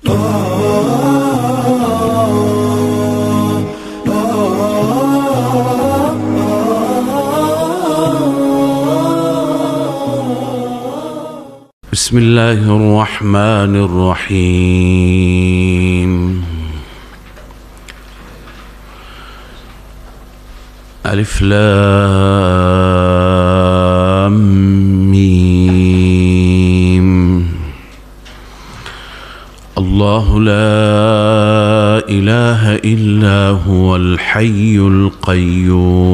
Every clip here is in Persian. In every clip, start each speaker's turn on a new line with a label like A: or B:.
A: بسم الله الرحمن الرحيم. ألف لام ميم. الله لا إله إلا هو الحي القيوم.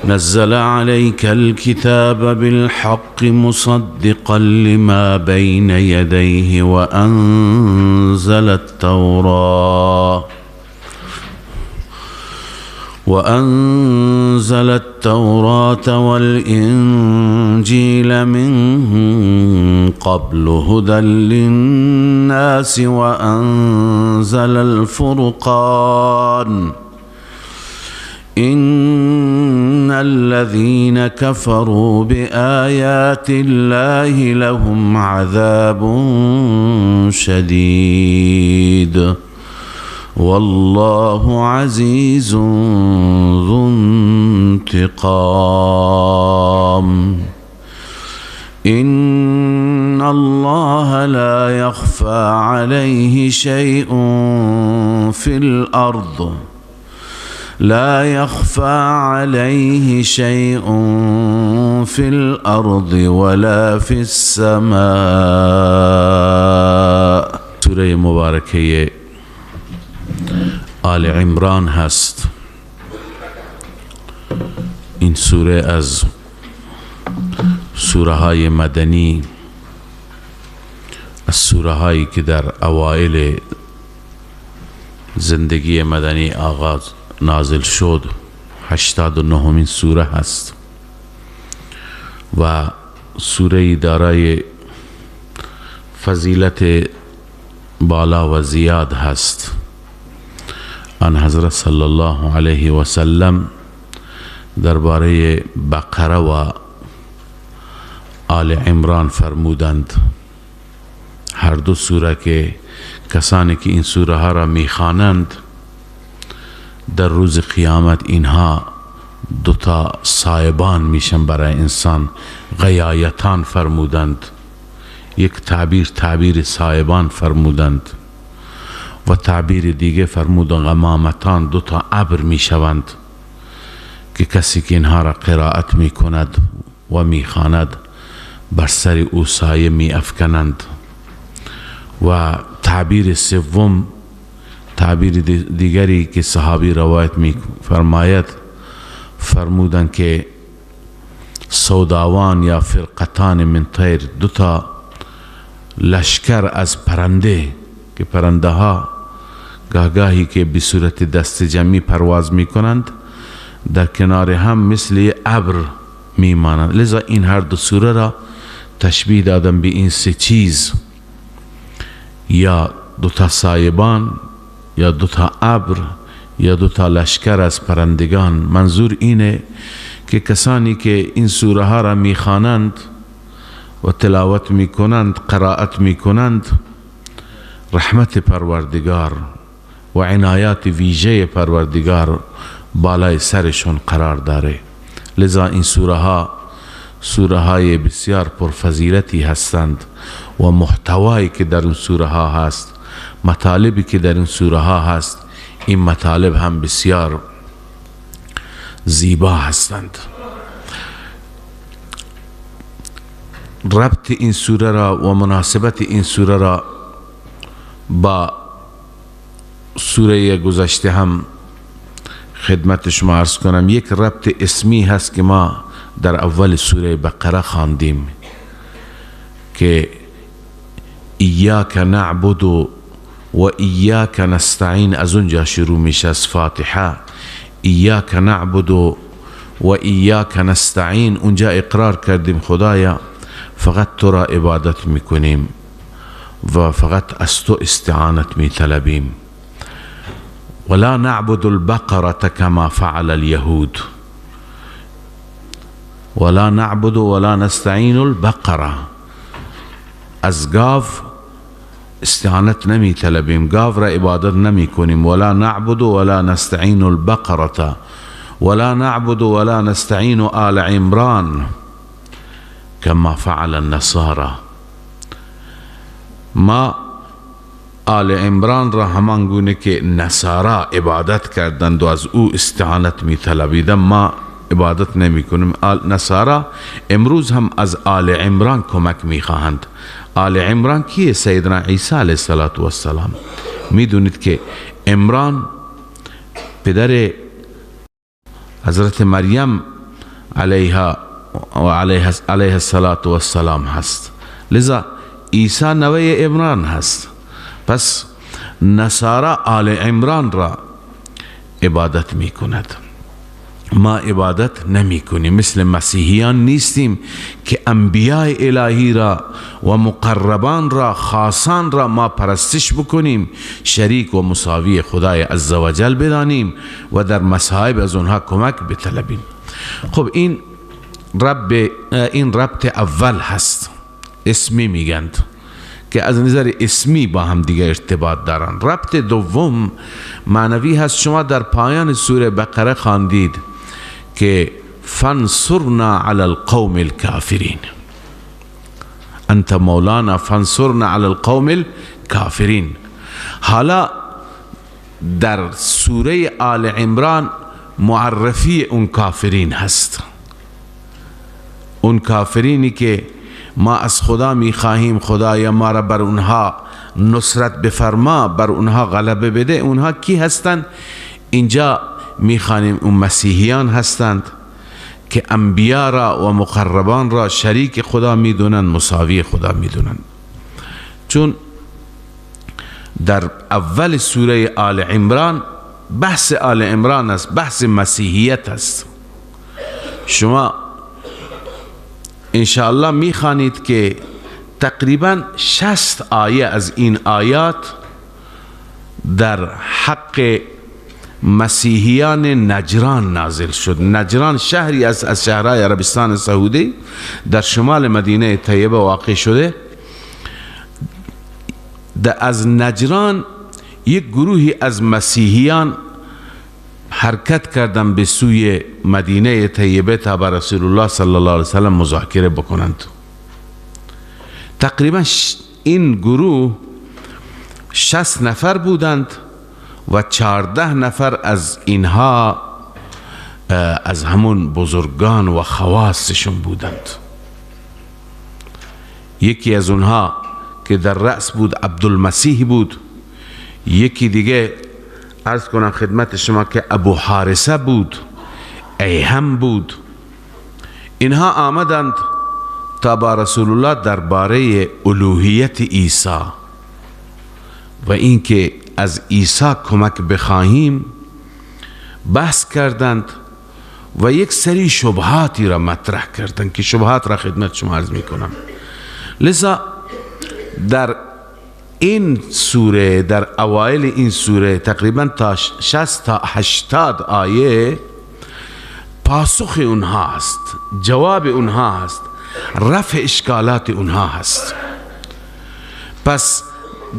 A: نزل عليك الكتاب بالحق مصدقا لما بين يديه وأنزل التوراة والإنجيل من قبل هدى للناس وأنزل الفرقان. إن الذين كفروا بآيات الله لهم عذاب شديد والله عزيز ذو انتقام. إن الله لا يخفى عليه شيء في الأرض ولا في السماء. سوره مبارکه آل عمران هست. این سوره از سوره های مدنی، از سوره هایی که در اوائل زندگی مدنی آغاز نازل شد، 89مین سوره هست و سوره دارای فضیلت بالا و زیاد هست. آن حضرت صلی الله علیه و سلم درباره بقره و آل عمران فرمودند، هر دو سوره که کسانی که این سوره ها را میخوانند در روز قیامت اینها دوتا سایبان میشن برای انسان. غیایتان فرمودند، یک تعبیر سایبان فرمودند و تعبیر دیگه فرمودند غمامتان، دوتا ابر میشوند که کسی که اینها را قرائت میکند و میخواند بر سر او سایه میافکنند. و تعبیر سوم، تعبیر دیگری که صحابی روایت می فرماید، فرمودند که سوداوان یا فرقتان من طیر، دوتا لشکر از پرنده که پرنده ها گاهی که به صورت دست جمعی پرواز می کنند در کنار هم مثل ابر می مانند. لذا این هر دو سوره را تشبیه دادم به این سه چیز، یا دوتا سایبان، یا دوتا ابر، یا دوتا لشکر از پرندگان. منظور اینه که کسانی که این سوره ها را میخوانند و تلاوت میکنند، قرائت میکنند، رحمت پروردگار و عنایات ویژه پروردگار بالای سرشون قرار داره. لذا این سوره های بسیار پرفضیلتی هستند و محتوایی که در این سوره ها هست، مطالبی که در این سوره ها هست، این مطالب هم بسیار زیبا هستند. ربط این سوره را و مناسبت این سوره را با سوره گذشته هم خدمت شما عرض کنم. یک ربط اسمی هست که ما در اول سوره بقره خواندیم که ایاک نعبد و ایاک نستعین، از اونجا شروع میشه از فاتحه. ایاک نعبد و ایاک نستعین، اونجا اقرار کردیم خدایا فقط تو را عبادت میکنیم و فقط از تو استعانت میطلبیم. ولا نعبد البقرة كما فعل اليهود، ولا نعبد ولا نستعين البقرة، از گاو استعانت نمی طلبیم، گاو را عبادت نمی کنیم. ولا نعبد ولا نستعین البقرة ولا نعبد ولا نستعین آل عمران كما فعل النصارى. ما آل عمران را همان گونه که نصارا عبادت کردند و از او استعانت می طلبیدند ما عبادت نمی کنیم. نصارا امروز هم از آل عمران کمک می خواهند. آل عمران کیه؟ سیدنا عیسی علیه السلام. می دونید که عمران پدر حضرت مریم علیها و علیه السلام هست، لذا عیسی نوه عمران هست. پس نصارا آل عمران را عبادت می کند، ما عبادت نمی کنیم. مثل مسیحیان نیستیم که انبیاء الهی را و مقربان را، خاصان را ما پرستش بکنیم، شریک و مساوی خدای عزوجل بدانیم و در مصائب از اونها کمک بطلبیم. خب این ربط اول هست، اسمی میگند که از نظر اسمی با هم دیگه ارتباط دارن. ربط دوم معنوی هست. شما در پایان سوره بقره خواندید که فانصرنا علی القوم الكافرین، انت مولانا فانصرنا علی القوم الكافرین. حالا در سوره آل عمران معرفی اون کافرین هست، اون کافرینی که ما از خدا می خواهیم خدایا ما را بر اونها نصرت بفرما، بر اونها غلبه بده. اونها کی هستند؟ اینجا می خوانیم اون مسیحیان هستند که انبیا را و مقربان را شریک خدا می دونن، مساوی خدا می دونن. چون در اول سوره آل عمران بحث آل عمران است، بحث مسیحیت است. شما انشاءالله می خوانید که تقریبا 60 آیه از این آیات در حق مسیحیان نجران نازل شد. نجران شهری از شهرهای عربستان سعودی در شمال مدینه طیبه واقع شده. از نجران یک گروهی از مسیحیان حرکت کردن به سوی مدینه طیبه تا با رسول الله صلی الله علیه وسلم مذاکره بکنند. تقریبا این گروه 60 نفر بودند و 14 نفر از اینها از همون بزرگان و خواصشون بودند. یکی از اونها که در رأس بود عبدالمسیح بود، یکی دیگه عرض کنم خدمت شما که ابو حارثه بود، ایهم بود. اینها آمدند تا با رسول الله درباره الوهیت عیسی و اینکه از عیسی کمک بخواهیم بحث کردند و یک سری شبهاتی را مطرح کردند که شبهات را خدمت شما عرض می کنم. لذا در این سوره، در اوایل این سوره تقریبا تا 60 تا 80 آیه پاسخ اونها هست، جواب اونها هست، رفع اشکالات اونها هست. پس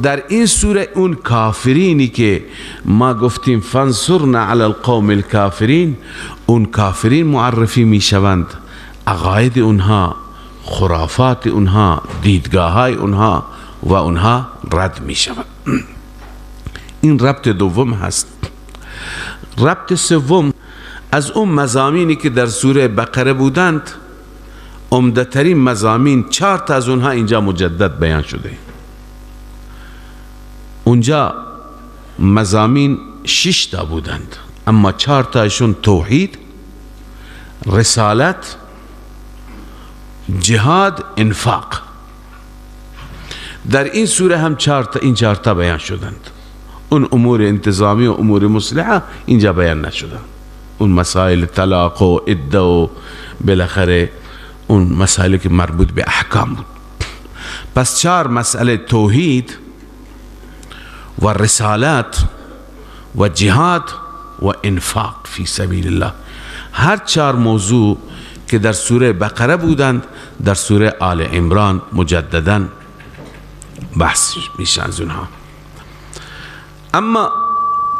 A: در این سوره اون کافرینی که ما گفتیم فانصرنا علی القوم الکافرین، اون کافرین معرفی می شوند، عقاید اونها، خرافات اونها، دیدگاه های اونها و اونها رد می شوند. این ربط دوم هست. ربط سوم از اون مضامینی که در سوره بقره بودند، عمده‌ترین مضامین 4 تا از اونها اینجا مجدد بیان شده. اونجا مضامین 6 تا بودند، اما 4 تاشون توحید، رسالت، جهاد، انفاق. در این سوره هم 4 تا بیان شدند. اون امور انتظامی و امور مصلحه اینجا بیان نشدند. اون مسائل طلاق و عده و بالاخره اون مسائلی که مربوط به احکام بود. پس 4 مسئله توحید و رسالت و جهاد و انفاق فی سبیل الله، هر 4 موضوع که در سوره بقره بودند در سوره آل عمران مجددا بحث میشه از اونها. اما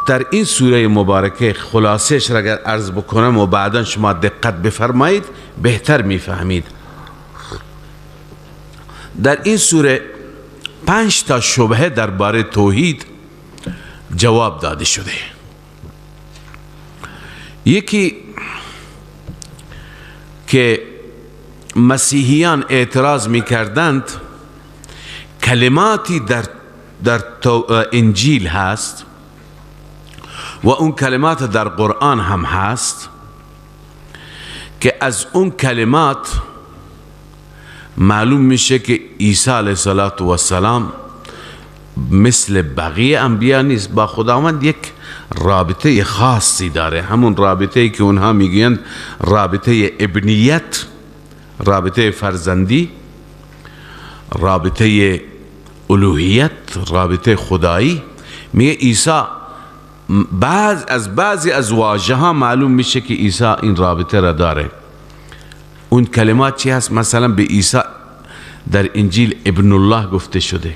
A: در این سوره مبارکه خلاصش را اگر عرض بکنم و بعدا شما دقت بفرمایید بهتر میفهمید. در این سوره 5 تا شبهه درباره توحید جواب داده شده. یکی که مسیحیان اعتراض میکردند کلماتی در انجیل هست و اون کلمات در قرآن هم هست که از اون کلمات معلوم میشه که عیسی علیه السلام مثل بقیه انبیا نیست، با خداوند یک رابطه خاصی داره، همون رابطه‌ای که اونها میگویند رابطه ابنیت، رابطه فرزندی، رابطه الوهیت، رابطه خدایی. میگه عیسی بعضی از واژه ها معلوم میشه که عیسی این رابطه را داره. اون کلمات چی هست؟ مثلا به عیسی در انجیل ابن الله گفته شده،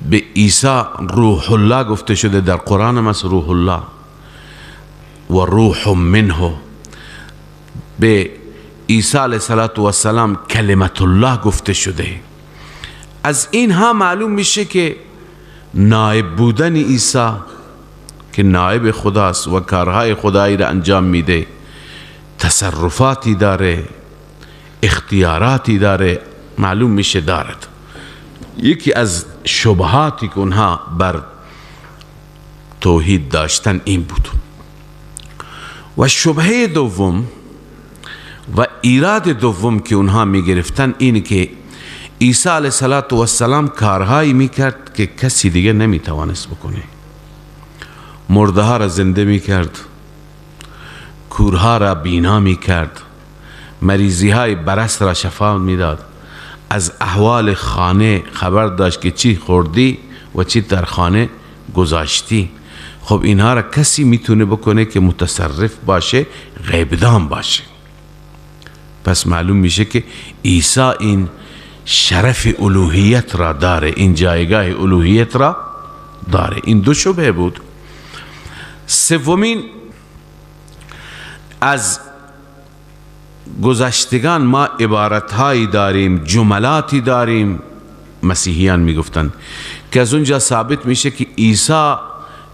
A: به عیسی روح الله گفته شده، در قرآن هم روح الله و روح منه. به عیسی علیه السلام کلمت الله گفته شده. از اینها معلوم میشه که نائب بودن عیسی که نائب خداست و کارهای خدایی را انجام میده، تصرفاتی داره، اختیاراتی داره، معلوم میشه دارد. یکی از شبهاتی که اونها بر توحید داشتن این بود. و شبهه دوم و ایراد دوم که اونها میگرفتن اینه که عیسی علیه السلام کارهایی میکرد که کسی دیگه نمیتوانست بکنه. مرده ها را زنده میکرد، کورها را بینا میکرد، مریضی های برس را شفا میداد، از احوال خانه خبر داشت که چی خوردی و چی در خانه گذاشتی. خب اینها را کسی میتونه بکنه که متصرف باشه، غیبدان باشه. پس معلوم میشه که عیسی این شرف الوهیت را داره، این جایگاه الوهیت را داره. این دو شبهه بود. سومین، از گذشتگان ما عبارتهایی داریم، جملاتی داریم، مسیحیان میگفتن که از اونجا ثابت میشه که عیسی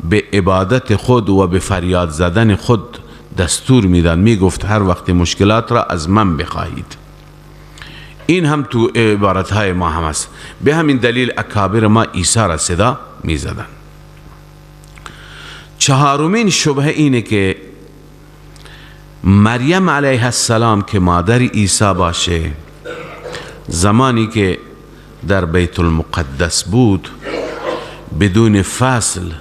A: به عبادت خود و به فریاد زدن خود دستور میدن. میگفت هر وقت مشکلات را از من بخواهید. این هم تو عبارتهای ما هم است. به همین دلیل اکابر ما عیسی را صدا میزدن. چهارمین شبهه اینه که مریم علیه السلام که مادر عیسی باشه، زمانی که در بیت المقدس بود بدون فصل،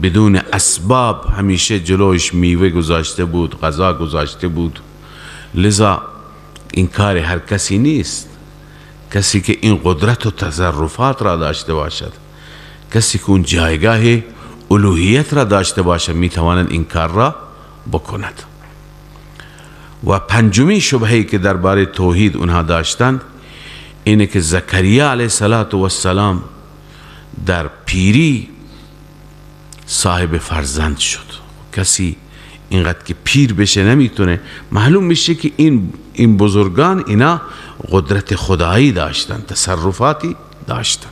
A: بدون اسباب، همیشه جلوش میوه گذاشته بود، غذا گذاشته بود. لذا این کار هر کسی نیست. کسی که این قدرت و تصرفات را داشته باشد، کسی که اون جایگاه الوهیت را داشته باشد، میتواند این کار را بکند. و پنجمی شبهه‌ای که درباره توحید اونها داشتند اینه که زکریا علیه السلام در پیری صاحب فرزند شد. کسی اینقدر که پیر بشه نمیتونه. معلوم میشه که این بزرگان اینا قدرت خدایی داشتن، تصرفاتی داشتن.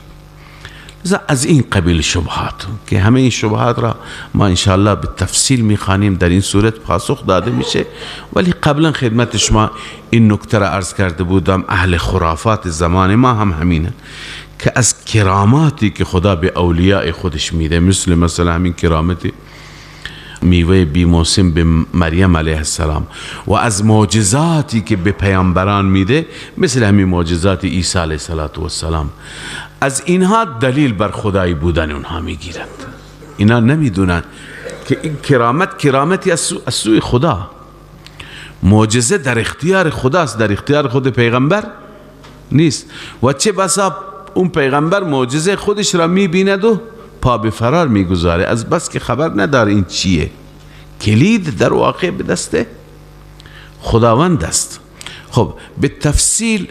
A: از این قبیل شبهات که همه این شبهات را ما انشاءالله به تفصیل میخوانیم، در این صورت پاسخ داده میشه. ولی قبلا خدمت شما این نکته را عرض کرده بودم، اهل خرافات زمان ما هم همینه که از کراماتی که خدا به اولیاء خودش میده، مثلا همین کرامت میوه بی موسم به مریم علیه السلام، و از معجزاتی که به پیامبران میده مثل همین معجزات عیسی علیه السلام، از اینها دلیل بر خدایی بودن اونها میگیرند. اینا نمیدونن که این کرامتی از سوی خدا، معجزه در اختیار خداست، در اختیار خود پیغمبر نیست. و چه بسا اون پیغمبر معجزه خودش را میبیند و پا به فرار میگذاره، از بس که خبر نداره این چیه. کلید در واقع به دست خداوند است. خب به تفصیل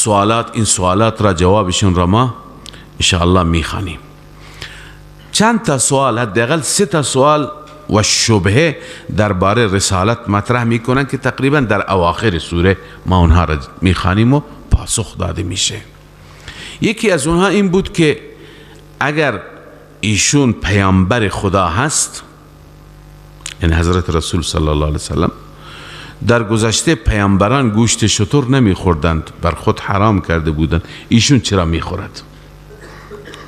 A: سوالات، این سوالات را جوابشون را ما انشاءالله میخوانیم. چند تا سوال، حداقل 3 تا سوال و شبهه درباره رسالت مطرح میکنن که تقریبا در اواخر سوره ما اونها را میخوانیم و پاسخ داده میشه. یکی از اونها این بود که اگر ایشون پیامبر خدا هست، یعنی حضرت رسول صلی الله علیه وسلم، در گذشته پیامبران گوشت شتر نمیخوردند، بر خود حرام کرده بودند، ایشون چرا میخورد؟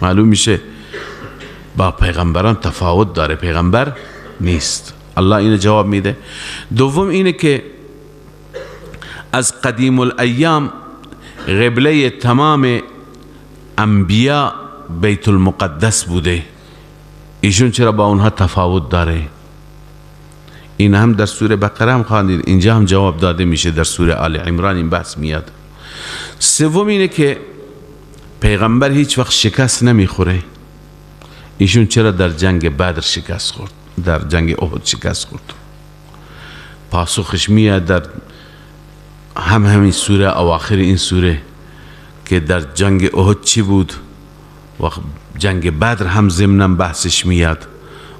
A: معلوم میشه با پیغمبران تفاوت داره، پیغمبر نیست. الله اینو جواب میده. دوم اینه که از قدیم الایام قبله تمام انبیا بیت المقدس بوده، ایشون چرا با اونها تفاوت داره؟ این هم در سوره بقره هم خواندید، اینجا هم جواب داده میشه، در سوره آل عمران این بحث میاد. سوم اینه که پیغمبر هیچ وقت شکست نمیخوره، ایشون چرا در جنگ بدر شکست خورد، در جنگ احد شکست خورد؟ پاسخش میاد در همین سوره، اواخر این سوره، که در جنگ احد چی بود و جنگ بدر هم ضمناً بحثش میاد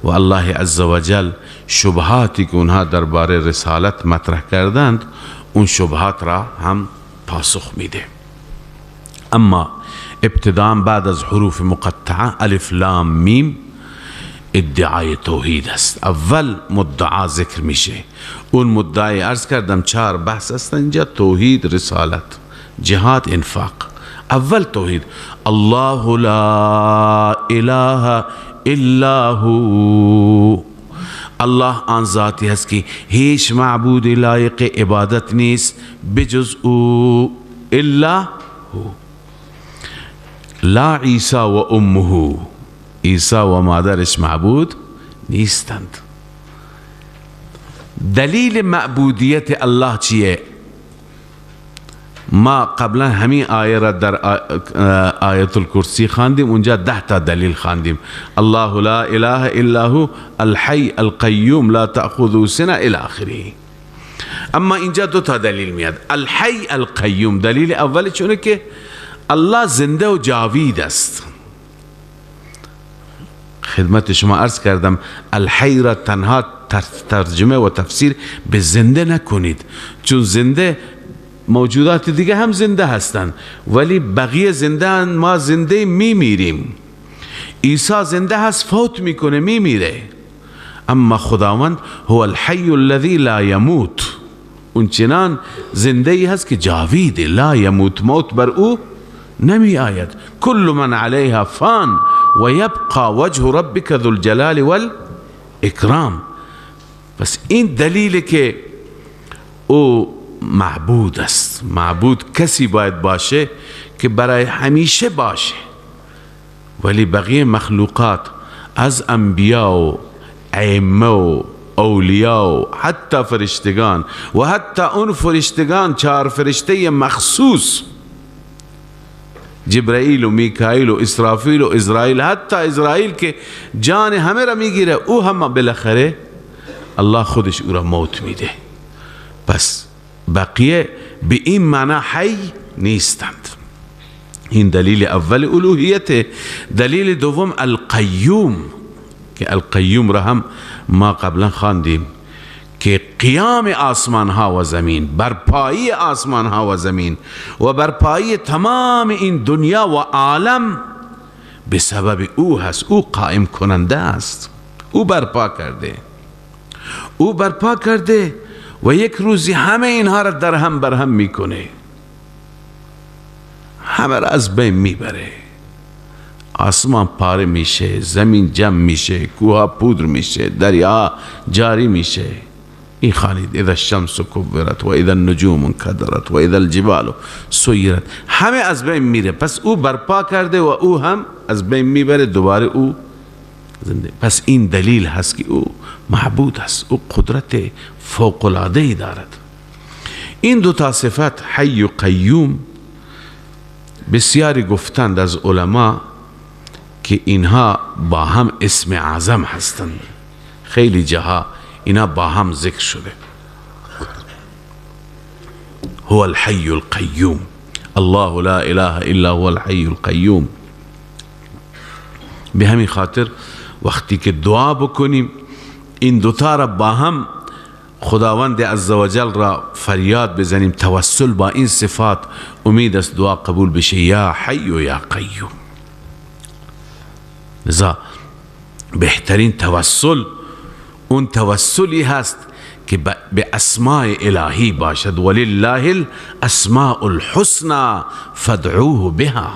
A: و الله عزوجل شبهاتی که اونها درباره رسالت مطرح کردند اون شبهات را هم پاسخ میده. اما ابتداء بعد از حروف مقطعه الف لام میم ادعای توحید است. اول مدعا ذکر میشه، اون مدعای عرض کردم 4 بحث است اینجا: توحید، رسالت، جهاد، انفاق. اول توحید، الله لا اله الا هو، الله آن ذاتی هست که هیچ معبود لایق عبادت نیست بجز او، الا هو. لا عیسی و امه، عیسی و مادرش معبود نیستند. دلیل معبودیت الله چیه؟ ما قبلا همین آیه را در آیت الکرسی خواندیم، اونجا 10 تا دلیل خواندیم. الله لا اله الا هو الحی القیوم لا تأخذه سنه الی آخره. اما اینجا 2 تا دلیل میاد. الحی القیوم، دلیل اول چونه که الله زنده و جاوید است. خدمت شما عرض کردم الحی را تنها ترجمه و تفسیر به زنده نکنید، چون زنده موجودات دیگه هم زنده هستند ولی بقیه زنده هستند، ما زنده میمیریم. عیسی زنده هست، فوت میکنه، میمیره. اما خداوند هو الحی الذی لا یموت، اون چنان زنده ای هست که جاوید، لا یموت، موت بر او نمی آید. کل من علیها فان و یبقى وجه ربک ذو الجلال والاکرام. پس این دلیل که او معبود است. معبود کسی باید باشه که برای همیشه باشه، ولی بقیه مخلوقات از انبیا و ائمه و اولیاء و حتی فرشتگان و حتی اون فرشتگان 4 فرشته مخصوص، جبرائیل و میکائیل و اسرافیل و اسرائیل، حتی اسرائیل که جان همه را میگیره، او هم بالاخره الله خودش او را موت میده. پس بقیه به این معنی حی نیستند. این دلیل اول الوهیت. دلیل دوم القیوم، که القیوم را هم ما قبلا خواندیم که قیام آسمان ها و زمین، برپایی آسمان ها و زمین و برپایی تمام این دنیا و عالم به سبب او هست. او قائم کننده است، او برپا کرده، او برپا کرده و یک روزی همه اینها را در هم برهم میکنه، همه را از بین میبره. آسمان پاره میشه، زمین جمع میشه، کوها پودر میشه، دریا جاری میشه. این خوانید اذا الشمس کورت و اذا النجوم انکدرت و اذا الجبال سیرت، همه از بین میره. پس او برپا کرده و او هم از بین میبره، دوباره او زنده. پس این دلیل هست که او معبود است، او قدرت فوق العاده ای دارد. این 2 تا صفت حی و قیوم بسیاری گفتند از علما که اینها با هم اسم اعظم هستند. خیلی جاها اینا با هم ذکر شده. هو الحی القیوم، الله لا اله الا هو الحی القیوم. به همین خاطر وقتی که دعا بکنیم این دوتا را با هم خداوند عزوجل را فریاد بزنیم، توسل با این صفات، امید است دعا قبول بشه. یا حی و یا قیوم. لذا بهترین توسل اون توسلی هست که به اسماء الهی باشد. ولله الاسماء الحسنى فادعوه بها.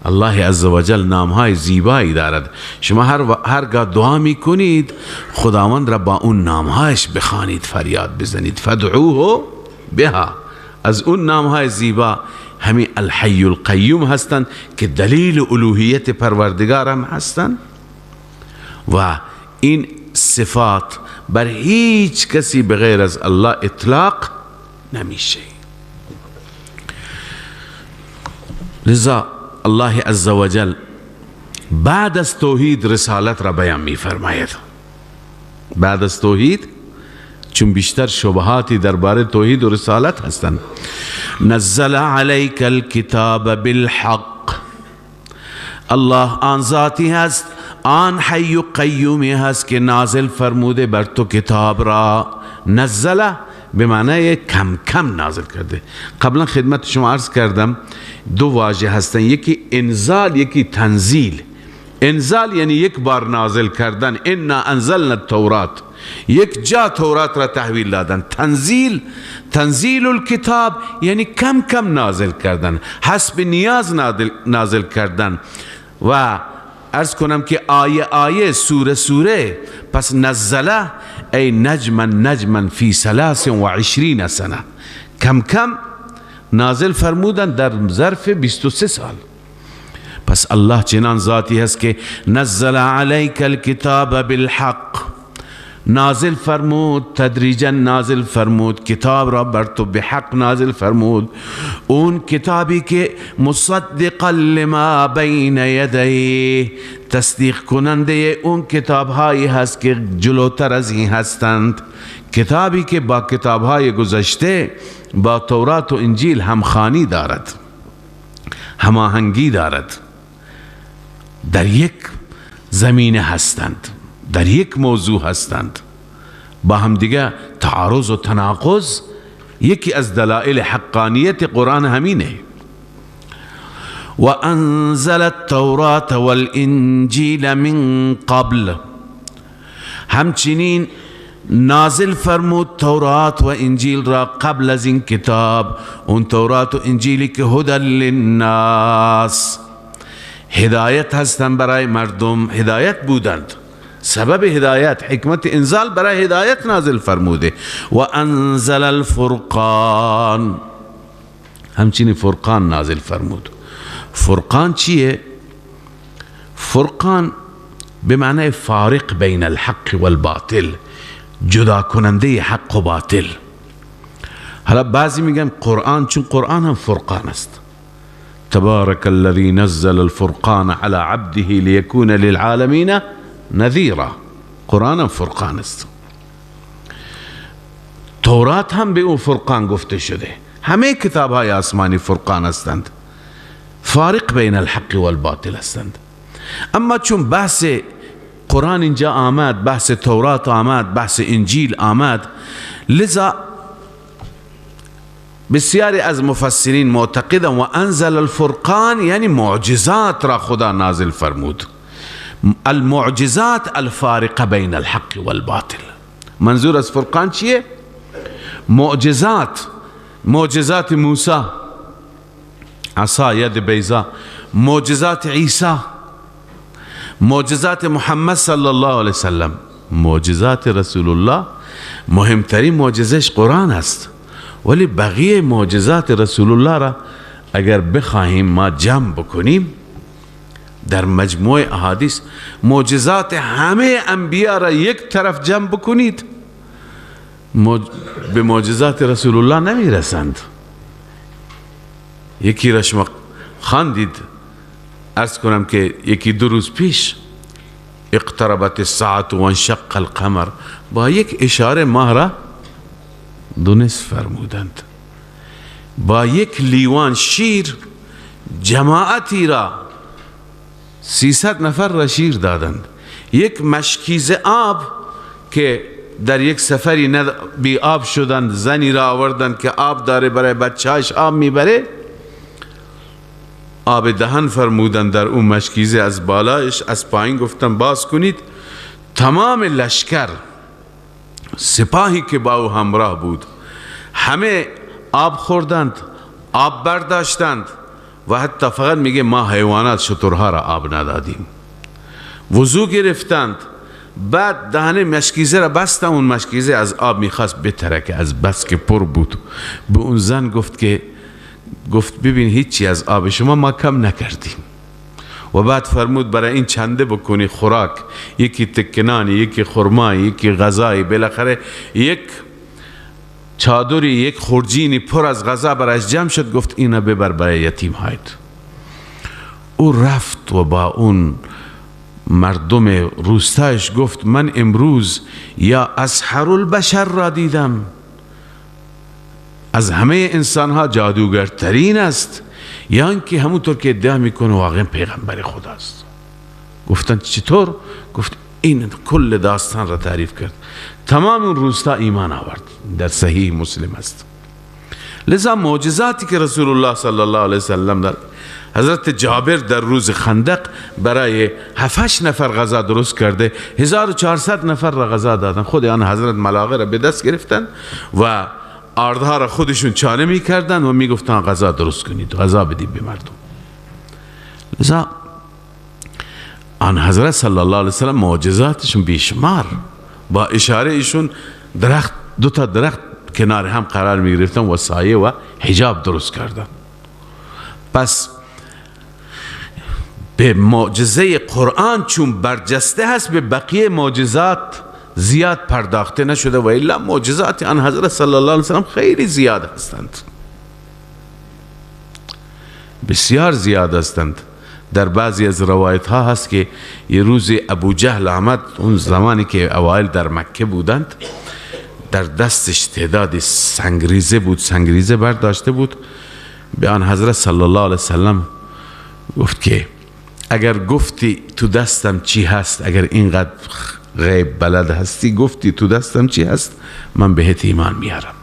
A: الله عزوجل نامهای زیبایی دارد. شما هرگاه دعا می کنید خداوند را با اون نامهایش بخوانید، فریاد بزنید. فادعوه بها. از اون نامهای زیبا همین الحی القیوم هستند که دلیل الوهیت پروردگار هم هستند و این صفات بر هیچ کسی بغیر از الله اطلاق نمیشه. لذا الله عزوجل بعد از توحید رسالت را بیان می فرماید. بعد از توحید، چون بیشتر شبهاتی درباره توحید و رسالت هستند، نزل علیک الکتاب بالحق. الله آن ذاتی هست، آن حی و قیومی هست که نازل فرموده بر تو کتاب را. نزل به معنی کم کم نازل کرده. قبلا خدمت شما عرض کردم دو واژه هستن، یکی انزال، یکی تنزیل. انزال یعنی یک بار نازل کردن، انا انزلنا التورات، یک جا تورات را تحویل دادن. تنزیل الکتاب یعنی کم کم نازل کردن، حسب نیاز نازل کردن. و عرض کنم که آیه آیه، سوره سوره. پس نزله ای نجما فی 23 سنه، کم کم نازل فرمودن در ظرف 23 سال. پس الله چنان ذاتی هست که نزل علیک الکتاب بالحق، نازل فرمود، تدریجا نازل فرمود کتاب را بر تو به حق نازل فرمود. اون کتابی که مصدقا لما بین یدیه، تصدیق کننده اون کتاب هایی هست که جلوتر از این هستند. کتابی که با کتاب های گذشته، با تورات و انجیل همخوانی دارد، هماهنگی دارد، در یک زمینه هستند، در یک موضوع هستند، با هم دیگه تعارض و تناقض. یکی از دلائل حقانیت قرآن همینه. و انزل التورات والانجیل من قبل، همچنین نازل فرمود تورات و انجیل را قبل از این کتاب. اون تورات و انجیلی که هدی للناس، هدایت هستند برای مردم، هدایت بودند، سبب هدایت، حکمت انزال برای هدایت نازل فرموده. و انزل الفرقان، همچنین فرقان نازل فرمود. فرقان چیه؟ فرقان به معنی فارق بین الحق والباطل، جدا کننده حق و باطل. حالا بعضی میگن قرآن، چون قرآن هم فرقان است. تبارک الذی نزل الفرقان على عبده لیکون للعالمین نذیرا. قرآن هم فرقان است. تورات هم به اون فرقان گفته شده. همه کتاب های آسمانی فرقان هستند، فارق بین الحق والباطل هستند. اما چون بحث قرآن اینجا آمد، بحث تورات آمد، بحث انجیل آمد، لذا بسیاری از مفسرین معتقدند و انزل الفرقان یعنی معجزات را خدا نازل فرمود. المعجزات الفارقه بین الحق والباطل. منظور از فرقان چیه؟ معجزات، معجزات موسی، عصا ید بیضا، معجزات عیسی، معجزات محمد صلی الله علیه وسلم، معجزات رسول الله. مهمترین معجزش قرآن است، ولی بقیه معجزات رسول الله را اگر بخواهیم ما جمع بکنیم در مجموع احادیث، معجزات همه انبیا را یک طرف جمع بکنید، به معجزات رسول الله نمی رسند. یکی را شما خواندید، عرض کنم که یکی 2 روز پیش، اقتربت الساعة وانشق القمر، با یک اشاره ماه را 2 نصف فرمودند. با یک لیوان شیر جماعتی را 300 نفر را شیر دادند. یک مشکیزه آب که در یک سفری بی آب شدند، زنی را آوردند که آب داره برای بچه‌اش آب میبره، آب دهن فرمودند در اون مشکیزه، از بالایش از پایین گفتن باز کنید. تمام لشکر سپاهی که با او همراه بود همه آب خوردند، آب برداشتند و حتی فقط میگه ما حیوانات شترها را آب ندادیم. وضو گرفتند، بعد دهن مشکیزه را بستن. اون مشکیزه از آب میخواست بترکه، از بس که پر بود. به اون زن گفت ببین هیچی از آب شما ما کم نکردیم. و بعد فرمود برای این چنده بکنی خوراک، یکی تکنانی، یکی خرمایی، یکی غذایی، بالاخره یک چادری، یک خورجینی پر از غذا برایش جمع شد. گفت اینا ببر برای یتیم هایت. او رفت و با اون مردم روستایش گفت من امروز یا اسحر البشر را دیدم، از همه انسان ها جادوگرترین است، یا اینکه همونطور که ادعا میکنه واقعا پیغمبر خداست. گفتن چطور؟ گفت این کل داستان را تعریف کرد. تمام اون روستا ایمان آورد. در صحیح مسلم است. لذا معجزاتی که رسول الله صلی الله علیه وسلم در حضرت جابر در روز خندق برای 7-8 نفر غذا درست کرده، 1400 نفر را غذا دادن. خود آن حضرت ملاقه را به دست گرفتن و آردها را خودشون چانه می کردن و می گفتن غذا درست کنید، غذا بدید به مردم. لذا آن حضرت صلی الله علیه وسلم معجزاتشون بیشمار، با اشاره ایشون دو تا درخت کنار هم قرار می گرفتن و سایه و حجاب درست کردن. پس به معجزه قرآن چون برجسته هست، به بقیه معجزات زیاد پرداخته نشده، و الا معجزات آن حضرت صلی الله علیه وسلم خیلی زیاد هستند، بسیار زیاد هستند. در بعضی از روایت ها هست که یه روز ابو جهل آمد، اون زمانی که اوایل در مکه بودند، در دستش تعداد سنگریزه بود، سنگریزه برداشته بود. به آن حضرت صلی الله علیه وسلم گفت که اگر گفتی تو دستم چی هست، اگر اینقدر غیب بلد هستی گفتی تو دستم چی هست، من بهت ایمان میارم.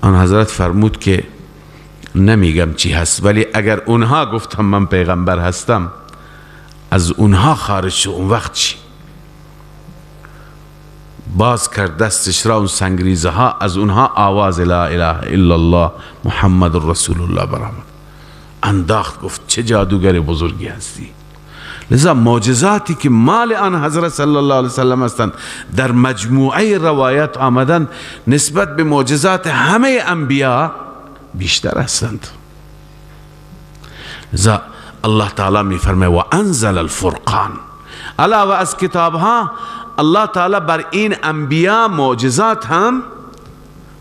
A: آن حضرت فرمود که نمیگم چی هست، ولی اگر اونها گفتم من پیغمبر هستم، از اونها خارج شو، اون وقت چی؟ باز کرد دستش را، اون سنگریزه ها از اونها آواز لا اله الا الله محمد رسول الله برآمد. انداخت، گفت چه جادوگر بزرگی هستی. لذا معجزاتی که مال آن حضرت صلی الله علیه وسلم هستند در مجموعه روایات آمدن، نسبت به معجزات همه انبیا بیشتر هستند. لذا الله تعالی می فرماید و انزل الفرقان، علاوه از کتاب ها الله تعالی بر این انبیا معجزات هم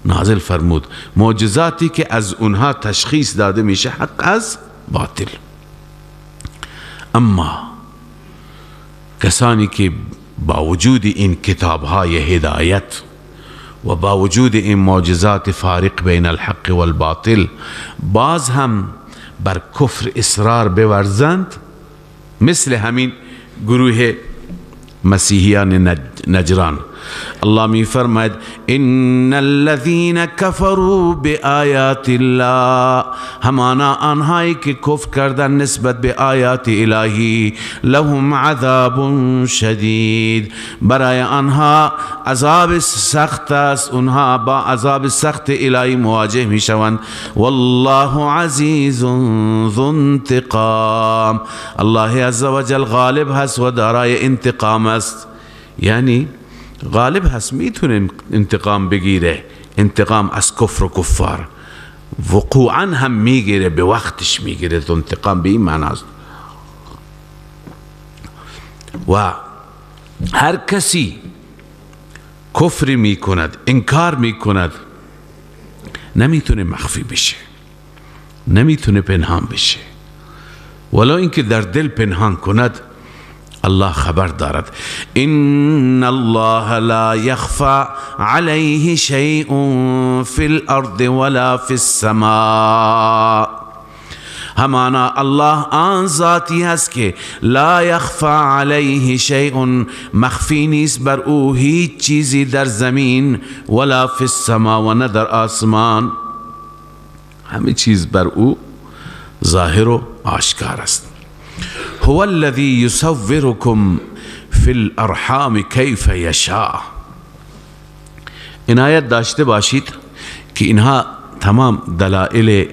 A: نازل فرمود، معجزاتی که از اونها تشخیص داده میشه حق از باطل. اما کسانی که با وجود این کتاب های هدایت و با وجود این معجزات فارق بین الحق والباطل باز هم بر کفر اصرار بورزند، مثل همین گروه مسیحیان نجران، الله می فرماید ان الذين كفروا بآیات الله، همانا آنهایی که کفر کردن نسبت به آیات الهی، لهم عذاب شدید، برای آنها عذاب سخت است، اونها با عذاب سخت الهی مواجه می شوند. والله عزیز ذو انتقام، الله عزوجل غالب هست و دارای انتقام است، یعنی غالب هست، میتونه انتقام بگیره. انتقام از کفر و کفار وقوعا هم میگیره، به وقتش میگیره. تو انتقام به این معنی است. و هر کسی کفر میکند، انکار میکند، نمیتونه مخفی بشه، نمیتونه پنهان بشه. ولو اینکه در دل پنهان کند، الله خبر دارد. ان الله لا يخفى عليه شيء في الارض ولا في السماء. همانا الله آن ذاتی هست که لا یخفى علیه شیء، مخفی نیست بر او هیچ چیزی در زمین، ولا فی السما و نه در آسمان، همه چیز بر او ظاهر و آشکار است. هو الذی یصورکم فی الارحام کیف یشاء. عنایت داشته باشید که اینها تمام دلائل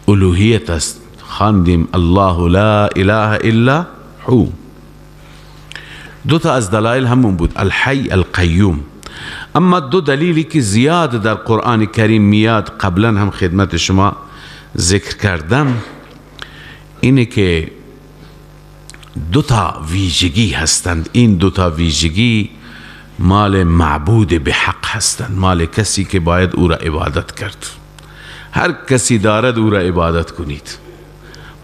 A: الوهیت است. خواندیم الله لا اله الا هو. دو تا از دلائل همون بود، الحی القیوم. اما دو دلیلی که زیاد در قرآن کریم میاد، قبلا هم خدمت شما ذکر کردم، اینه که دو تا ویژگی هستند. این دو تا ویژگی مال معبود به حق هستند، مال کسی که باید او را عبادت کرد. هر کسی دارد او را عبادت کنید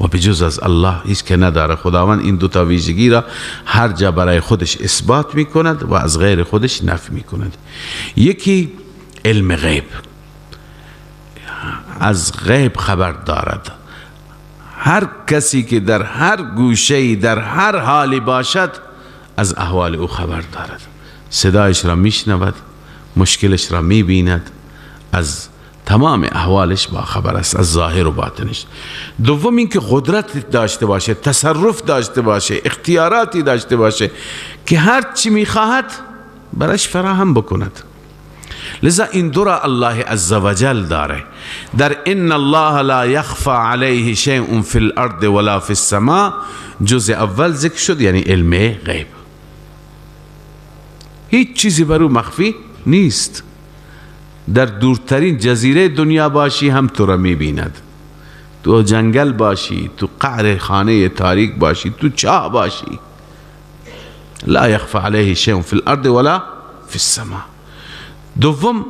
A: و بجز از الله هیچ که نداره. خداوند این دو تا ویژگی را هر جا برای خودش اثبات می کند و از غیر خودش نفی می کند. یکی علم غیب، از غیب خبر دارد. هر کسی که در هر گوشه‌ای در هر حالی باشد از احوال او خبر دارد، صدایش را میشنود، مشکلش را میبیند، از تمام احوالش با خبر است، از ظاهر و باطنش. دوم این که قدرت داشته باشه، تصرف داشته باشه، اختیاراتی داشته باشه که هر چی میخواهد برش فراهم بکند. لذا این دو را الله عزوجل داره. در ان الله لا یخفى علیه شیء فی الارض ولا فی السماء، جزء اول ذکر شد، یعنی علم غیب. هیچ چیزی بر او مخفی نیست. در دورترین جزیره دنیا باشی هم تو را میبیند، تو جنگل باشی، تو قعر خانه تاریک باشی، تو چاه باشی. لا یخفى علیه شیء فی الارض ولا فی السماء. دوم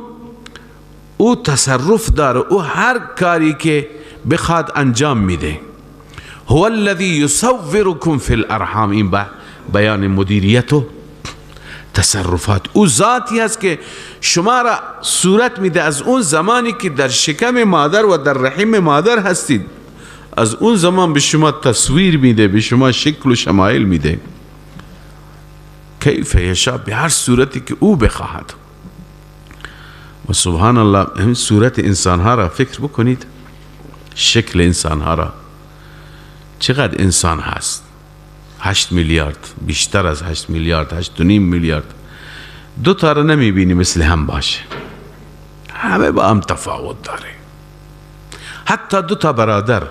A: او تصرف داره، او هر کاری که بخواد انجام میده. هو الذی یصورکم فی الارحام، این بیان مدیریت و تصرفات. او ذاتی هست که شما را صورت میده از اون زمانی که در شکم مادر و در رحم مادر هستید، از اون زمان به شما تصویر میده، به شما شکل و شمایل میده. کیف یشاء، به هر صورتی که او بخواهد. و سبحان الله، همین صورت انسانها را فکر بکنید، شکل انسانها را. چقدر انسان هست؟ 8 میلیارد، بیشتر از 8 میلیارد، 8.5 میلیارد. دو تا را نمیبینی مثل هم باشه، همه با هم تفاوت داره. حتی دو تا برادر،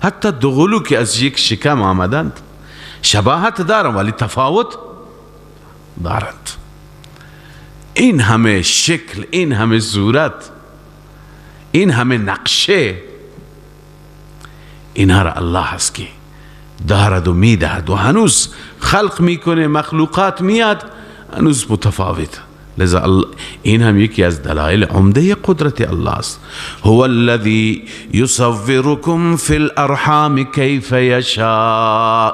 A: حتی دو غلو که از یک شکم آمدند شباهت دارند ولی تفاوت دارند. این همه شکل، این همه صورت، این همه نقشه، اینها را الله هست که دارد و میدهد و هنوز خلق میکنه، مخلوقات میاد هنوز متفاوت. لذا این هم یکی از دلائل عمده قدرت الله است. هو الذی یصورکم فی الارحام کیف یشاء.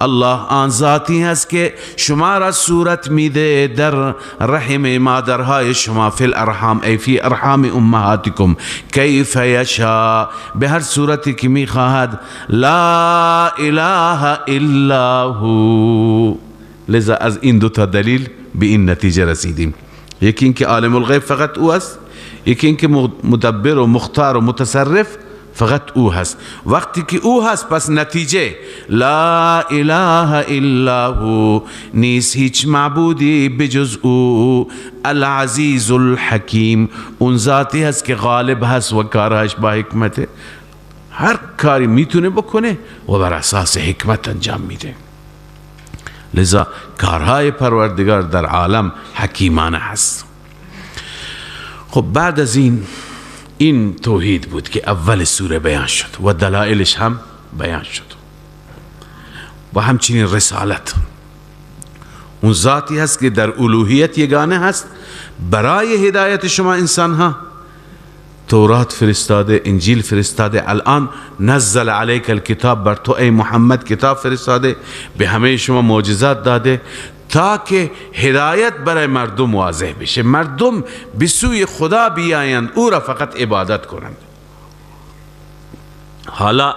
A: الله آن ذاتی است که شما را صورت میده در رحم مادرهای شما. فی الارحام ای فی ارحام امهاتکم کیف یشاء، به هر صورتی که میخواهد. لا اله الا هو. لذا از این دو تا دلیل به این نتیجه رسیدیم. یکی این که عالم الغیب فقط او است، یکی این که مدبر و مختار و متصرف فقط او هست. وقتی که او هست پس نتیجه لا اله الا هو، نیست هیچ معبودی بجز او. العزیز الحکیم، اون ذاتی هست که غالب هست و کارهاش با حکمته. هر کاری میتونه بکنه و بر اساس حکمت انجام میده. لذا کارهای پروردگار در عالم حکیمانه هست. خب بعد از این توحید بود که اول سوره بیان شد و دلائلش هم بیان شد و همچنین رسالت. اون ذاتی هست که در الوهیت یگانه هست برای هدایت شما انسان ها تورات فرستاده، انجیل فرستاده، الان نزل علیک الکتاب، بر تو ای محمد کتاب فرستاده، به همه شما معجزات داده تا که هدایت برای مردم واضح بشه، مردم به سوی خدا بیایند، او را فقط عبادت کنند. حالا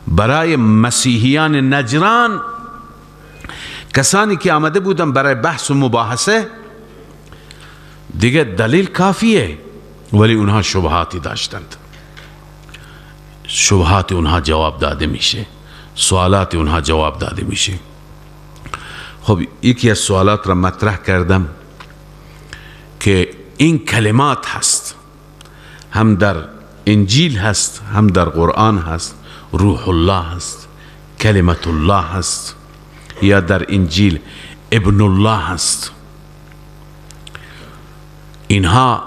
A: برای مسیحیان نجران، کسانی که آمده بودن برای بحث و مباحثه، دیگه دلیل کافیه، ولی اونها شبهاتی داشتند. شبهات اونها جواب داده میشه، سوالات اونها جواب داده میشه. خب یکی از سوالات را مطرح کردم که این کلمات هست، هم در انجیل هست، هم در قرآن هست. روح الله هست، کلمت الله هست، یا در انجیل ابن الله هست. اینها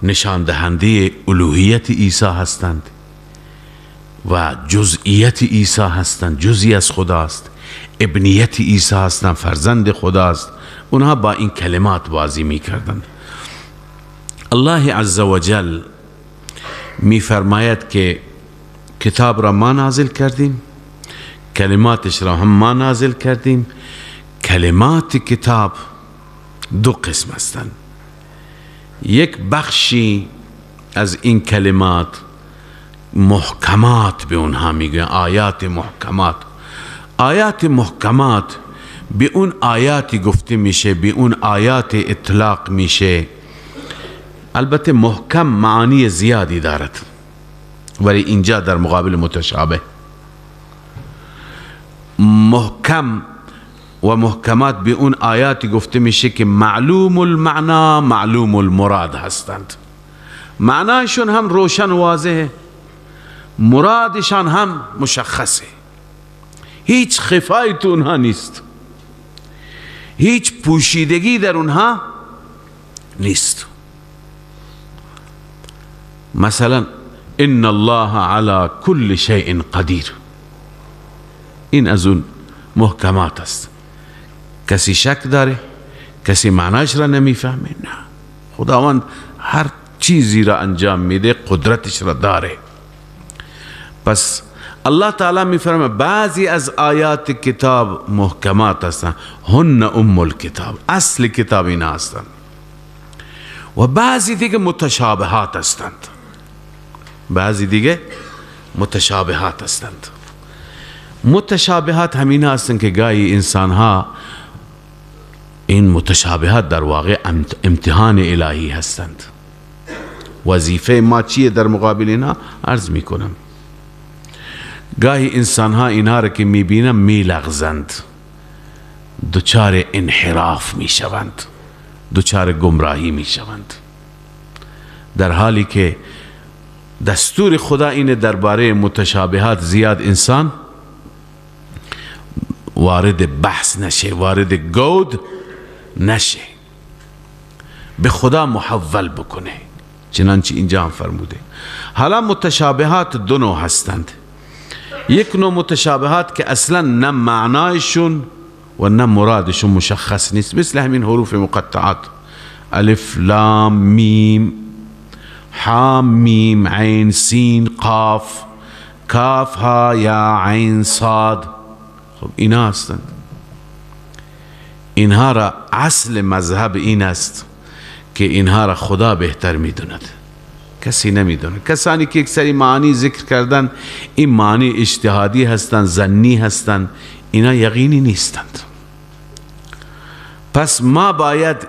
A: نشان دهنده الوهیت عیسی هستند و جزئیت عیسی هستند، جزئی از خداست. ابنیت عیسی هستند، فرزند خداست. اونها با این کلمات بازی می کردند. الله عز وجل می فرماید که کتاب را ما نازل کردیم، کلماتش را هم ما نازل کردیم. کلمات کتاب دو قسم هستند. یک بخشی از این کلمات محکمات به اونها میگن، آیات محکمات. آیات محکمات به اون آیاتی گفته میشه، به اون آیات اطلاق میشه. البته محکم معانی زیادی دارد، ولی اینجا در مقابل متشابه. محکم و محکمات به اون آیاتی گفته میشه که معلوم المعنا معلوم المراد هستند. معنایشون هم روشن واضحه، مرادشان هم مشخصه، هیچ خفایی تو اونها نیست، هیچ پوشیدگی در اونها نیست. مثلا ان الله على كل شيء قدیر، این از اون محکمات است. کسی شک داره؟ کسی معناش را نمیفهمه؟ نه، خداوند هر چیزی را انجام میده، قدرتش را داره. پس الله تعالی میفرمه بعضی از آیات کتاب محکمات هستند، هن ام الکتاب، اصل کتاب اینا هستند، و بعضی دیگه متشابهات هستند. بعضی دیگه متشابهات هستند. متشابهات همین هستند که گاهی انسان ها این متشابهات در واقع امتحان الهی هستند. وظیفه ما چیه در مقابل اینا؟ عرض میکنم. گاهی انسان ها اینها را که میبینن میلغزند، دچار انحراف میشوند، دچار گمراهی میشوند، در حالی که دستور خدا اینه درباره متشابهات زیاد انسان وارد بحث نشه، وارد گود نشه، به خدا محول بکنه، چنانچه اینجا هم فرموده. حالا متشابهات دو نوع هستند. یک نوع متشابهات که اصلا نه معنایشون و نه مرادشون مشخص نیست، مثل همین حروف مقطعات، الف لام میم، حام میم عین سین قاف، کاف ها یا عین صاد. خب اینا هستند. اینها را اصل مذهب این است که اینها را خدا بهتر میدوند، کسی نمیدونه. کسانی که یک سری معانی ذکر کردن، این معانی اجتهادی هستند، ظنی هستند، اینا یقینی نیستند. پس ما باید،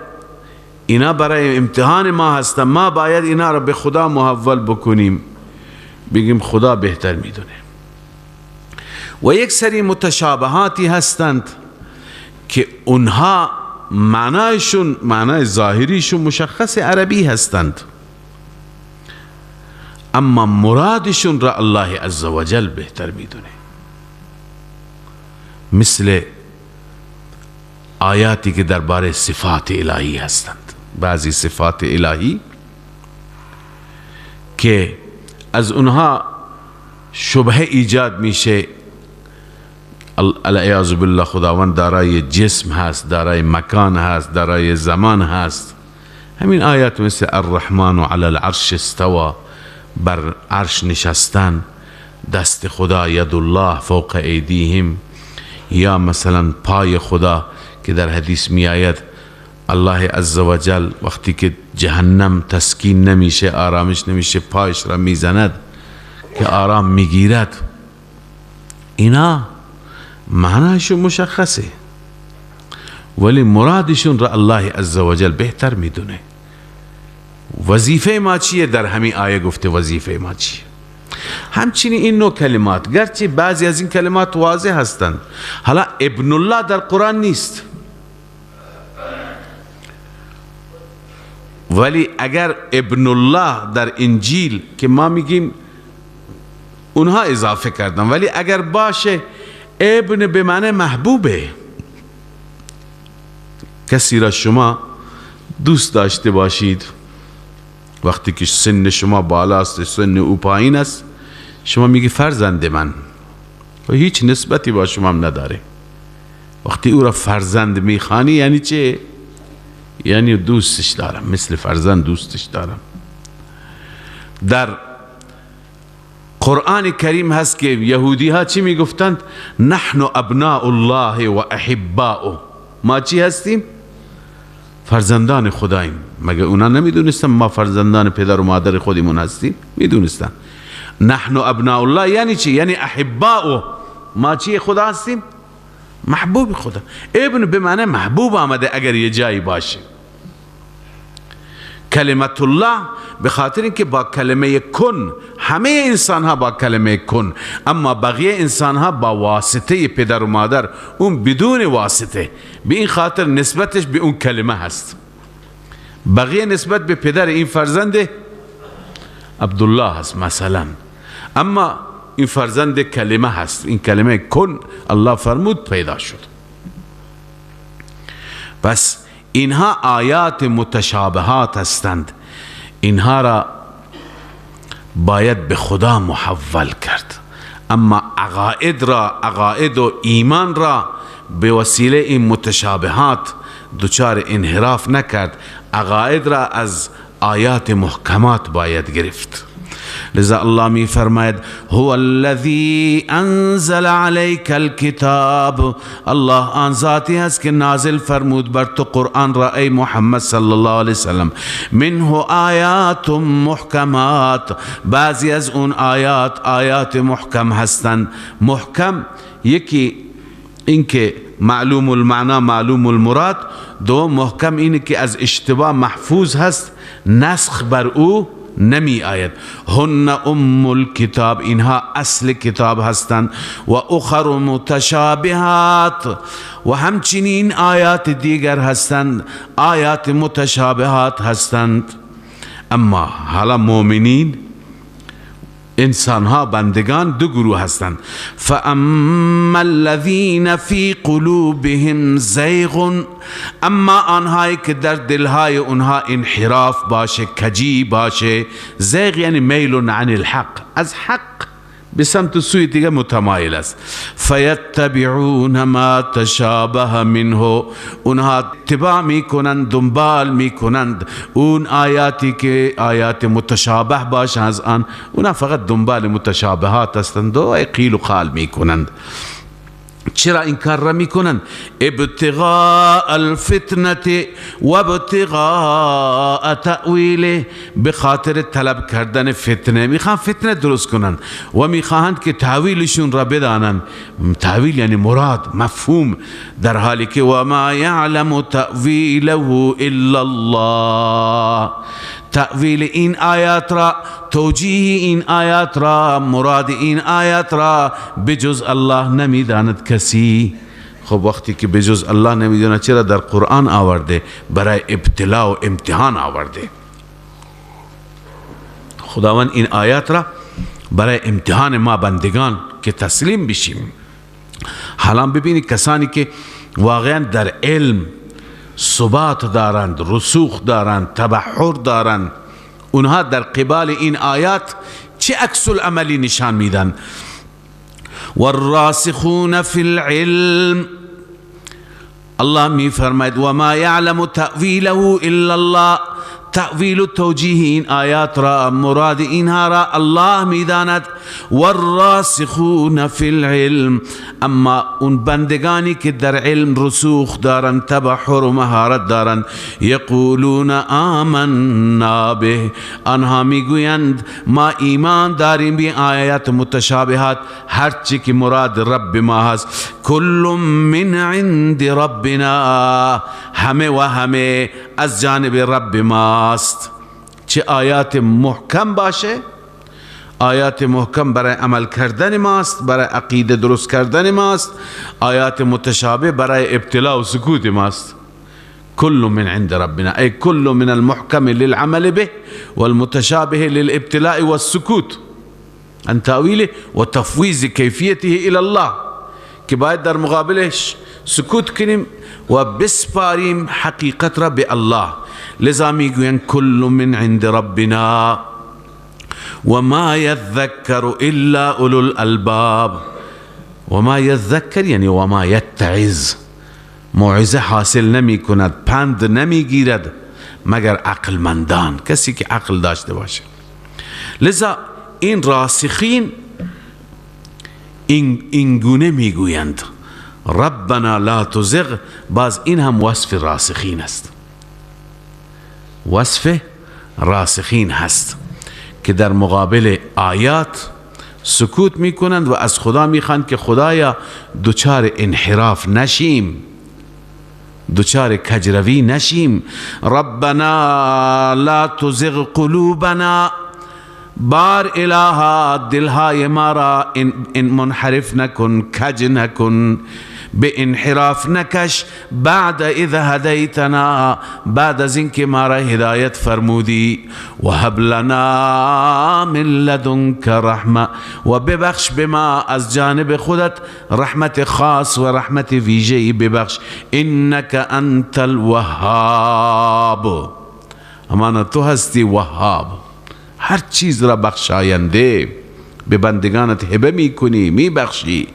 A: اینا برای امتحان ما هستند، ما باید اینا را به خدا محول بکنیم، بگیم خدا بهتر میدونه. و یک سری متشابهاتی هستند که اونها معنایشون، معنای ظاهریشون مشخص عربی هستند، اما مرادشون را الله عزوجل بهتر میدونه. مثل آیاتی که درباره صفات الهی هستند، بعضی صفات الهی که از اونها شبهه ایجاد میشه. العیاذ بالله خداوند دارای جسم هست، دارای مکان هست، دارای زمان هست، همین آیات مثل الرحمن علی العرش استوى، بر عرش نشستن، دست خدا ید الله فوق ایدیهم، یا مثلا پای خدا که در حدیث می آید الله عزوجل وقتی که جهنم تسکین نمیشه، آرامش نمیشه، پایش را میزند که آرام میگیرد. اینا معنیشون مشخصه، ولی مرادشون را الله عزوجل بهتر میدونه. وظیفه ما چیه؟ در همین آیه گفته وظیفه ما چیه. همچنین این نوع کلمات، گرچه بعضی از این کلمات واضح هستند. حالا ابن الله در قرآن نیست، ولی اگر ابن الله در انجیل که ما میگیم اونها اضافه کردن، ولی اگر باشه ابن به معنی محبوبه. کسی را شما دوست داشته باشید، وقتی که سن شما بالاست، سن او پایین است، شما میگی فرزند من، و هیچ نسبتی با شما هم نداره. وقتی او را فرزند میخوانی یعنی چه؟ یعنی دوستش دارم، مثل فرزند دوستش دارم. در قرآن کریم هست که یهودی ها چی میگفتند؟ نحن ابناء الله و احباؤه. ما چی هستیم؟ فرزندان خداییم. مگه اونا نمیدونستن ما فرزندان پدر و مادر خودمون هستیم؟ میدونستن. نحن ابناء الله یعنی چی؟ یعنی احباؤه. ما چی خدا هستیم؟ محبوب خدا. ابن به معنی محبوب آمده اگر یه جایی باشه. کلمت الله به خاطر اینکه با کلمه کن، همه انسان ها با کلمه کن، اما بقیه انسان ها با واسطه پدر و مادر، اون بدون واسطه، به این خاطر نسبتش به اون کلمه هست. بقیه نسبت به پدر این فرزند عبدالله هست مثلا، اما این فرزند کلمه هست. این کلمه کن الله فرمود پیدا شد. پس اینها آیات متشابهات هستند، اینها را باید به خدا محول کرد. اما عقاید و ایمان را به وسیله این متشابهات دچار انحراف نکرد. عقاید را از آیات محکمات باید گرفت. لذا الله می فرماید هو الذی انزل علیک الکتاب، الله آن ذاتی است که نازل فرمود بر تو قرآن را ای محمد صلی الله علیه وسلم. منه آیات محکمات، بعضی از اون آیات محکم هستند. محکم یکی اینکه معلوم المعنا معلوم المراد، دو محکم اینه که از اشتباه محفوظ هست، نسخ بر او نمی آید. هن ام الکتاب، اینها اصل کتاب هستند. و اخر متشابهات، و همچنین آیات دیگر هستند، آیات متشابهات هستند. اما حالا مؤمنین، انسان ها، بندگان دو گروه هستند. فاما الذین فی قلوبهم زیغ، اما آنهایی که در دلهای اونها انحراف باشه، کجی باشه. زیغ یعنی میل عن الحق، از حق به سمت سوی دیگه متمایل است. فیتبعون ما تشابه منه، اونها اتباع میکنند، دنبال میکنند اون آیاتی که آیات متشابه باشه از آن. اونها فقط دنبال متشابهات هستند و قیل و قال میکنند. چرا این کار را میکنن؟ ابتغاء الفتنه و ابتغاء تأویله، به خاطر طلب کردن فتنه. میخوان فتنه درست کنن و میخواهند که تأویلشون را بدانن. تأویل یعنی مراد، مفهوم، در حالی که و ما یعلم تأویله الا الله. تأویل این آیات را، توجیه این آیات را، مراد این آیات را بجز الله نمیداند کسی. خب وقتی که بجز الله نمیداند، چرا در قرآن آورده؟ برای ابتلا و امتحان آورده. خداوند این آیات را برای امتحان ما بندگان که تسلیم بشیم. حالا ببینید کسانی که واقعا در علم ثبات دارند، رسوخ دارند، تبحر دارند، اونها در قبال این آیات چه عکس العملی نشان میدن؟ والراسخون فی العلم، الله می فرماید و ما یعلم تأویله الا الله، تأویل و توجیه این آیات را، مراد اینها را الله میداند. والراسخون فی العلم، اما اون بندگانی که در علم رسوخ دارند، تبحر و مهارت دارند، یقولون آمنا به، آنها میگویند ما ایمان داریم به آیات متشابهات، هرچی که مراد رب ما هست. کل من عند ربنا، همه و همه از جانب رب ماست. چه آیات محکم باشه، آیات محکم برای عمل کردن ماست، برای عقیده درست کردن ماست. آیات متشابه برای ابتلاء و سکوت ماست. كل من عند ربنا، أي كل من المحكم للعمل به والمتشابه للابتلاء والسكوت عن تأويله وتفويض كيفيته إلى الله، که باید در مقابلش سکوت کنیم و بسپاریم حقیقت را به الله. لذا میگوین کل من عند ربنا وما يذكر الا اولو الالباب. وما يذكر یعنی وما يتعظ، موعظه حاصل نمی کند، پند نمی گیرد مگر عقلمندان، کسی که عقل داشته باشه. لذا این راسخین این گونه میگویند ربنا لا تزغ. باز این هم وصف راسخین است، وصف راسخین هست که در مقابل آیات سکوت میکنند و از خدا میخواند که خدایا دچار انحراف نشیم، دچار کجروی نشیم. ربنا لا تزغ قلوبنا، بار الها دلهای ما را ان منحرف نکن، کج نکن، به انحراف نکش. بعد اذ هدیتنا، بعد از اینکه ما را هدایت فرمودی. و هب لنا من لدنک رحمه، و ببخش به ما از جانب خودت رحمت خاص و رحمت ویژه‌ای ببخش. انک انت الوهاب، امانه تو هستی وهاب، هر چیز را بخشاینده، به بندگانت هبه میکنی، میبخشی.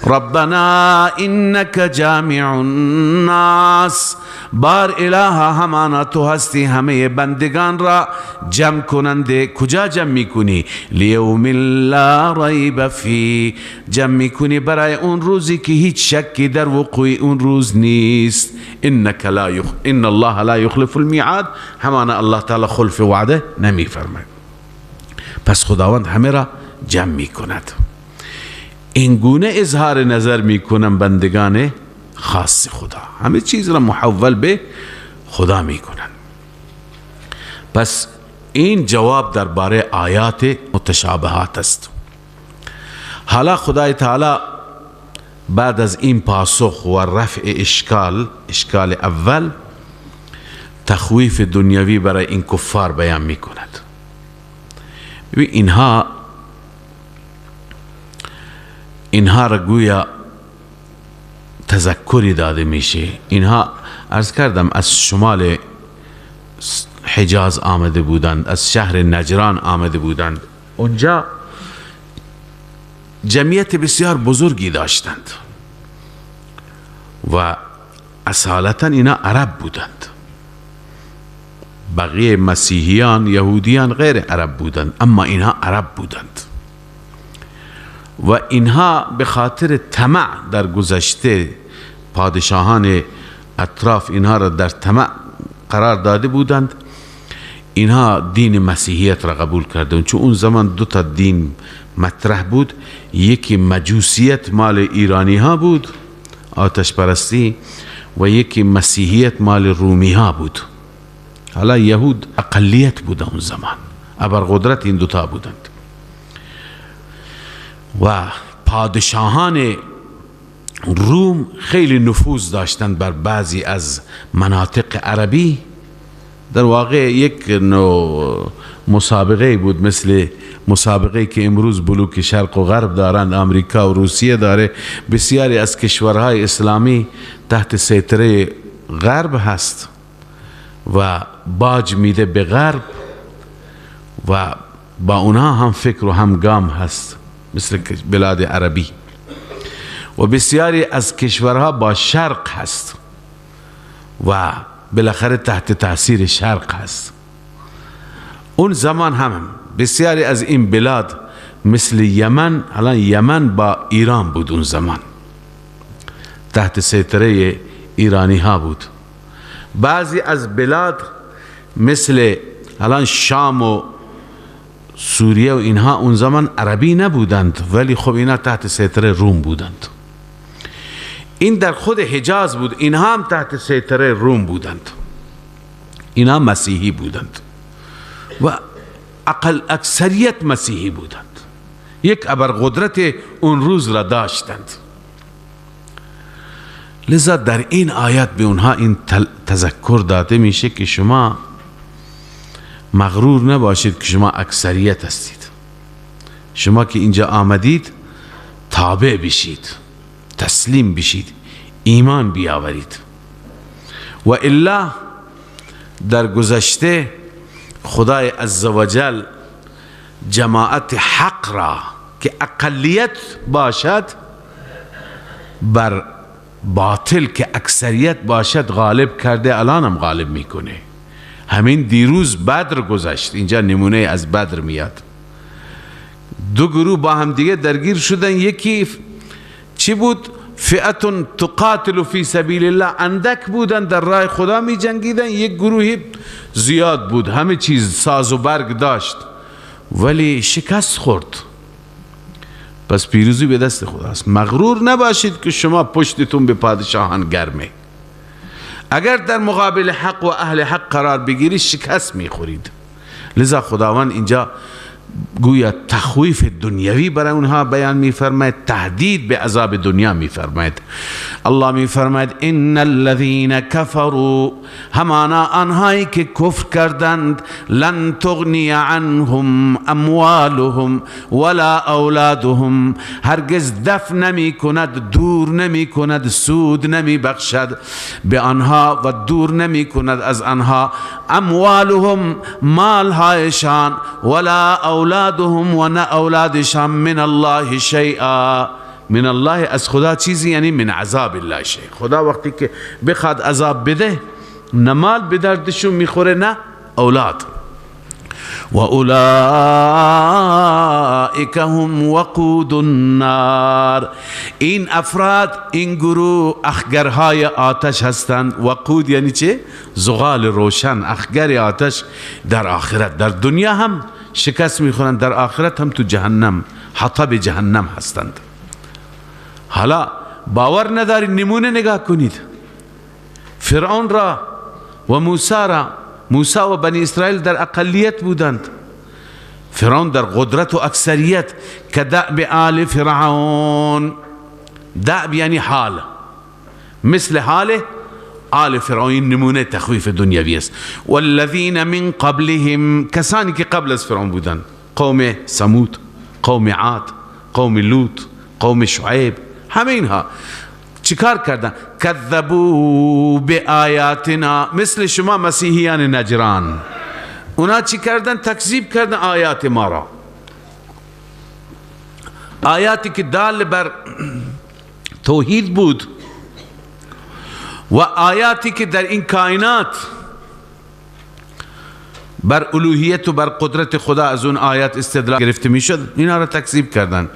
A: ربنا انک جامع الناس، بار الها همانا تو هستی همه بندگان را جمع کننده. کجا جمع میکنی؟ لیوم لا ریب فی، جمع میکنی برای اون روزی که هیچ شکی در وقوع اون روز نیست. ان الله لا یخلف المیعاد، همانا الله تعالی خلف وعده نمیفرماید. پس خداوند همه را جمع می کند. این گونه اظهار نظر می کنن بندگان خاص خدا، همه چیز را محول به خدا می کنن. پس این جواب درباره آیات متشابهات است. حالا خدای تعالی بعد از این پاسخ و رفع اشکال اول، تخویف دنیوی برای این کفار بیان می کند. اینها را گویا تذکری داده میشه. اینها عرض کردم از شمال حجاز آمده بودند، از شهر نجران آمده بودند. اونجا جمعیت بسیار بزرگی داشتند و اصالتا اینا عرب بودند. بقیه مسیحیان، یهودیان غیر عرب بودند، اما اینها عرب بودند و اینها به خاطر طمع در گذشته پادشاهان اطراف اینها را در طمع قرار داده بودند. اینها دین مسیحیت را قبول کردند، چون اون زمان دو تا دین مطرح بود. یکی مجوسیت مال ایرانی ها بود، آتش پرستی، و یکی مسیحیت مال رومی ها بود. حالا یهود اقلیت بود اون زمان، ابرقدرت این دوتا بودند و پادشاهان روم خیلی نفوذ داشتند بر بعضی از مناطق عربی. در واقع یک نوع مسابقه بود، مثل مسابقه که امروز بلوک شرق و غرب دارند، امریکا و روسیه داره. بسیاری از کشورهای اسلامی تحت سیطره غرب هست و باج میده به غرب و با اونها هم فکر و هم گام هست، مثل بلاد عربی. و بسیاری از کشورها با شرق هست و بالاخره تحت تاثیر شرق هست. اون زمان هم بسیاری از این بلاد مثل یمن، الان یمن با ایران بود اون زمان، تحت سیطره ایرانی ها بود. بعضی از بلاد مثل الان شام و سوریه و اینها اون زمان عربی نبودند، ولی خب اینا تحت سیطره روم بودند. این در خود حجاز بود، اینها هم تحت سیطره روم بودند، اینها مسیحی بودند و اکثریت مسیحی بودند، یک ابرقدرت اون روز را داشتند. لذا در این آیات به اونها این تذکر داده میشه که شما مغرور نباشید که شما اکثریت هستید. شما که اینجا آمدید تابع بشید، تسلیم بشید، ایمان بیاورید. و الا در گذشته خدای عزوجل جماعت حق را که اقلیت باشد بر باطل که اکثریت باشد غالب کرده، الان هم غالب میکنه. همین دیروز بدر گذشت، اینجا نمونه از بدر میاد. دو گروه با هم دیگه درگیر شدن، یکی چی بود؟ فئتون تقاتل فی سبیل الله، اندک بودن در راه خدا می جنگیدن. یک گروهی زیاد بود، همه چیز ساز و برگ داشت ولی شکست خورد. پس پیروزی به دست خداست. مغرور نباشید که شما پشتتون به پادشاهان گرمه. اگر در مقابل حق و اهل حق قرار بگیرید شکست میخورید. لذا خداوند اینجا گویا تخویف دنیوی برای اونها بیان میفرماید، تهدید به عذاب دنیا میفرماید. الله میفرماید ان الذين كفروا، همانا آنهایی که کفر کردند، لن تغنی عنهم اموالهم ولا اولادهم، هرگز دفع نمی کند، دور نمی کند، سود نمی بخشد به آنها و دور نمی کند از آنها اموالهم، مالهایشان، ولا اولادهم و نه اولادشان، من الله شیئا، من الله از خدا چیزی یعنی من عذاب الله شیء. خدا وقتی که بخواد عذاب بده نه مال به دردشون میخوره نه اولاد. و اولئک هم وقود النار، این افراد، این گروه اخگرهای آتش هستند. وقود یعنی چه؟ زغال روشن، اخگر آتش در آخرت. در دنیا هم شکست میخورند، در آخرت هم تو جهنم، حطب جهنم هستند. حالا باور نداری، نمونه نگاه کنید. فرعون را و موسی را، موسی و بنی اسرائیل در اقلیت بودند، فرعون در قدرت و اکثریت. که دأب آل فرعون، دأب یعنی حال، مثل حال آل فرعون. نمونه تخویف دنیوی است. والذین من قبلهم، کسانی که قبل از فرعون بودند، قوم ثمود، قوم عاد، قوم لوط، قوم شعیب، همه اینها چیکار کردن؟ کذبوا بآیاتنا، مثل شما مسیحیان نجران، اونا چی کردن؟ تکذیب کردن آیات ما را، آیاتی که دال بر توحید بود و آیاتی که در این کائنات بر الوهیت و بر قدرت خدا از اون آیات استدلال گرفته میشد، اینا را تکذیب کردن.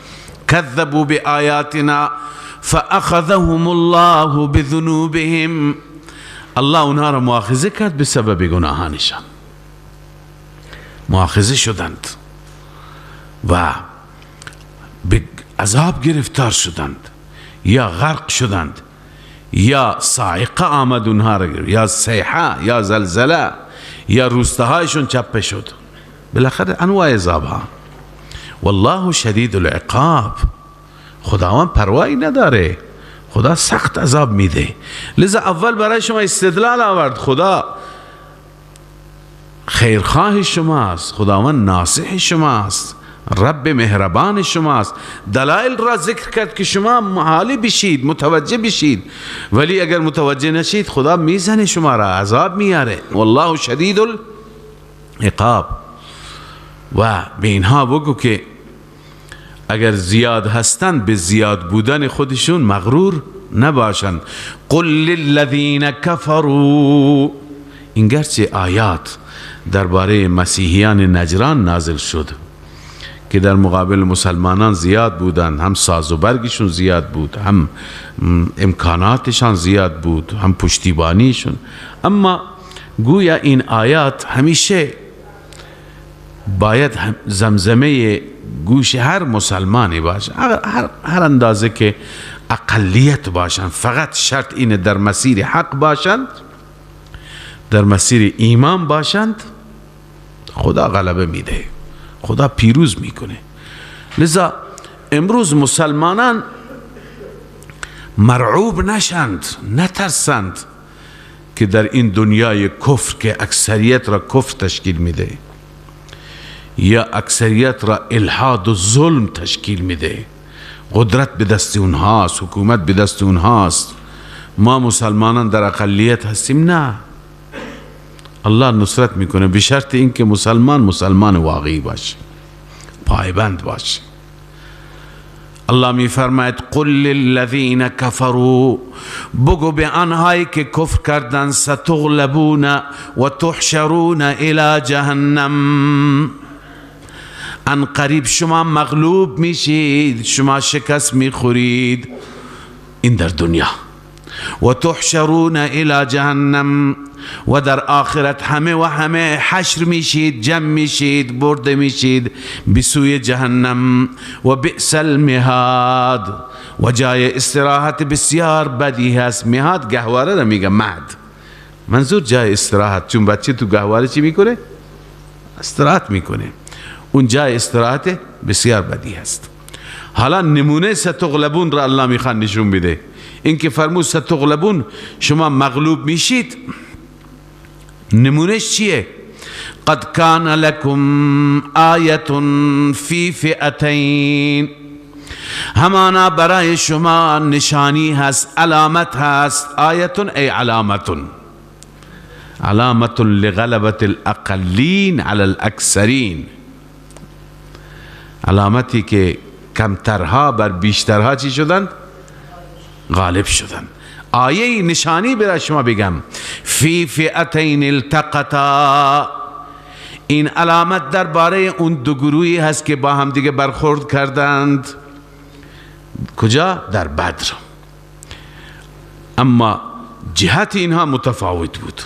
A: کذبوا بآیاتنا فاخذهم الله بذنوبهم، الله اونها را مؤاخذه کرد به سبب گناهانشان، مؤاخذه شدند و به عذاب گرفتار شدند، یا غرق شدند، یا صاعقه آمد اونها را گرفت، یا صیحه، یا زلزله، یا روستهایشون چپه شد. بالاخره انواع عذاب ها. والله شدید العقاب، خداوند پروایی نداره، خدا سخت عذاب میده. لذا اول برای شما استدلال آورد، خدا خیرخواه شماست، خداوند ناصح شماست، رب مهربان شماست. دلائل را ذکر کرد که شما محالی بشید، متوجه بشید، ولی اگر متوجه نشید خدا میزنه شما را، عذاب میاره. والله شدید العقاب. و به اینها بگو که اگر زیاد هستند به زیاد بودن خودشون مغرور نباشند. قل للذین کفروا، این گرچه آیات درباره مسیحیان نجران نازل شد که در مقابل مسلمانان زیاد بودند، هم ساز و برگشون زیاد بود، هم امکاناتشان زیاد بود، هم پشتیبانیشون، اما گویا این آیات همیشه باید زمزمه گوش هر مسلمانی باشه، هر اندازه که اقلیت باشند، فقط شرط اینه در مسیر حق باشند، در مسیر ایمان باشند، خدا غلبه میده، خدا پیروز میکنه. لذا امروز مسلمانان مرعوب نشند، نترسند که در این دنیای کفر که اکثریت را کفر تشکیل میده یا اکثریت را الحاد و ظلم تشکیل میده، قدرت به دست اونهاست، حکومت به دست اونهاست، ما مسلمانان در اقلیت هستیم. نه، الله نصرت میکنه به شرط اینکه مسلمان واقعی باشه، پایبند باشه. الله میفرماید قل للذین کفروا، بگو به آنهایی که کفر کردند، ستغلبون و تحشرون الی جهنم، ان قریب شما مغلوب میشید، شما شکست میخورید این در دنیا، و تحشرون الی جهنم، و در آخرت همه حشر میشید، جمع میشید، برده میشید به سوی جهنم، و بئس المهاد، و جای استراحت بسیار بدی هست. مهاد گهواره را میگه، مهد منظور جای استراحت، چون بچه تو گهواره چی میکنه؟ استراحت میکنه، اون جای استراحت بسیار بدی هست. حالا نمونه ستغلبون را الله میخواد نشون بده. این که فرمود ستغلبون، شما مغلوب میشید، نمونهش چیه؟ قد کان لکم آیت فی فئتین، همانا برای شما نشانی هست، علامت هست. آیتون ای علامتون، علامت لغلبت الاقلین علی الاکثرین، علامتی که کمترها بر بیشترها چی شدند؟ غالب شدند. آیه نشانی برای شما بگم، فی فئتین التقطا، این علامت درباره اون دو گروهی هست که با هم دیگه برخورد کردند. کجا؟ در بدر. اما جهت اینها متفاوت بود،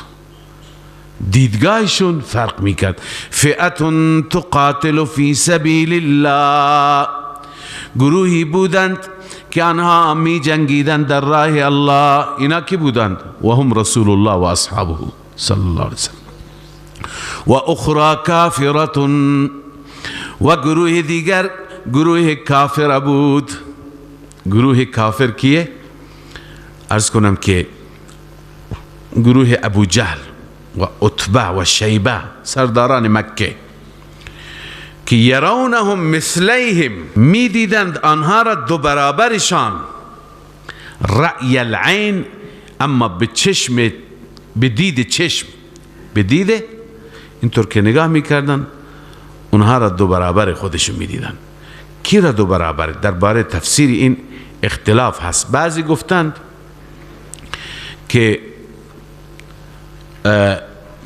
A: دیدگاهشون فرق میکرد. فئتون تقاتل فی سبیل الله، گروهی بودند که آنها می جنگیدند در راه الله. اینا کی بودند؟ و هم رسول الله و اصحابه صلی الله علیه وسلم. و اخرى کافرة، و گروه دیگر گروه کافر بود. گروه کافر کیه؟ عرض کنم که گروه ابو جهل و عتبه و شیبه، سرداران مکه، که یرونهم مثلیهم، می دیدند آنها را دو برابرشان، رأی العین، اما به چشم، به دید چشم، به دید اینطور که نگاه میکردن اونها را دو برابر خودشون می دیدن. کی را دو برابر؟ درباره تفسیر این اختلاف هست. بعضی گفتند که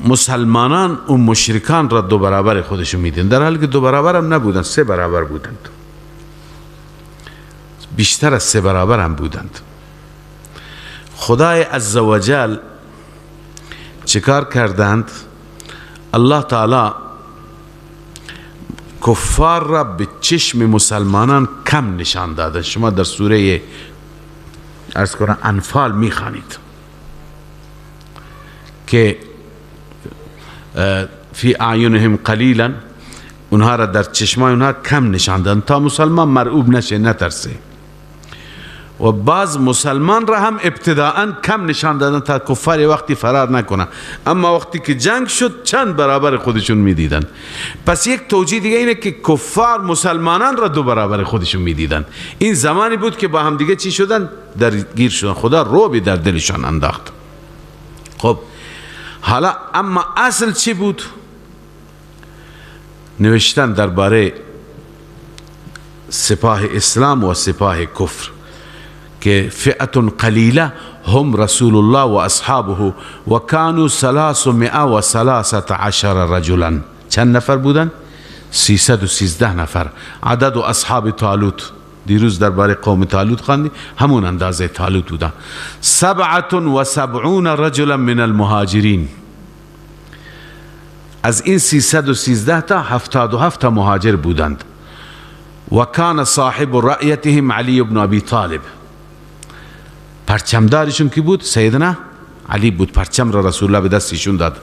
A: مسلمانان و مشرکان را دو برابر خودشون میدن، در حالی که دو برابر هم نبودند، سه برابر بودند، بیشتر از سه برابر هم بودند. خدای عزوجل چیکار کردند؟ الله تعالی کفار را به چشم مسلمانان کم نشان دادند. شما در سوره عرض کنم انفال میخوانید که فی اعینهم قلیلا، اونها را در چشمای اونها کم نشان دادند تا مسلمان مرعوب نشه، نترسه. و بعض مسلمان را هم ابتداءً کم نشان دادن تا کفار وقتی فرار نکنن، اما وقتی که جنگ شد چند برابر خودشون میدیدن. پس یک توجیه دیگه اینه که کفار مسلمانان را دو برابر خودشون میدیدن. این زمانی بود که با هم دیگه چی شدن؟ درگیر شدن. خدا رعبی در دلشان انداخت. خب حالا اما اصل چی بود؟ نوشتن درباره سپاه اسلام و سپاه کفر که فئة قلیله هم رسول الله و اصحابه و کانوا 313 رجلا. چند نفر بودن؟ 313 نفر. عدد و اصحاب طالوت، دیروز درباره قوم طالوت خواندیم، همون اندازه طالوت بودن. 77 رجلا من المهاجرین. از این 313 تا 77 مهاجر بودند. و کان صاحب رأیتهم علی بن ابی طالب. پرچمدارشون کی بود؟ سیدنا علی بود. پرچم را رسول الله به دستشون داد.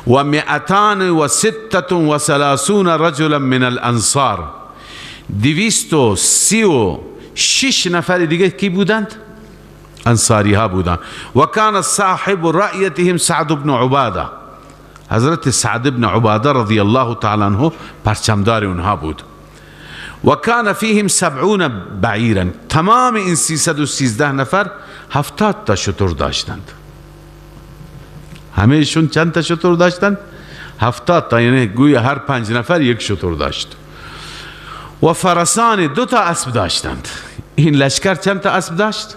A: و 236 رجلا من الانصار. 236 نفر دیگه کی بودند؟ انصاری ها بودند. و کان صاحب رأیتهم سعد بن عباده. حضرت سعد بن عباده رضی الله تعالی عنه پرچمدار اونها بود. و کان فیهم 70 بعیرا. تمام این 313 نفر 70 تا شتر داشتند. همهشون چند تا شتر داشتند؟ 70 تا، یعنی گویا هر 5 نفر یک شتر داشت. و فرسان 2 تا اسب داشتند. این لشکر چند تا اسب داشت؟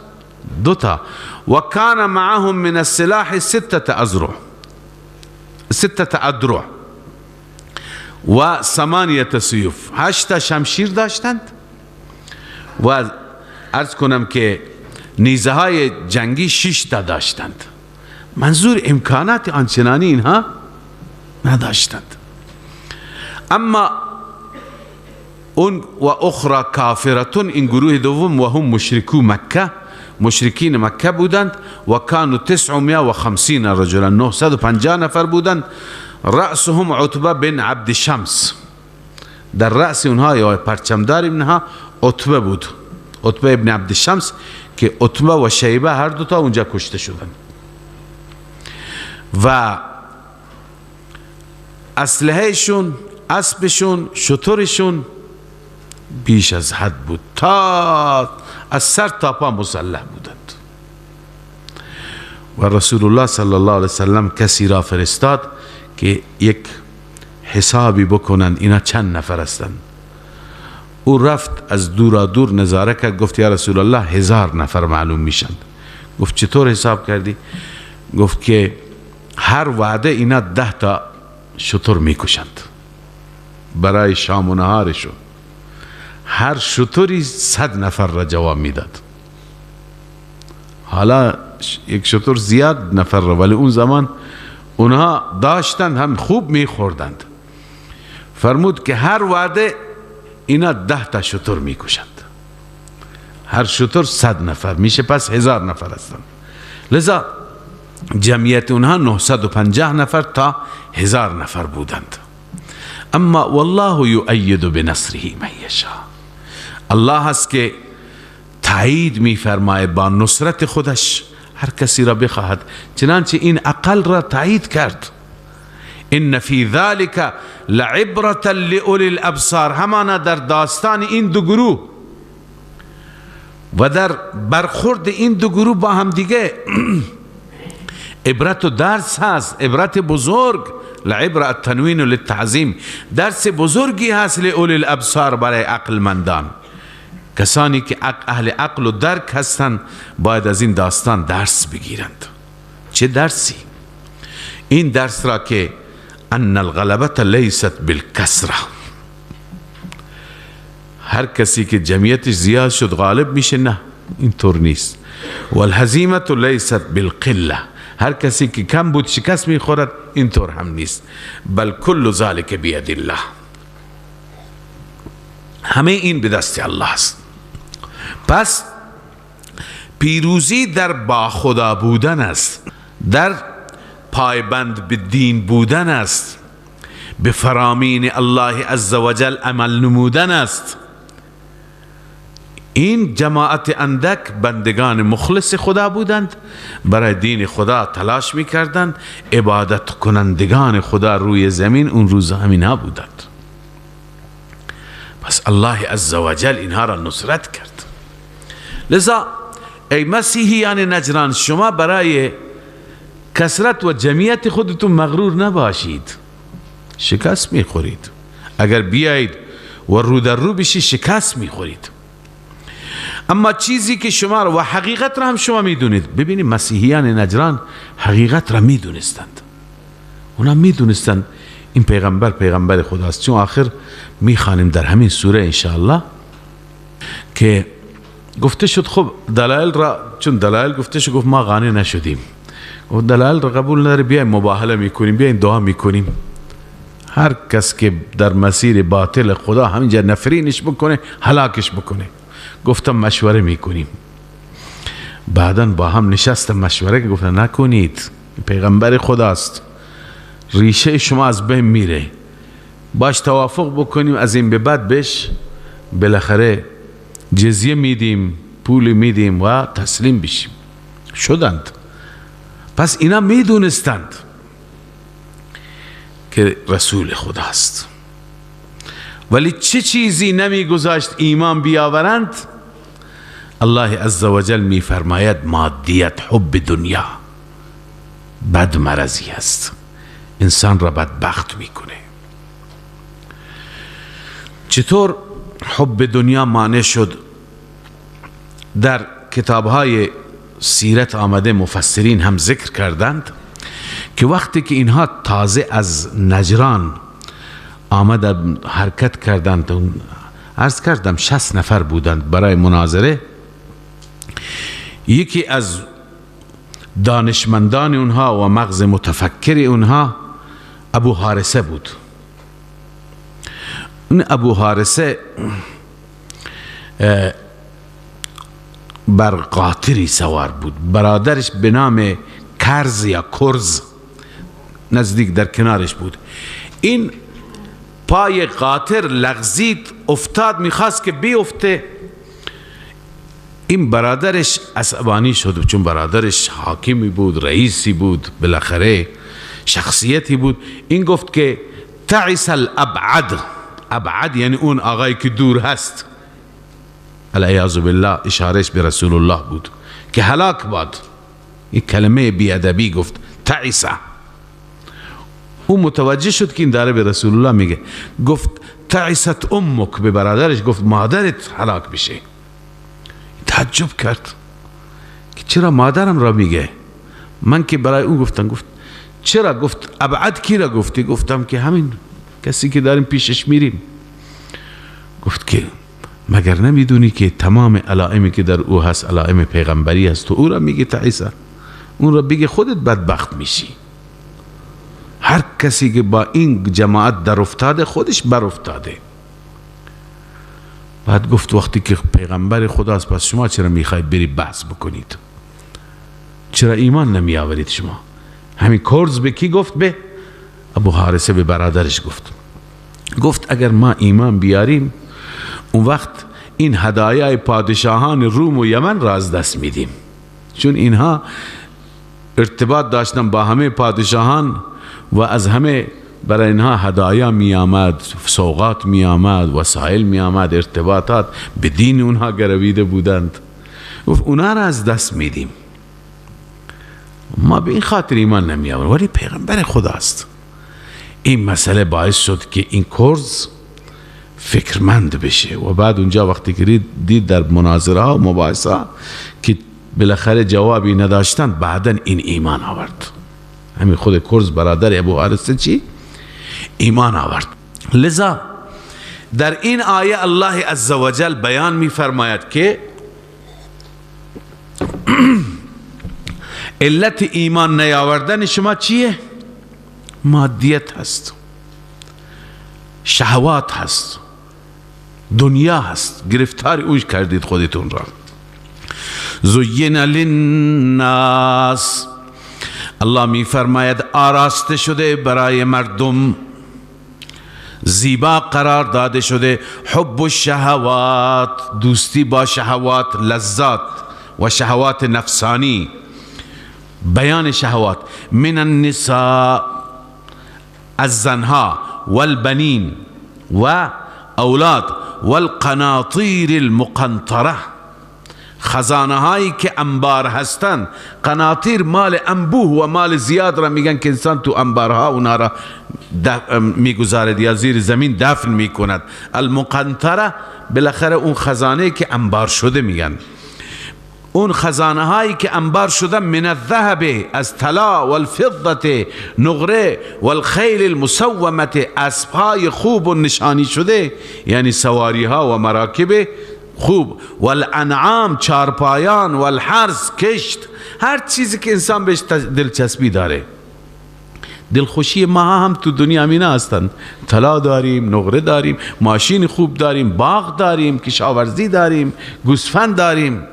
A: 2 تا. و کان معهم من السلاح 6 ازرع، 6 ادرع و 8 سیوف. 8 شمشیر داشتند و عرض کنم که نیزه های جنگی 6 تا داشتند. منظور امکانات آنچنانی اینها نداشتند. اما اون و اخرى کافرتون، این گروه دوم، و هم مشرکو مکه، مشرکین مکه بودند. و کانوا 950 رجلا، 950 نفر بودند. رأسهم عتبه بن عبد شمس. در رأس اونها یا پرچمدار اونها عتبه بود، عتبه ابن عبد شمس، که عتبه و شیبه هر دوتا اونجا کشته شدند. و اسلحهشون، اسبشون، شترشون بیش از حد بود، تا از سر تا پا مسلح بودند. و رسول الله صلی الله علیه وسلم کسی را فرستاد که یک حسابی بکنند اینا چند نفر هستند. او رفت از دورا دور نظاره کرد، گفت یا رسول الله 1000 نفر معلوم میشند. گفت چطور حساب کردی؟ گفت که هر وعده اینا 10 تا شتر میکشند برای شام و نهارشون. هر شتری 100 نفر را جواب میداد. حالا یک شتر زیاد نفر را، ولی اون زمان اونها داشتند، هم خوب میخوردند. فرمود که هر وعده اینا 10 تا شتر میکشند. هر شتر 100 نفر میشه، پس 1000 نفر هستند. لذا جمعیت اونها 950 نفر تا 1000 نفر بودند. اما والله یؤید بنصره من یشاء. الله هست که تایید میفرماید با نصرت خودش هر کسی را بخواهد. چنانچه این عقل را تایید کرد. ان فی ذلک لعبرة لأولی الابصار. همانا در داستان این دو گروه و در برخورد این دو گروه با هم دیگه عبرت و درس هست، عبرت بزرگ. لعبرة التنوین للتعظیم، درس بزرگی هست لأولی الابصار، برای عقل مندان. کسانی که اهل عقل و درک هستند باید از این داستان درس بگیرند. چه درسی؟ این درس را که ان الغلبة لیست بالکثرة، هر کسی که جمعیتش زیاد شد غالب میشه، نه اینطور نیست. والهزیمة لیست بالقلة، هر کسی که کم بود شکست میخورد، اینطور هم نیست. بل کل ذلك بید الله، همه این به دست الله است. پس پیروزی در با خدا بودن است، در پایبند به دین بودن است، به فرامین الله عزوجل عمل نمودن است. این جماعت اندک بندگان مخلص خدا بودند، برای دین خدا تلاش میکردند. عبادت کنندگان خدا روی زمین اون روز همینها بودند. پس الله عزوجل اینها را نصرت کرد. لذا ای مسیحیان نجران، شما برای کثرت و جمعیت خودتون مغرور نباشید، شکست میخورید. اگر بیایید و رو در رو بشی شکست میخورید. اما چیزی که شما و حقیقت را هم شما میدونید. ببینید مسیحیان نجران حقیقت را میدونستند، اونا میدونستند این پیغمبر خداست. چون آخر میخوانیم در همین سوره انشاءالله که گفته شد خب دلایل را، چون دلایل گفته شد گفت ما قانع نشدیم، گفت دلایل را قبول نداره، بیاین مباهله میکنیم، بیاین دعا میکنیم، هر کس که در مسیر باطل خدا همینجا نفرینش بکنه هلاکش بکنه. گفتم مشوره میکنیم. بعداً با هم نشستم مشوره که گفتن نکنید، پیغمبر خداست، ریشه شما از بین میره، باش توافق بکنیم از این به بعد بهش بالاخره جزیه میدیم، پول میدیم و تسلیم بشیم. شدند. پس اینا میدونستند که رسول خداست، ولی چه چیزی نمیگذاشت ایمان بیاورند؟ الله عزوجل میفرماید مادیت، حب دنیا بد مرضی است، انسان را بدبخت میکنه. چطور حب دنیا مانع شد؟ در کتابهای سیرت آمده، مفسرین هم ذکر کردند که وقتی که اینها تازه از نجران آمدند حرکت کردند، عرض کردم 60 نفر بودند برای مناظره. یکی از دانشمندان اونها و مغز متفکر اونها ابو حارثه بود. اون ابو حارثه بر قاطری سوار بود، برادرش به نام کرز یا کرز نزدیک در کنارش بود. این پای قاطر لغزید، افتاد، میخواست که بیفته. این برادرش عصبانی شد، چون برادرش حاکمی بود، رئیسی بود، بالاخره شخصیتی بود. این گفت که تعس الابعد، ابعد یعنی اون آقایی که دور هست، العیاذ بالله اشارش به رسول الله بود که هلاک باد. این کلمه بیادبی گفت، تعس. او متوجه شد که این داره به رسول الله میگه. گفت تعست امک، به برادرش گفت مادرت هلاک بشه. تعجب کرد که چرا مادرم را میگه؟ من که برای اون گفتم. گفت چرا؟ گفت ابعد کی را گفتی؟ گفتم که همین کسی که داریم پیشش میریم. گفت که مگر نمیدونی که تمام علائمی که در او هست علائم پیغمبری هست، تو او را میگی تعیسه؟ اون را بگی خودت بدبخت میشی. هر کسی که با این جماعت در افتاده خودش بر افتاده. بعد گفت وقتی که پیغمبر خداست پس شما چرا میخواید بری بحث بکنید؟ چرا ایمان نمی آورید شما؟ همین کرز به کی گفت؟ به ابو حارثه، به برادرش گفت اگر ما ایمان بیاریم اون وقت این هدایای پادشاهان روم و یمن را از دست میدیم، چون اینها ارتباط داشتن با همه پادشاهان و از همه برای اینها هدایا می آمد، سوغات می آمد، وسایل می آمد، ارتباطات به دین اونها گرویده بودند. گفت اونا را از دست میدیم، ما به این خاطر ایمان نمی آوریم، ولی پیغمبر خداست. این مسئله باعث شد که این کرز فکرمند بشه و بعد اونجا وقتی که دید در مناظره ها و مباحثه ها که بالاخره جوابی نداشتند، بعدن این ایمان آورد. همین خود کرز برادر ابو حارثه چی؟ ایمان آورد. لذا در این آیه الله عزوجل بیان می فرماید که علت ایمان نیاوردن شما چیه؟ مادیت هست، شهوات هست، دنیا هست، گرفتار اوش کردید خودتون را. زین للناس، الله می فرماید آراسته شده برای مردم، زیبا قرار داده شده، حب الشهوات، دوستی با شهوات، لذات و شهوات نفسانی، بیان شهوات، من النساء، از زنها، والبنین و اولاد، والقناطیر المقنطره، خزانه هایی که انبار هستند. قناطیر مال انبوه و مال زیاد را میگن که انسان تو انبارها اونا را میگذارد یا زیر زمین دفن میکند. المقنطره بالاخره اون خزانه که انبار شده میگن، اون خزانه هایی که انبار شده من الذهب، از طلا، والفضه، نقره، والخیل المسومه، اسبهای خوب و نشانی شده یعنی سواری ها و مراکب خوب، والانعام، چارپایان، والحرث، کشت، هر چیزی که انسان بهش دلچسبی داره. دلخوشی ما هم تو دنیا همینا هستند، طلا داریم، نقره داریم، ماشین خوب داریم، باغ داریم، کشاورزی داریم، گوسفند داریم.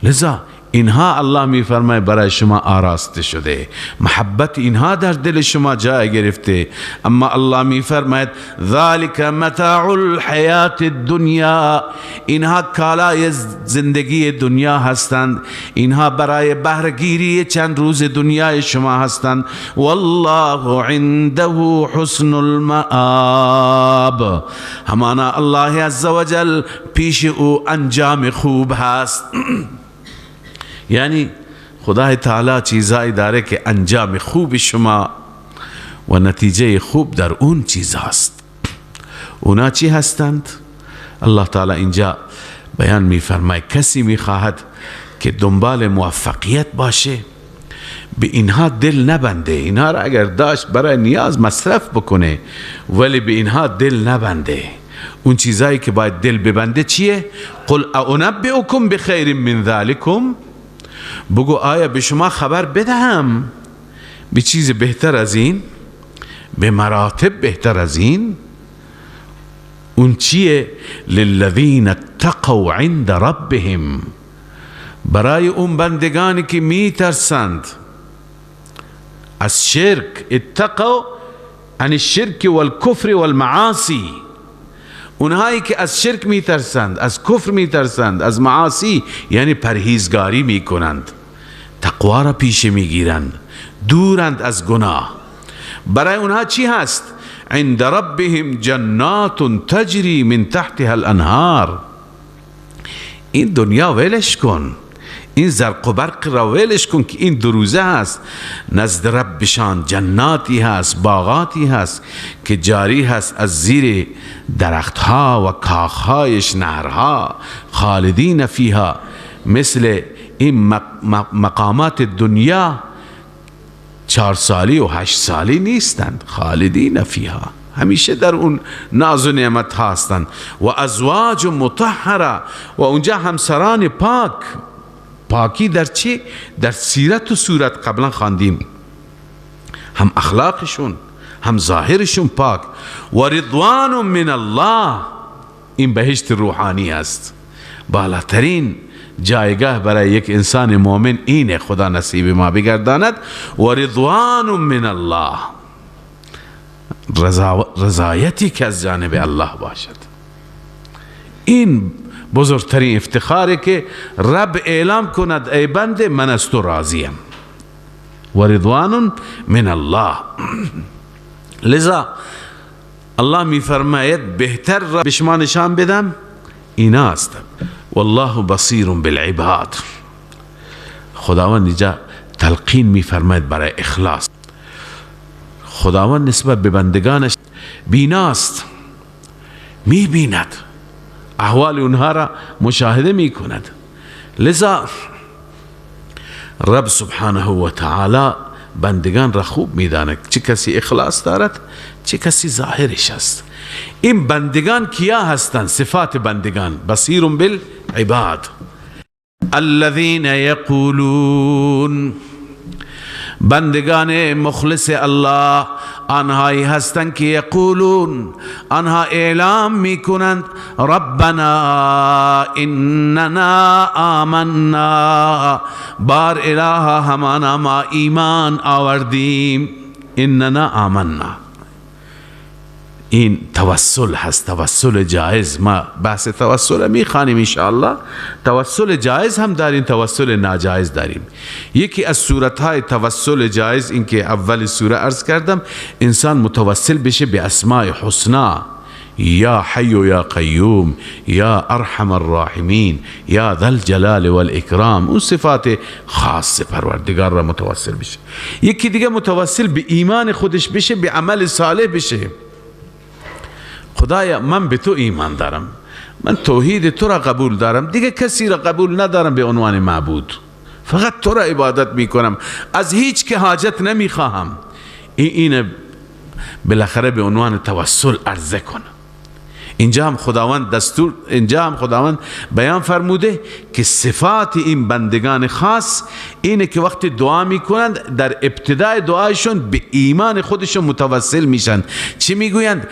A: لذا اینها الله میفرماید برای شما آراسته شده، محبت اینها در دل شما جای گرفته. اما الله میفرماید ذالک متاع الحیات الدنیا، اینها کالای زندگی دنیا هستند، اینها برای بهره‌گیری چند روز دنیای شما هستند. والله عنده حسن المآب، همانا الله عزوجل پیش او انجام خوب هست. یعنی خدای تعالی چیزایی داره که انجام خوب شما و نتیجه خوب در اون چیز هست. اونا چی هستند؟ الله تعالی اینجا بیان میفرماید کسی میخواهد که دنبال موفقیت باشه به اینها دل نبنده، اینها را اگر داشت برای نیاز مصرف بکنه ولی به اینها دل نبنده. اون چیزایی که باید دل ببنده چیه؟ قل اعنبئکم بخیر من ذلکم، بگو آیا به شما خبر بدهم به چیز بهتر از این، به مراتب بهتر از این؟ اون چیه؟ للذین اتقوا عند ربهم، برای اون بندگانی که می ترسند از شرک. اتقوا عن الشرك والكفر والمعاصی، اونهایی که از شرک می ترسند، از کفر می ترسند، از معاصی یعنی پرهیزگاری می کنند، تقوا را پیش می گیرند، دورند از گناه. برای اونها چی هست؟ عند ربهم جنات تجری من تحتها الانهار. این دنیا ولش کن، این زرق و برق را ولش کن که این دو روزه هست. نزد ربشان جناتی هست، باغاتی هست که جاری هست از زیر درختها و کاخهایش نهرها، خالدین فیها. مثل این مقامات دنیا 4 سالی و 8 سالی نیستند، خالدین فیها، همیشه در اون ناز و نعمت هستند. و ازواج مطهره، و اونجا همسران پاک. پاکی در چی؟ در سیرت و صورت قبلا خواندیم، هم اخلاقشون هم ظاهرشون پاک. و رضوان من الله، این بهشت روحانی است. بالاترین جایگاه برای یک انسان مؤمن اینه، خدا نصیب ما بگرداند. و رضوان من الله، رضایتی که از جانب الله باشد. این بزرگترین افتخاره که رب اعلام کند ای بنده من از تو راضیم. و رضوان من الله. لذا الله می فرماید بهتر را به شما نشان بدم اینا است. والله بصیر بالعباد. خداوند اینجا تلقین می فرماید برای اخلاص. خداوند نسبت به بندگانش بیناست، می بیند، احوال اونها را مشاهده می کند. لذا رب سبحانه و تعالی بندگان را خوب می داند چه کسی اخلاص دارد، چه کسی ظاهرش است. این بندگان کیا هستند؟ صفات بندگان: بصیر بالعباد، الذين یقولون، بندگان مخلص الله آنهایی هستند که یقولون، آنها اعلام میکنند ربنا اننا آمنا، بار اله همانا ما ایمان آوردیم. اننا آمنا، این توسل هست، توسل جایز. ما بحث توسل میخوانیم انشاءالله. توسل جایز هم داریم، توسل ناجایز داریم. یکی از صورتهای توسل جایز این که اول سوره عرض کردم، انسان متوسل بشه به اسماء حسنا، یا حی یا قیوم، یا ارحم الراحمین، یا ذا الجلال والاکرام. اون صفات خاص پروردگار را متوسل بشه. یکی دیگه متوسل به ایمان خودش بشه، به عمل صالح بشه. خدایا من به تو ایمان دارم، من توحید تو را قبول دارم، دیگه کسی را قبول ندارم به عنوان معبود، فقط تو را عبادت میکنم، از هیچ که حاجت نمیخواهم. این بالاخره به عنوان توسل عرضه کنم. اینجا هم خداوند بیان فرموده که صفات این بندگان خاص اینه که وقتی دعا میکنند در ابتدای دعایشون به ایمان خودشون متوسل میشن. چی میگویند؟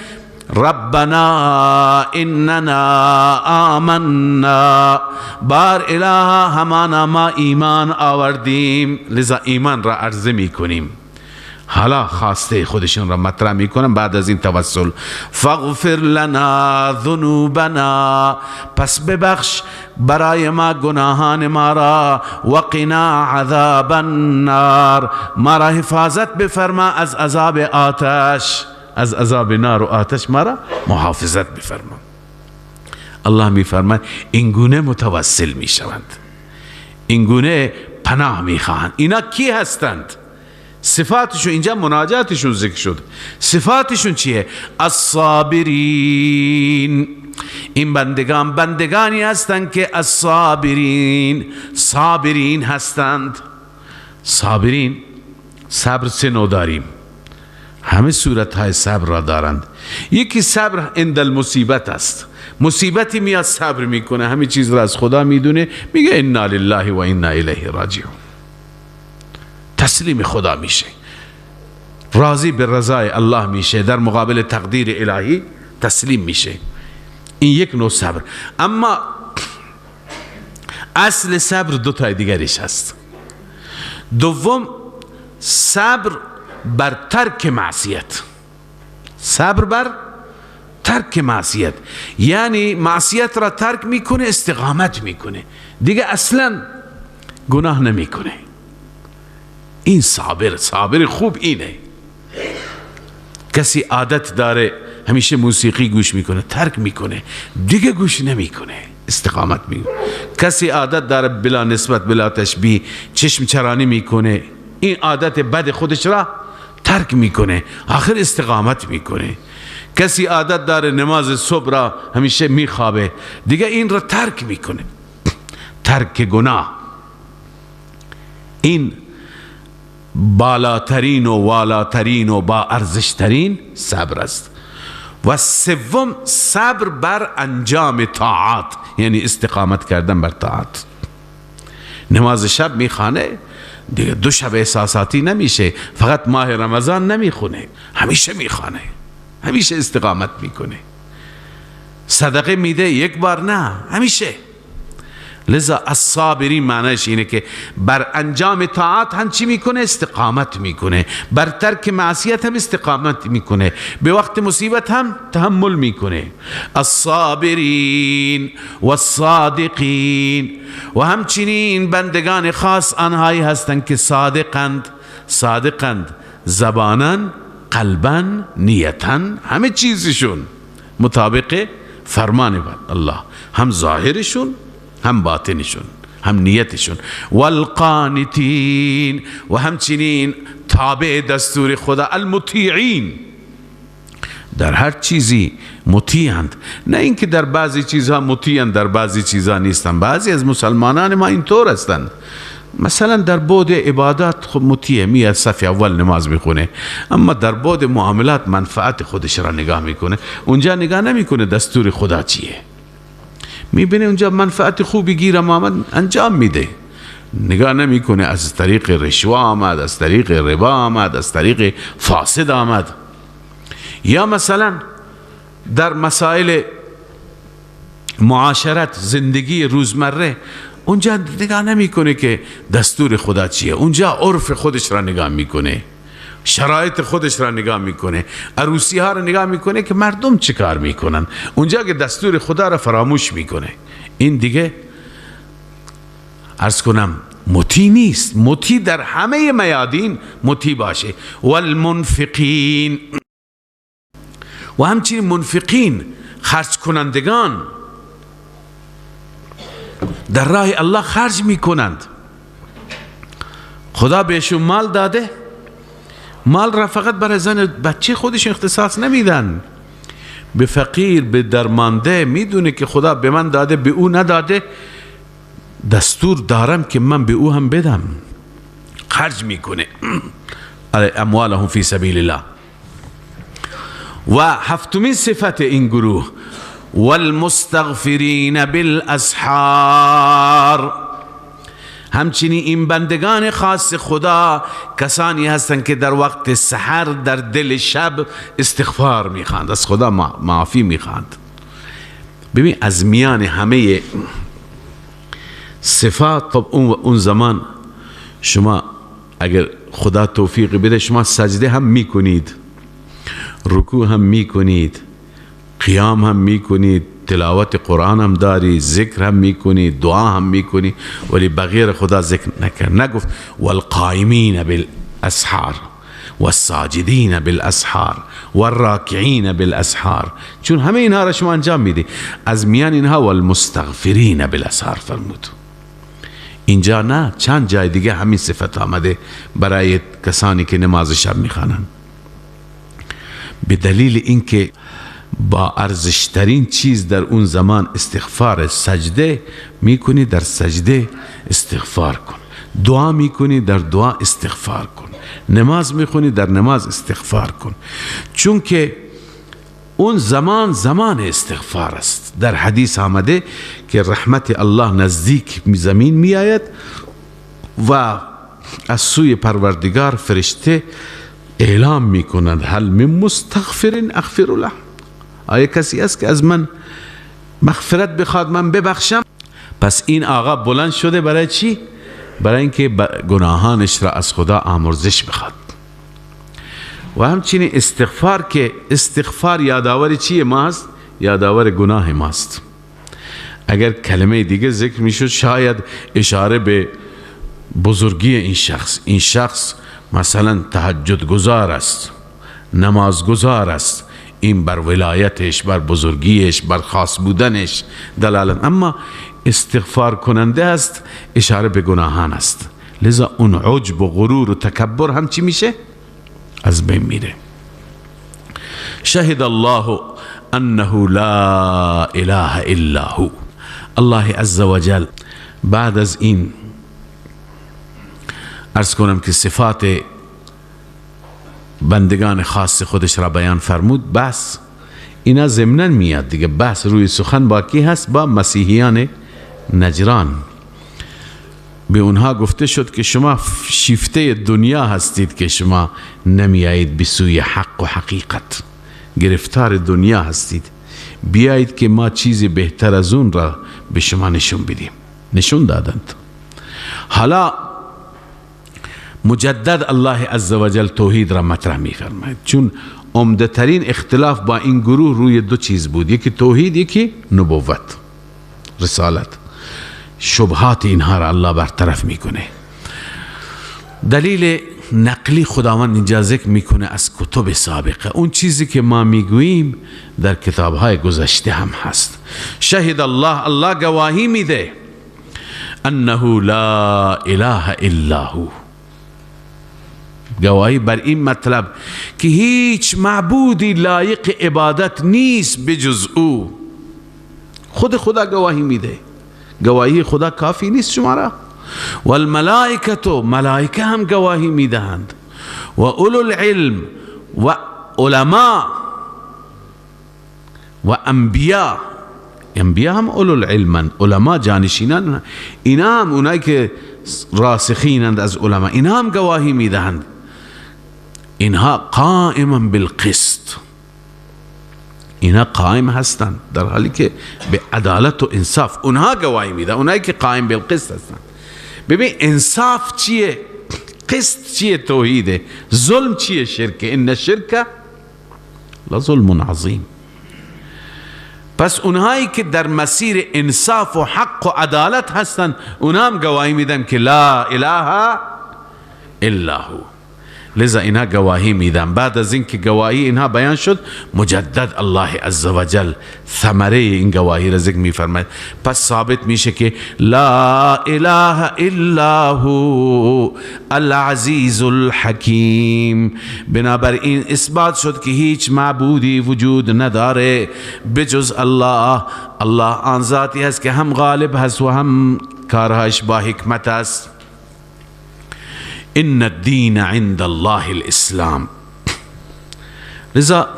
A: ربنا اننا آمنا، بار اله همانا ما ایمان آوردیم، لذا ایمان را عرضه میکنیم. حالا خواسته خودشون را مطرح میکنن بعد از این توسل. فاغفر لنا ذنوبنا، پس ببخش برای ما گناهان ما را، وقنا عذاب النار، ما را حفاظت بفرما از عذاب آتش، از عذاب نار و آتش ما را محافظت بفرما. الله میفرماید این گونه متوسل میشوند، این گونه پناه میخواهند. اینا کی هستند؟ صفاتشون اینجا مناجاتشون ذکر شد. صفاتشون چیه؟ الصابرین. این بندگانی هستند که الصابرین، صابرین هستند. صابرین، صبر سه نوع داریم، همه صورتهای صبر را دارند. یکی صبر عند المصیبت است، مصیبتی میاد صبر میکنه، همه چیز را از خدا میدونه، میگه انا لله و انا الیه راجعون، تسلیم خدا میشه، راضی به رضای الله میشه، در مقابل تقدیر الهی تسلیم میشه. این یک نوع صبر. اما اصل صبر دو تا دیگرش هست. دوم، صبر بر ترک معصیت، صبر بر ترک معصیت، یعنی معصیت را ترک میکنه، استقامت میکنه، دیگه اصلا گناه نمیکنه. این صابر خوب اینه. کسی عادت داره همیشه موسیقی گوش میکنه، ترک میکنه، دیگه گوش نمیکنه، استقامت میکنه. کسی عادت داره بلا نسبت بلا تشبیه چشم چرانی میکنه، این عادت بد خودش را ترک میکنه، آخر استقامت میکنه. کسی عادت داره نماز صبح را همیشه میخوابه، دیگه این را ترک میکنه. ترک گناه این بالاترین و والاترین و با ارزشترین صبر است. و سوم، صبر بر انجام طاعات، یعنی استقامت کردن بر طاعات. نماز شب میخوانه، دیگه دو شب احساساتی نمیشه، فقط ماه رمضان نمیخونه، همیشه میخوانه، همیشه استقامت میکنه. صدقه میده یک بار نه، همیشه. لذا الصابرین معنیش اینه که بر انجام طاعات هم چی میکنه؟ استقامت میکنه، بر ترک معصیت هم استقامت میکنه، به وقت مصیبت هم تحمل میکنه. الصابرین و الصادقین. و همچنین بندگان خاص آنهایی هستند که صادقند زبانا، قلبا، نیتا، همه چیزشون مطابق فرمان الله، هم ظاهرشون هم باطنشون هم نیتشون. والقانتین، و همچنین تابع دستور خدا. المطیعین، در هر چیزی مطیعند، نه اینکه در بعضی چیزها مطیعند در بعضی چیزها نیستند. بعضی از مسلمانان ما اینطور هستند، مثلا در بعد عبادات خب مطیع، میاد صف اول نماز میخونه، اما در بعد معاملات منفعت خودش را نگاه میکنه، اونجا نگاه نمیکنه دستور خدا چیه، میبینه اونجا منفعت خوبی گیر آمد انجام میده، نگاه نمیکنه از طریق رشوه آمد، از طریق ربا آمد، از طریق فاسد آمد. یا مثلا در مسائل معاشرت، زندگی روزمره، اونجا نگاه نمیکنه که دستور خدا چیه، اونجا عرف خودش را نگاه میکنه، شرایط خودش را نگاه میکنه، عروسی ها را نگاه میکنه که مردم چه کار میکنن، اونجا که دستور خدا را فراموش میکنه. این دیگه عرض کنم مطیع نیست. مطیع در همه میادین مطیع باشه. والمنفقین، و همچنین منفقین، خرج کنندگان، در راه الله خرج میکنند. خدا بهشون مال داده، مال را فقط برای زن بچه خودشون اختصاص نمیدن، به فقیر، به درمانده، میدونه که خدا به من داده به او نداده، دستور دارم که من به او هم بدم، خرج میکنه. اموالهم فی سبیل الله. و هفتمین صفت این گروه، والمستغفرین بالاسحار، همچنین این بندگان خاص خدا کسانی هستند که در وقت سحر در دل شب استغفار میخواند، از خدا معافی میخواند. ببین از میان همه صفات، خب اون زمان شما اگر خدا توفیق بده شما سجده هم میکنید، رکوع هم میکنید، قیام هم میکنید، تلاوت قرآن هم داری، ذکر هم میکنی، دعا هم میکنی، ولی بغیر خدا ذکر نکن. نگفت والقائمین بالاسحار والساجدین بالاسحار والراکعین بالاسحار، چون همه اینها را شما انجام میدی. از میان اینها والمستغفرین بالاسحار فرمود. اینجا نه، چند جای دیگه همین صفت آمده برای کسانی که نماز شب میخوانند، به دلیل اینکه با ارزشترین چیز در اون زمان استغفار. سجده میکنی، در سجده استغفار کن، دعا میکنی، در دعا استغفار کن، نماز میخونی، در نماز استغفار کن، چون که اون زمان استغفار است. در حدیث آمده که رحمت الله نزدیک زمین می آید و از سوی پروردگار فرشته اعلام می کنند هل من مستغفر اغفر له، آیا کسی است که از من مغفرت بخواد من ببخشم؟ پس این آقا بلند شده برای چی؟ برای اینکه گناهانش را از خدا آمرزش بخواد. و همچنین استغفار، که استغفار یادآور چیه ماست؟ یادآور گناه ماست. اگر کلمه دیگه ذکر میشد شاید اشاره به بزرگی این شخص مثلا تهجد گزار است، نماز گزار است، این بر ولایتش، بر بزرگیش، بر خاص بودنش دلالت. اما استغفار کننده است، اشاره به گناهان است، لذا اون عجب و غرور و تکبر هم چی میشه؟ از بین میره. شهد الله انه لا اله الا هو. الله عزوجل بعد از این عرض کنم که صفات بندگان خاص خودش را بیان فرمود، بس اینا ضمناً میاد دیگه، بس روی سخن باقی هست با مسیحیان نجران. به اونها گفته شد که شما شیفته دنیا هستید که شما نمیایید به سوی حق و حقیقت، گرفتار دنیا هستید، بیایید که ما چیزی بهتر از اون را به شما نشون بدیم. نشون دادند. حالا مجدد الله عزوجل توحید را مطرح می فرماید، چون عمده ترین اختلاف با این گروه روی دو چیز بود، یکی توحید، یکی نبوت، رسالت. شبهات اینها را الله برطرف میکنه. دلیل نقلی خداوند اینجا ذکر میکنه از کتب سابقه، اون چیزی که ما میگوییم در کتابهای گذشته هم هست. شهد الله، الله گواهی میده، انه لا اله الا هو، گواهی بر این مطلب که هیچ معبودی لایق عبادت نیست بجز او. خود خدا گواهی میده، گواهی خدا کافی نیست شما را؟ والملائکه، ملائکه هم گواهی میدهند، و اولو العلم، و علماء، و انبیاء. انبیاء هم اولو العلم، علماء جانشینان، اینا هم اونایی که راسخینند از علماء، اینا هم گواهی میدهند. اینها قائما بالقسط، اینا قائم هستند در حالی که به عدالت و انصاف. اونها گواهی میدن، اونایی که قائم بالقسط هستند. ببین انصاف چیه؟ قسط چیه؟ توحیده. ظلم چیه؟ شرک. ان الشرک لظلم عظیم. پس اونهایی که در مسیر انصاف و حق و عدالت هستند، اونها هم گواهی میدن که لا اله الا هو. لذا اینها گواهی میدن. بعد از اینکه گواهی اینها بیان شد، مجدد الله عزوجل ثمره این گواهی را ذکر میفرماید. پس ثابت میشه که لا اله الا هو العزیز الحکیم. بنابراین اثبات شد که هیچ معبودی وجود نداره بجز الله. الله آن ذاتی هست که هم غالب هست و هم کارهاش با حکمت است. ان الدین عند الله الاسلام. لذا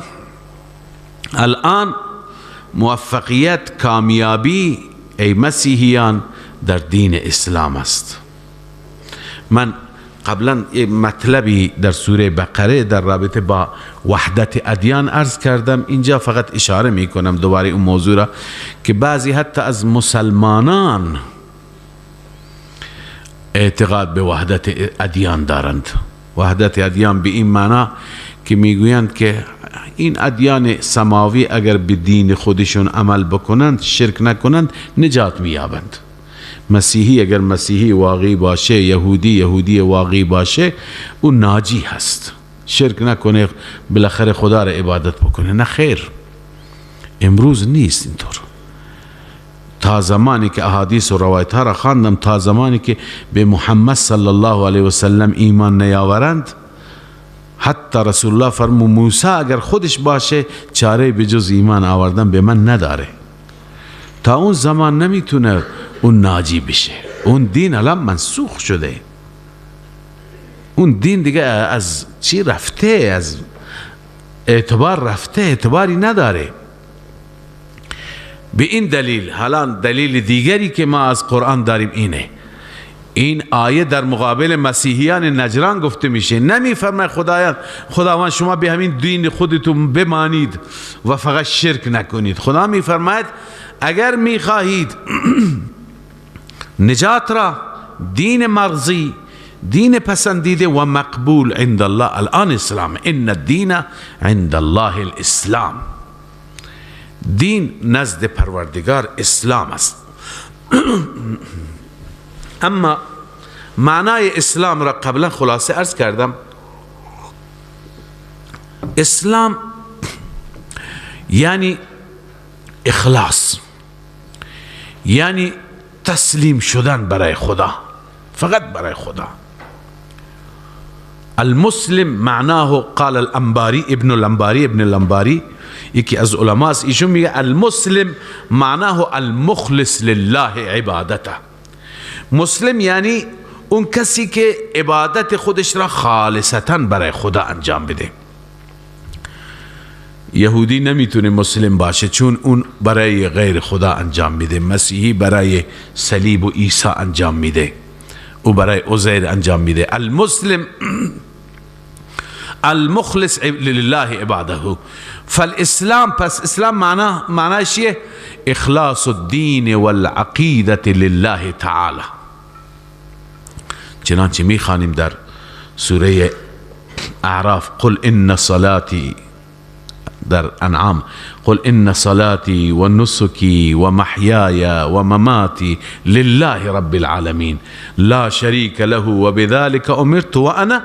A: الان موفقیت، کامیابی ای مسیحیان در دین اسلام است. من قبلا یک مطلبی در سوره بقره در رابطه با وحدت ادیان عرض کردم. اینجا فقط اشاره می کنم دوباره اون موضوع را که بعضی حتی از مسلمانان اعتقاد به وحدت ادیان دارند. وحدت ادیان به این معنا که میگویند که این ادیان سماوی اگر به دین خودشون عمل بکنند، شرک نکنند، نجات مییابند. مسیحی اگر مسیحی واقعی باشه، یهودی واقعی باشه، اون ناجی هست. شرک نکنه، بالاخره خدا را عبادت بکنه. نه خیر، امروز نیست اینطور. تا زمانی که احادیث و روایت ها را خواندم، تا زمانی که به محمد صلی الله علیه و سلم ایمان نیاورند، حتی رسول الله فرمود موسی اگر خودش باشه چاره به جز ایمان آوردن به من نداره. تا اون زمان نمیتونه اون ناجی بشه. اون دین الان منسوخ شده. اون دین دیگه از چی رفته؟ از اعتبار رفته، اعتباری نداره. به این دلیل، حالا دلیل دیگری که ما از قرآن داریم اینه، این آیه در مقابل مسیحیان نجران گفته میشه. نمیفرماید خداوند شما به همین دین خودتون بمانید و فقط شرک نکنید. خدا میفرماید اگر میخواهید نجات را، دین مرضی، دین پسندیده و مقبول عند الله الان اسلام. ان الدین عند الله الاسلام. دین نزد پروردگار اسلام است. اما معنای اسلام را قبلا خلاصه عرض کردم. اسلام یعنی اخلاص، یعنی تسلیم شدن برای خدا، فقط برای خدا. المسلم معناه، قال الانباری ابن الانباری یکی از علماء است، ایشون میگه المسلم معناه المخلص لله عبادته. مسلم یعنی اون کسی که عبادت خودش را خالصتا برای خدا انجام بده. یهودی نمیتونه مسلم باشه چون اون برای غیر خدا انجام میده. مسیحی برای صلیب و عیسی انجام میده، او برای عزیر انجام میده. المسلم المخلص لله عباده. فالاسلام، پس اسلام معناش چیه؟ اخلاص الدین والعقیدة لله تعالی. چنانچه میخوانیم در سوره اعراف قل ان صلاتی، در انعام قل ان صلاتي ونسكي ومحياي ومماتي لله رب العالمين لا شريك له وبذلك امرت وانا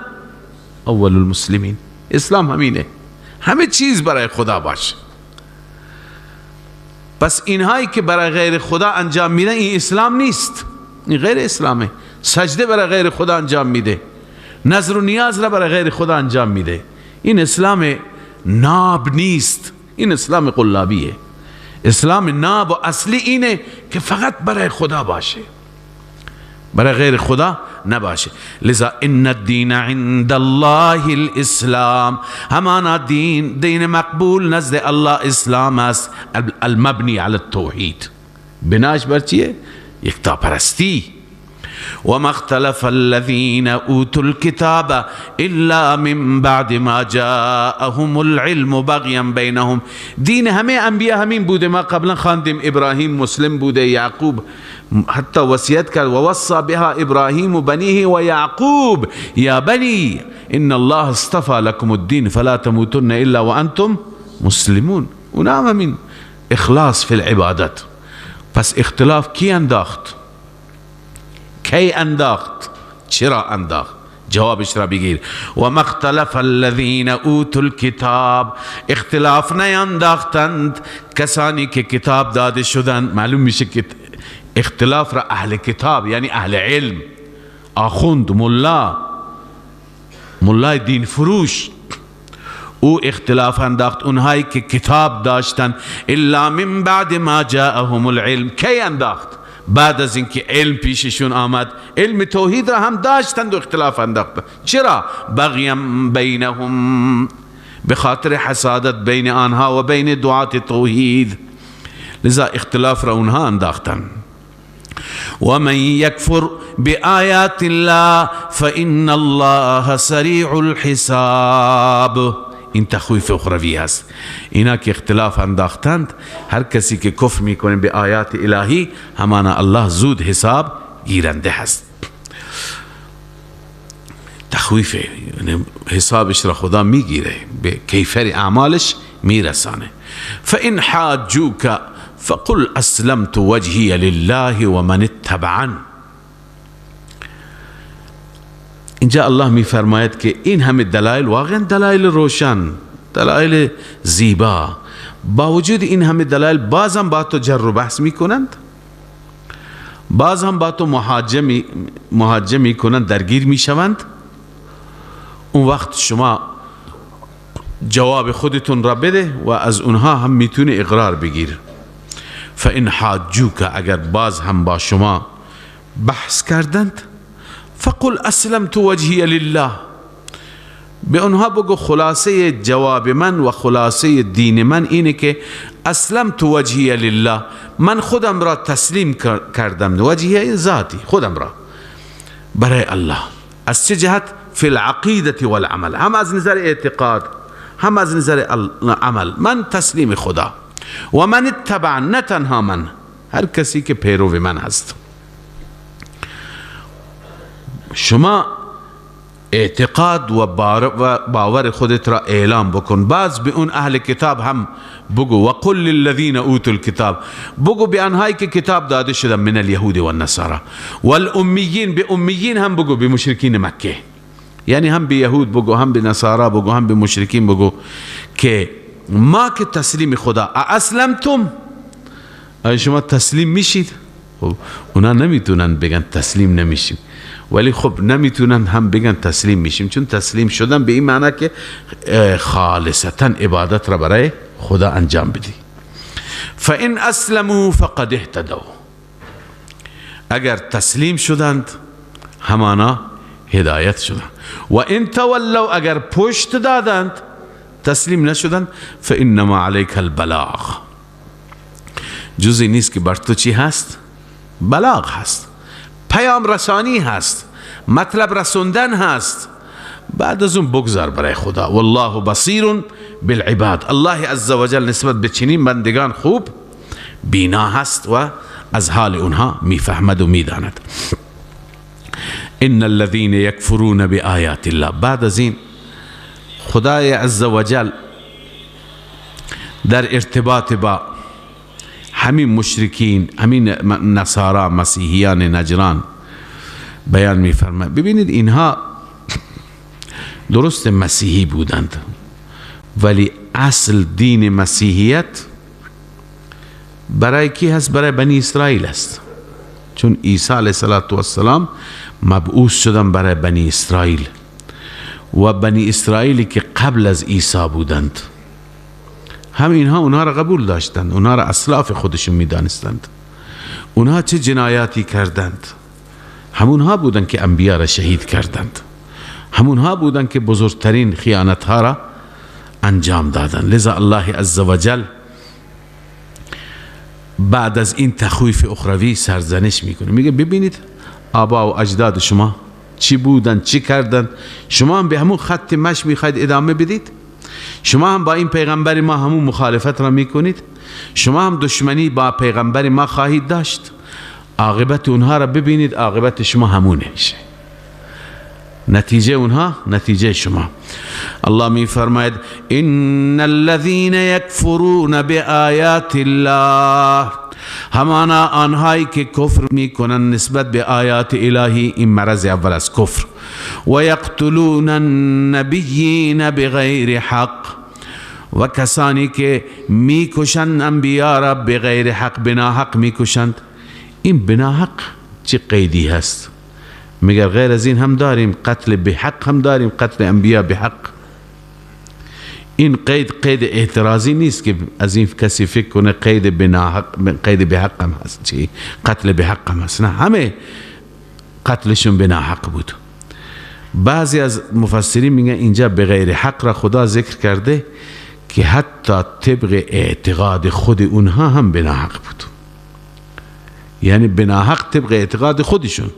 A: اول المسلمين. اسلام همینه، همه چیز برای خدا باشه. پس اینهایی که برای غیر خدا انجام میدن این اسلام نیست، این غیر اسلامه. سجده برای غیر خدا انجام میده، نظر و نیاز را برای غیر خدا انجام میده. این اسلام ناب نیست، این اسلام قلابیه. اسلام ناب و اصلی اینه که فقط برای خدا باشه، برای غیر خدا نباشه. لذا ان الدین عند الله الاسلام، همانا دین مقبول نزد الله اسلام است. المبنی علی التوحید، بناش بر چیه؟ یکتا پرستی. وما اختلف الذين اوتوا الكتاب الا من بعد ما جاءهم العلم بغيا بينهم. دین همه انبیا همین بوده. ما قبلا خواندیم ابراهیم مسلم بوده، یعقوب حتی وصیت کرد ووصى بها ابراهیم بنیه و یعقوب یا بنی ان الله اصطفى لكم الدين فلا تموتن الا وانتم مسلمون. اونا همین اخلاص فی العبادت. پس اختلاف کی انداخت؟ کی انداخت؟ چرا انداخت؟ جوابش را بگیر. و مختلف الذین اوتوا الکتاب، اختلاف نینداختند کسانی که کتاب داده شدند. معلوم میشه که اختلاف را اهل کتاب یعنی اهل علم، آخوند، ملای دین فروش، او اختلاف انداخت، اونهایی که کتاب داشتن. الا من بعد ما جاءهم العلم، کی انداخت؟ بعد از اینکه علم پیششون آمد. علم توحید را هم داشتند و اختلاف انداختند. چرا؟ بغیم بینهم، به خاطر حسادت بین آنها و بین دعات توحید، لذا اختلاف را اونها انداختند. و من یکفر بآیات الله فإن الله سریع الحساب. این تخویف اخروی هست. اینا که اختلاف انداختند، هر کسی که کفر میکنه به آیات الهی، همانا الله زود حساب گیرنده هست. تخویف یعنی حسابش را خدا میگیره، به کیفر اعمالش میرسانه. فإن حاجوک فقل اسلمت وجهی لله ومن اتبعن. اینجا الله میفرماید که این همه دلایل، واقعا دلایل روشن، دلایل زیبا، با وجود این همه دلایل باز هم با تو جر و بحث میکنند، باز هم با تو محاجه میکنند، درگیر میشوند. اون وقت شما جواب خودتون را بده و از اونها هم میتونه اقرار بگیر. فإن حاجوک، اگر باز هم با شما بحث کردند، فقل اسلمت وجهی لله، به اونها بگو خلاصه جواب من و خلاصه دین من اینه که اسلمت وجهی لله، من خودم را تسلیم کردم، وجهی ذاتی، خودم را برای الله. از چه جهت؟ فی العقیدة والعمل، هم از نظر اعتقاد هم از نظر عمل، من تسلیم خدا. و من اتبع، نه تنها من، هر کسی که پیرو من هست. شما اعتقاد و باور خودت را اعلام بکن. باز به اون اهل کتاب هم بگو، و قل للذین اوتوا الکتاب، بگو به آنهایی که کتاب داده شدن، من الیهود و النصارى والامیین، به امیین هم بگو، به مشرکین مکه، یعنی هم به یهود بگو، هم به نصارا بگو، هم به مشرکین بگو که ما که تسلیم خدا. اسلمتم، آیا شما تسلیم میشید؟ خب اونا نمیتونن بگن تسلیم نمیشیم، ولی خب نمیتونن هم بگن تسلیم میشیم، چون تسلیم شدن به این معنی که خالصتا عبادت را برای خدا انجام بدی. فإن اسلموا فقد اهتدوا، اگر تسلیم شدند همانا هدایت شدند. و ان تولوا، اگر پشت دادند، تسلیم نشدند، فانما علیک البلاغ، جزی نیست که بر تو چی هست؟ بلاغ هست، پیام رسانی هست، مطلب رسوندن هست. بعد از اون بگذار برای خدا. والله بصیر بالعباد، الله عزوجل نسبت به چنین بندگان خوب بینا هست و از حال اونها میفهمد و میداند. ان الذين يكفرون بآیات الله، بعد از این خدای عزوجل در ارتباط با همین مشرکین، همین نصارا، مسیحیان نجران بیان می‌فرماید. ببینید اینها درست مسیحی بودند، ولی اصل دین مسیحیت برای کی هست؟ برای بنی اسرائیل است، چون عیسی علیه السلام مبعوث شدن برای بنی اسرائیل، و بنی اسرائیلی که قبل از عیسی بودند، هم اینها اونها را قبول داشتند، اونها را اسلاف خودشون میدانستند. اونها چه جنایاتی کردند؟ همونها بودند که انبیا را شهید کردند، همونها بودند که بزرگترین خیانتها را انجام دادند. لذا الله عزوجل بعد از این تخویف اخروی سرزنش میکنه، میگه ببینید آبا و اجداد شما چی بودند، چی کردند، شما هم به همون خط مشی میخواید ادامه بدید؟ شما هم با این پیغمبر ما همون مخالفت را میکنید؟ شما هم دشمنی با پیغمبر ما خواهید داشت؟ عاقبت اونها را ببینید، عاقبت شما همونه میشه، نتیجه اونها نتیجه شما. الله می فرماید ان الذين يكفرون بآیات الله، همانا آنهایی که کفر میکنن نسبت به آیات الهی، این مرض اول از کفر. و یقتلون النبیین بغیر حق، و کسانی که میکشند انبیا را بغیر حق، بنا حق میکشند. این بنا حق چه قیدی هست؟ مگر غیر از این هم داریم؟ قتل به حق هم داریم، قتل انبیا به حق. این قید اعتراضی نیست که از این کسی فکر کنه قید بنا حق، قید به حق هم هست، چی قتل به حق هم هست. نه، همه قتلشون بنا حق بود. بعضی از مفسرین میگن اینجا بغیر حق را خدا ذکر کرده که حتی طبق اعتقاد خود اونها هم بنا حق بود. یعنی بنا حق طبق اعتقاد خودشون،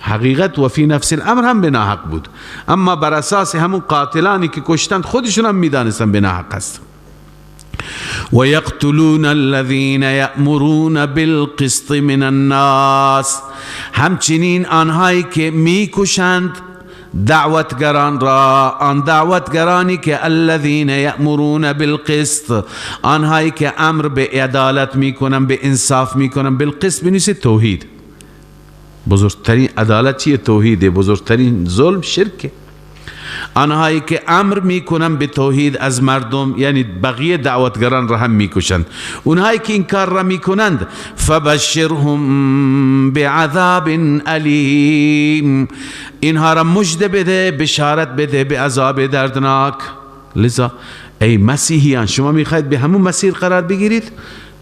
A: حقیقت و فی نفس الامر هم بنا حق بود، اما بر اساس همون قاتلانی که کشتند خودشون هم میدانستن بنا حق است. و یقتلون الذین یأمرون بالقسط من الناس، همچنین آنهایی که میکشند دعوتگران را، آن دعوتگرانی که الذین یأمرون بالقسط، آنهایی که امر به عدالت میکنن، به انصاف میکنن. بالقسط بنویسید توحید. بزرگترین عدالت چیه؟ توحیده. بزرگترین ظلم شرکه. آنهایی که امر میکنن به توحید از مردم، یعنی بقیه دعوتگران را هم میکشند. اونهایی که این کار را میکنند فبشرهم بعذاب علیم، اینها را مژده بده، بشارت بده به عذاب دردناک. لذا ای مسیحیان، شما میخواید به همون مسیر قرار بگیرید؟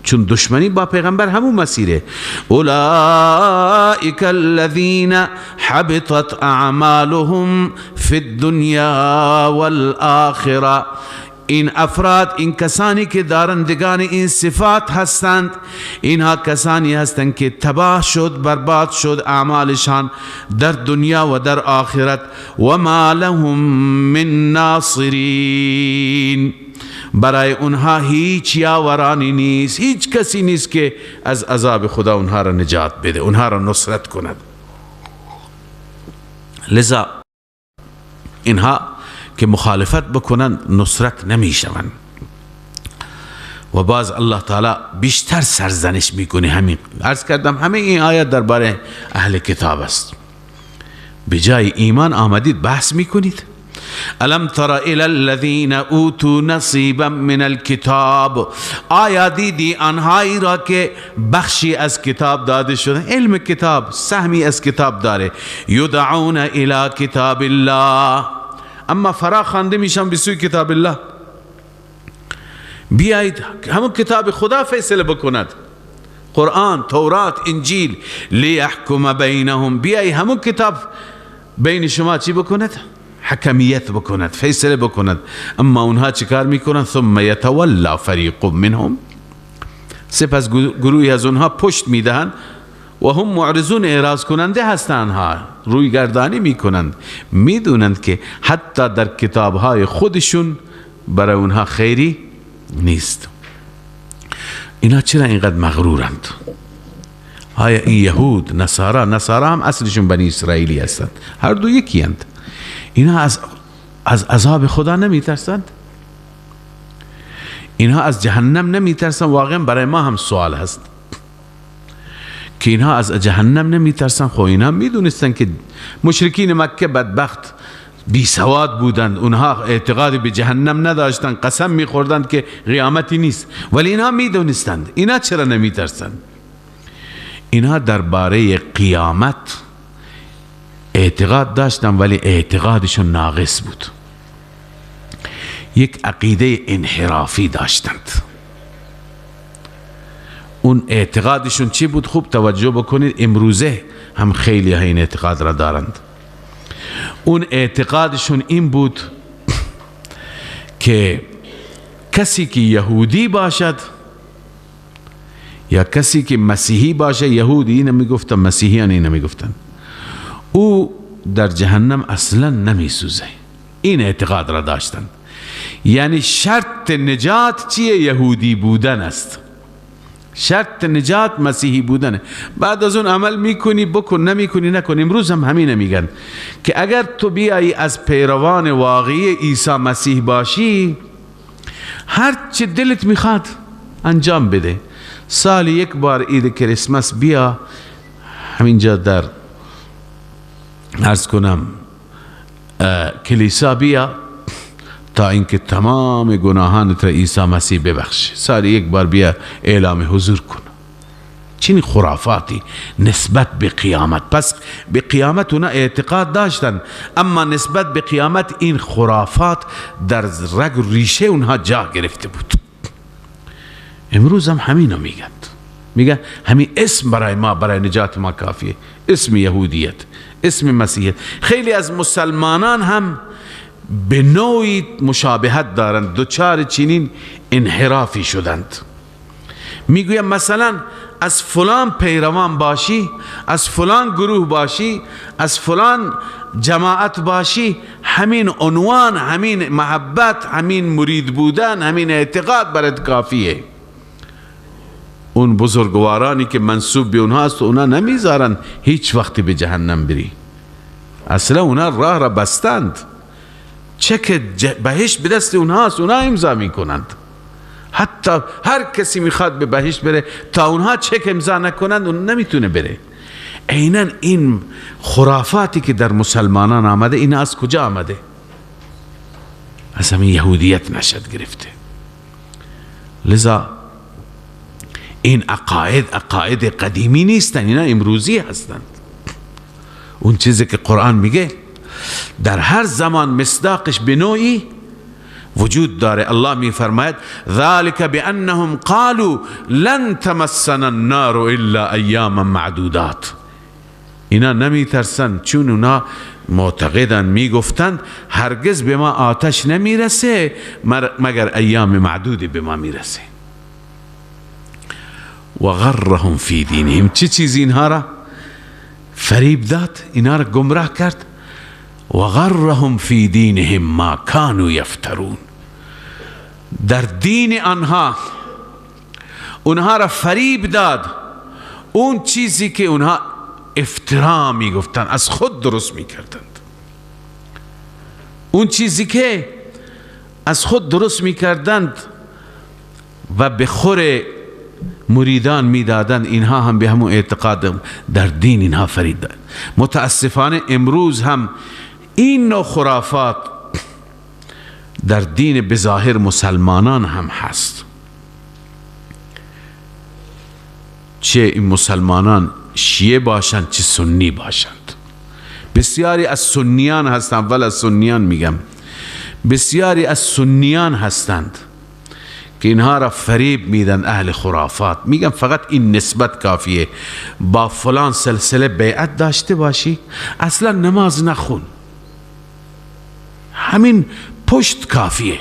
A: چون دشمنی با پیغمبر همون مسیره. اولئک الذین حبطت اعمالهم فی الدنیا والآخرة، این افراد، این کسانی که دارندگان این صفات هستند، اینها کسانی هستند که تباه شد، برباد شد اعمالشان در دنیا و در آخرت. و ما لهم من ناصرین، برای اونها هیچ یاورانی نیست، هیچ کسی نیست که از عذاب خدا اونها را نجات بده، اونها را نصرت کند. لذا اینها که مخالفت بکنند نصرت نمی شوند. و باز الله تعالی بیشتر سرزنش میکنه. همین عرض کردم، همه این آیات درباره اهل کتاب است. به جای ایمان آمدید بحث میکنید. الم تر الی الذین اوتوا نصیبا من الکتاب، آیا دیدی آنهایی را که بخشی از کتاب داده شده، علم کتاب، سهمی از کتاب داره، یدعون الی کتاب الله، اما فرا خوانده میشن به سوی کتاب الله. بیایید همون کتاب خدا فیصله بکند، قرآن، تورات، انجیل، لیحکم بینهم، بیایی همون کتاب بین شما چی بکند؟ حکمیت بکند، فیصله بکند. اما اونها چیکار میکنند؟ ثم یتولا فریق منهم، سپس گروهی از اونها پشت میدهند و هم معرضون، اعراض کننده هستند، ها روی گردانی میکنند، میدونند که حتی در کتابهای خودشون برای اونها خیری نیست. اینا چرا اینقدر مغرورند؟ آیا این یهود، نصارا هم اصلشون بنی اسرائیلی هستند، هر دو یکی هستند. اینا از عذاب خدا نمی ترسند؟ اینها از جهنم نمی ترسند؟ واقعا برای ما هم سوال هست که اینها از جهنم نمی ترسند. خب اینها می دونستن که مشرکین مکه بدبخت بی سواد بودند، اونها اعتقادی به جهنم نداشتند، قسم می خوردند که قیامتی نیست، ولی اینها می دونستند. اینا چرا نمی ترسند؟ اینها درباره قیامت اعتقاد داشتن، ولی اعتقادشون ناقص بود. یک عقیده انحرافی داشتند. اون اعتقادشون چی بود؟ خوب توجه بکنید، امروزه هم خیلی این اعتقاد را دارند. اون اعتقادشون این بود که کسی که یهودی باشد یا کسی که مسیحی باشه، یهودی اینو میگفتن، مسیحیان اینو میگفتن، او در جهنم اصلا نمی سوزه. این اعتقاد را داشتند. یعنی شرط نجات چیه؟ یهودی بودن است. شرط نجات مسیحی بودنه. بعد از اون عمل میکنی بکن، نمیکنی نکن. امروز هم همین میگن که اگر تو بیایی از پیروان واقعی عیسی مسیح باشی، هر چه دلت میخواد انجام بده، سال یک بار عید کریسمس بیا همینجا در عرض کنم کلیسا بیا تا اینکه تمام گناهانت را عیسی مسیح ببخشه. سال یک بار بیا اعلام حضور کن. چنین خرافاتی نسبت به قیامت. پس به قیامت اونا اعتقاد داشتن، اما نسبت به قیامت این خرافات در رگ و ریشه اونها جا گرفته بود. امروز هم همینو میگن همین اسم برای ما، برای نجات ما کافیه. اسم یهودیت، اسم مسیحیت. خیلی از مسلمانان هم به نوعی مشابهت دارند، دوچار چنین انحرافی شدند. میگویم مثلا از فلان پیروان باشی، از فلان گروه باشی، از فلان جماعت باشی، همین عنوان، همین محبت، همین مرید بودن، همین اعتقاد برات کافیه. اون بزرگوارانی که منسوب به اونها است، اونا نمیذارن هیچ وقتی به جهنم بری. اصلا اونا راه را بستند. چک بهشت به دست اونهاست، اونا امضا میکنند. حتی هر کسی میخواد به بهشت بره، تا اونها چک امضا نکنند اون نمیتونه بره. عیناً این خرافاتی که در مسلمانان آمده، این از کجا آمده؟ از همین یهودیت نشد گرفته. لذا این عقاید قدیمی نیستن، اینا امروزی هستند. اون چیزی که قرآن میگه در هر زمان مصداقش به نوعی وجود داره. الله می فرماید ذالک بانهم قالوا لن تمسنا النار الا ایاما معدودات. اینا نمی ترسن چون اونا معتقدن، می گفتند هرگز به ما آتش نمی رسه مگر ایام معدودی به ما می رسه. و غرهم فی دینهم. چه چیزی اینها را فریب داد، اینها را گمراه کرد؟ و غرهم فی دینهم ما کانوا یفترون. در دین اونها را فریب داد اون چیزی که اونها افترا می گفتن، از خود درست می کردند. اون چیزی که از خود درست می کردند و به خور مریدان می دادند، اینها هم به همون اعتقاد در دین اینها فریب داد. متاسفانه امروز هم این نوع خرافات در دین بظاهر مسلمانان هم هست. چه این مسلمانان شیعه باشند چه سنی باشند. بسیاری از سنیان هستند، اول از سنیان میگم، بسیاری از سنیان هستند که اینها را فریب میدن اهل خرافات. میگم فقط این نسبت کافیه. با فلان سلسله بیعت داشته باشی، اصلا نماز نخون، همین پشت کافیه.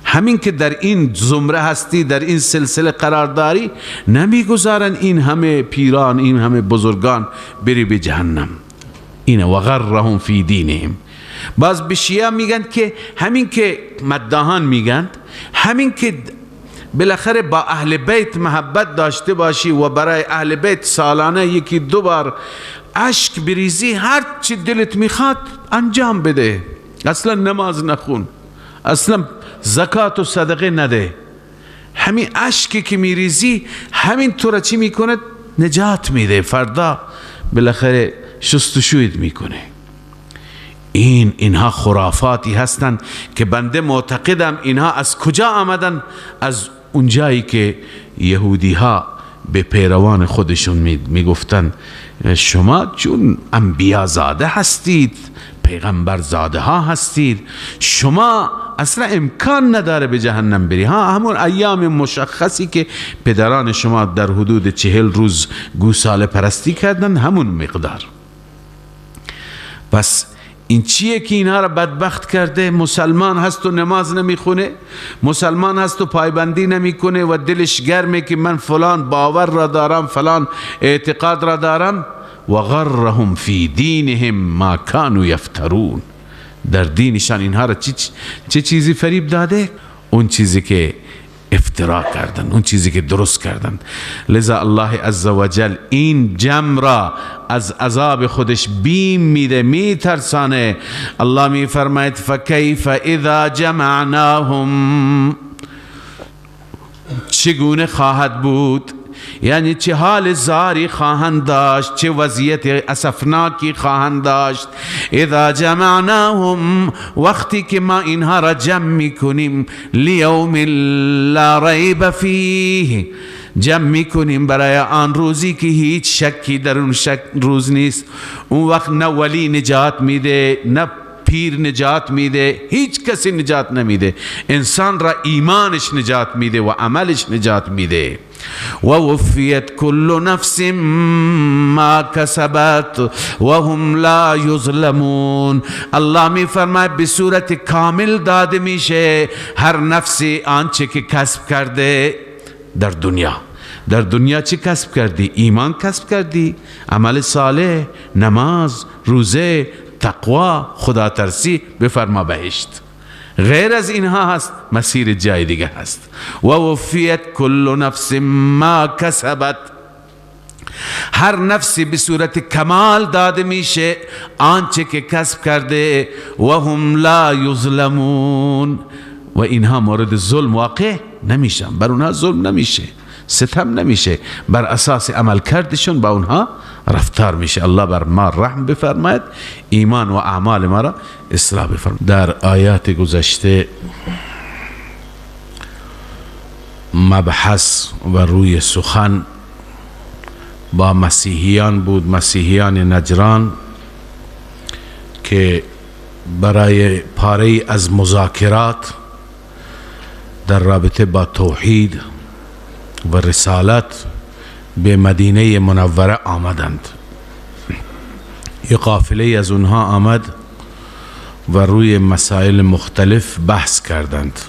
A: همین که در این زمره هستی، در این سلسله قرار داری، نمیگذارن این همه پیران، این همه بزرگان بری به جهنم. اینه و غرهم فی دینهم. باز به شیعه میگن که همین که مداحان میگن، همین که بالاخره با اهل بیت محبت داشته باشی و برای اهل بیت سالانه یکی دو بار اشک بریزی، هر چی دلت میخواد انجام بده، اصلا نماز نخون، اصلا زکات و صدقه نده، همین اشکی که میریزی همین تو را چی میکنه؟ نجات میده. فردا بالاخره شستشویت میکنه. اینها خرافاتی هستند که بنده معتقدم اینها از کجا آمدن؟ از اونجایی که یهودی ها به پیروان خودشون میگفتن شما چون انبیا زاده هستید، پیغمبر زاده ها هستید، شما اصلا امکان نداره به جهنم بری. همون ایام مشخصی که پدران شما در حدود 40 روز گوساله پرستی کردن، همون مقدار. پس این چیه که اینها را بدبخت کرده؟ مسلمان هست و نماز نمیخونه، مسلمان هست و پایبندی نمیکنه و دلش گرمه که من فلان باور را دارم، فلان اعتقاد را دارم. و غرهم فی دینهم ما کانوا یفترون. در دینشان اینها را چه چیزی فریب داده؟ اون چیزی که افترا کردن، اون چیزی که درست کردن. لذا الله عزوجل این جمع را از عذاب خودش بیم میده، میترسانه. الله میفرماید فکیف اذا جمعناهم چگونه خواهد بود، یعنی چه حال زاری خواهند داشت، چه وضعیت اسفناکی خواهند داشت. اذا جمعناهم، وقتی که ما اینها را جمع میکنیم، لیوم لا ریب فیه، جمع میکنیم برای آن روزی که هیچ شکی در اون روز نیست. اون وقت نه ولی نجات میده، نه پیر نجات میده، هیچ کسی نجات نمیده. انسان را ایمانش نجات میده و عملش نجات میده. و وفیت کل نفس ما کسبت و هم لا یظلمون. الله می فرماید به صورت کامل داده میشه هر نفسی آنچه که کسب کرده در دنیا. در دنیا چی کسب کردی؟ ایمان کسب کردی، عمل صالح، نماز، روزه، تقوا، خدا ترسی، بفرما بهشت. غیر از اینها هست مسیر جای دیگه هست. و وفیت کل نفس ما کسبت، هر نفسی به صورت کمال داده میشه آنچه که کسب کرده. و هم لا یظلمون، و اینها مورد ظلم واقع نمیشن، بر اونها ظلم نمیشه، ستم نمیشه، بر اساس عمل کردشون با اونها رفتار میشه. الله بر ما رحم بفرماید، ایمان و اعمال ما را اصلاح بفرماید. در آیات گذشته مبحث و روی سخن با مسیحیان بود، مسیحیان نجران، که برای پاره از مذاکرات در رابطه با توحید و رسالت به مدینه منوره آمدند. یک قافله از اونها آمد و روی مسائل مختلف بحث کردند،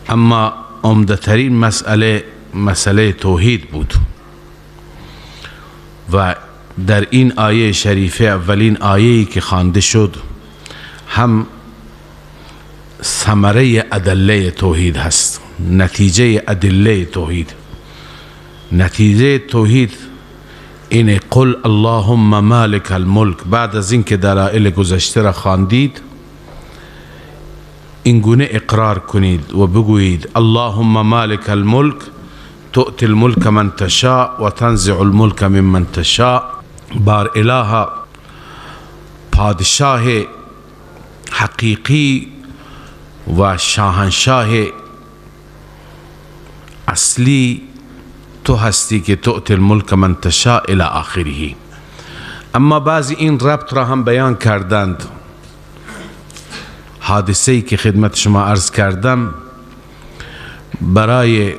A: اما عمده‌ترین مسئله توحید بود. و در این آیه شریفه، اولین آیه‌ای که خوانده شد، هم ثمره ادله توحید هست، نتیجه ادله توحید. نتیجه توحید این قل اللهم مالک الملک. بعد از اینکه دلائل گذشته را خواندید، این گونه اقرار کنید و بگویید اللهم مالک الملک تؤتی الملک من تشاء و تنزع الملک ممن تشاء. بار الها، پادشاه حقیقی و شاهنشاه اصلی تو هستی که تؤتی الملک من تشاء الی آخره. اما بعضی این ربط را هم بیان کردند. حادثه‌ای که خدمت شما عرض کردم برای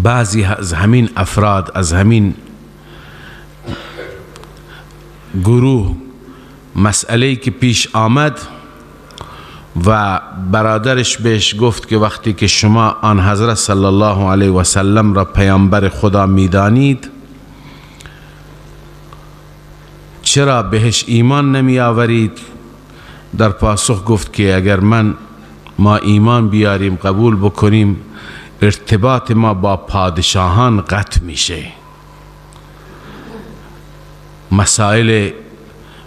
A: بعضی از همین افراد، از همین گروه، مسئله‌ای که پیش آمد و برادرش بهش گفت که وقتی که شما آن حضرت صلی الله علیه و سلم را پیامبر خدا میدانید، چرا بهش ایمان نمی آورید؟ در پاسخ گفت که اگر ما ایمان بیاریم، قبول بکنیم، ارتباط ما با پادشاهان قطع میشه. مسائل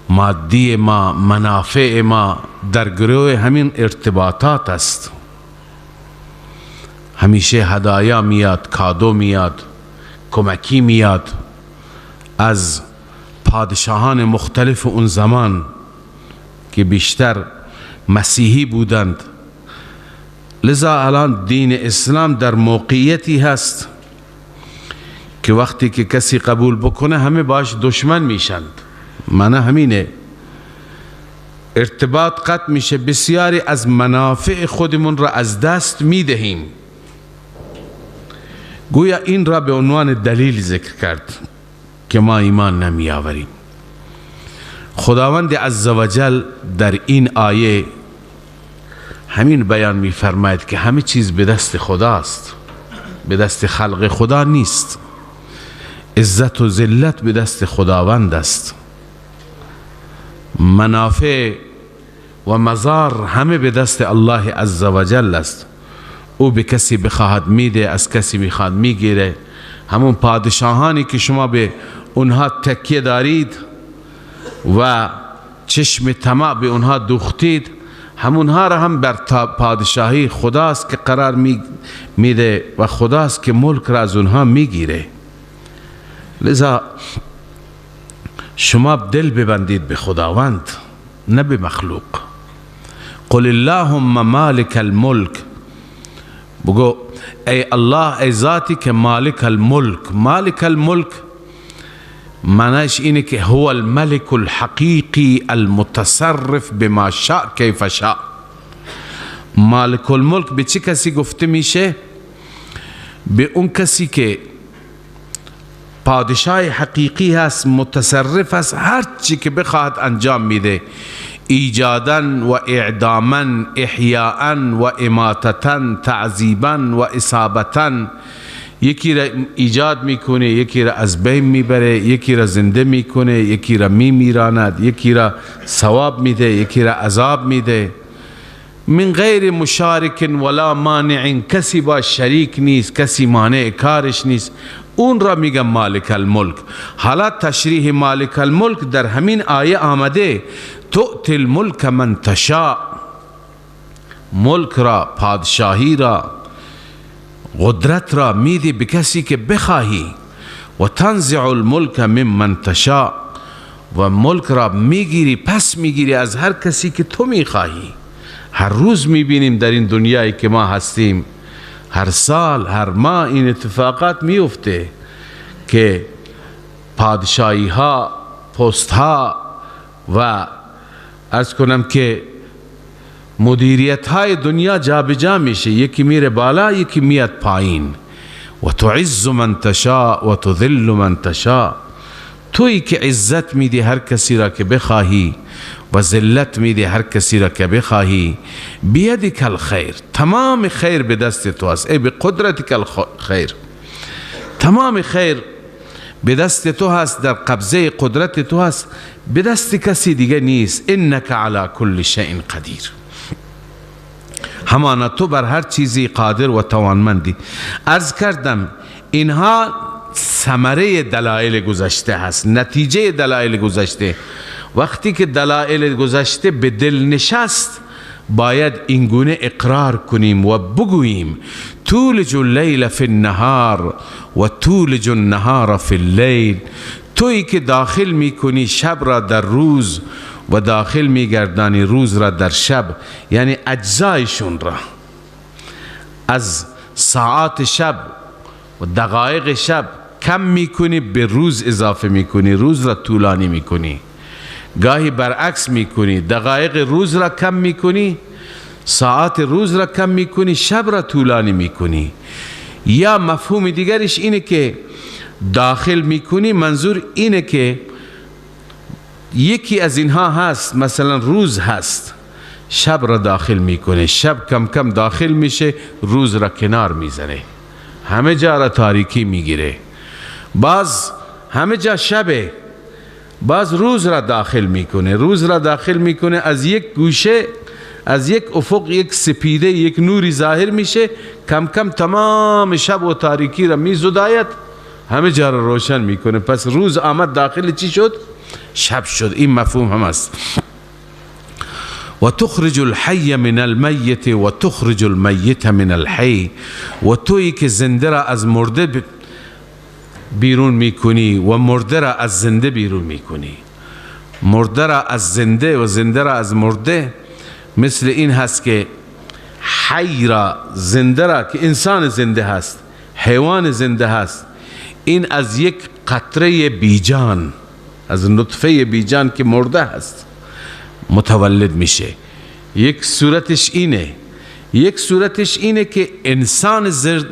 A: مادی ما، منافع ما در گروه همین ارتباطات است. همیشه هدایا میاد، کادو میاد، کمکی میاد از پادشاهان مختلف اون زمان که بیشتر مسیحی بودند. لذا الان دین اسلام در موقعیتی هست که وقتی که کسی قبول بکنه همه باش دشمن میشند. معنی همینه، ارتباط قطع میشه، بسیاری از منافع خودمون را از دست میدهیم. گویا این را به عنوان دلیل ذکر کرد که ما ایمان نمی آوریم. خداوند عزوجل در این آیه همین بیان می فرماید که همه چیز به دست خداست، به دست خلق خدا نیست. عزت و ذلت به دست خداوند است، منافع و مضار همه به دست الله عزوجل است. او به کسی بخواهد میده، از کسی بخواهد میگیره. همون پادشاهانی که شما به اونها تکیه دارید و چشم طمع به اونها دوختید، همونها را هم بر پادشاهی خداست که قرار میده و خداست که ملک را از اونها میگیره. لذا شما دل ببندید به خداوند، نه به مخلوق. قل اللهم مالک الملک، بگو ای الله، ای ذاتی که مالک الملک. مالک الملک معنیش اینه که هو الملك الحقیقی المتصرف بما شاء کیف شاء. مالک الملک به چه کسی گفته میشه؟ به اون کسی که پادشاه حقیقی هست، متصرف هست، هر چی که بخواهد انجام میده، ایجادا و اعداما، احیاء و اماتتا، تعذیبا و اصابتا. یکی را ایجاد میکنه، یکی را از بین میبره، یکی را زنده میکنه، یکی را میمیراند، یکی را ثواب میده، یکی را عذاب میده. من غیر مشارک ولا مانع، کسی با شریک نیست، کسی مانع کارش نیست. اون را میگم مالک الملک. حالا تشریح مالک الملک در همین آیه آمده، تؤتی الملک من تشاء. ملک را، پادشاهی را، قدرت را میدی به کسی که بخواهی. و تنزع الملک ممن تشاء، و ملک را میگیری، پس میگیری از هر کسی که تو میخواهی. هر روز میبینیم در این دنیایی که ما هستیم، هر سال، هر ماه این اتفاقات میفته که پادشاهی ها، پست ها و عرض کنم که مدیریت های دنیا جابجا میشه، یکی میره بالا، یکی میاد پایین. و تعز من تشاء و تذل من تشاء. تویی که عزت میدی هر کسی را که بخواهی و ذلت میدی هر کسی را که بخواهی. بیدک الخیر، تمام خیر به دست تو است. ای به قدرتک الخیر، تمام خیر به دست تو هست، در قبضه قدرت تو هست، به دست کسی دیگه نیست. انک علی کل شیء قدیر، همانا تو بر هر چیزی قادر و توانمندی. عرض کردم اینها ثمره دلایل گذشته هست، نتیجه دلایل گذشته. وقتی که دلایل گذشته به دل نشست، باید اینگونه اقرار کنیم و بگوییم تولج اللیل فی النهار و تولج النهار فی اللیل. تویی که داخل میکنی شب را در روز و داخل میگردانی روز را در شب، یعنی اجزایشون را از ساعات شب و دقایق شب کم میکنی، به روز اضافه میکنی، روز را طولانی میکنی. گاهی برعکس میکنی، دقایق روز را کم میکنی، ساعات روز را کم میکنی، شب را طولانی میکنی. یا مفهوم دیگرش اینه که داخل میکنی، منظور اینه که یکی از اینها هست، مثلا روز هست، شب را داخل میکنه، شب کم کم داخل میشه، روز را کنار میزنه، همه جا را تاریکی میگیره. باز همه جا شبه، باز روز را داخل میکنه، روز را داخل میکنه، از یک گوشه، از یک افق یک سپیده، یک نوری ظاهر میشه، کم کم تمام شب و تاریکی را میزداید، همه جا را روشن میکنه. پس روز آمد داخل چی شد؟ شب شد. این مفهوم هم است. و تخرج الحی من المیت و تخرج المیت من الحی. و تویی که زنده را از مرده بیرون میکنی و مرده را از زنده بیرون میکنی. مرده را از زنده و زنده را از مرده مثل این هست که حی را، زنده را که انسان زنده هست، حیوان زنده هست، این از یک قطره بیجان، از نطفه بیجان که مرده هست متولد میشه. یک صورتش اینه، یک صورتش اینه که انسان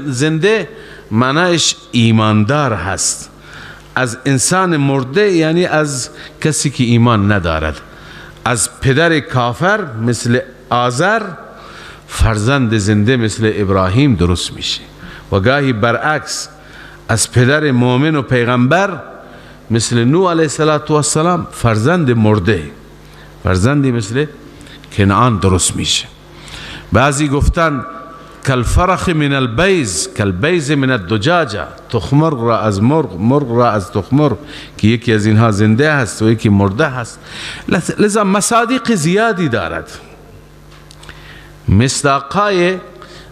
A: زنده معنیش ایماندار هست. از انسان مرده یعنی از کسی که ایمان ندارد. از پدر کافر مثل آزر فرزند زنده مثل ابراهیم درست میشه. و گاهی برعکس از پدر مؤمن و پیغمبر مثل نوح علیه السلام فرزند مرده، فرزندی مثل کنعان درست میشه. بعضی گفتن کالفرخ من البیض کالبیض من الدجاجه، تخمر را از مرغ، مرغ را از تخمر، که یکی از اینها زنده هست و یکی مرده هست. لذا مصادیق زیادی دارد. مصداقهای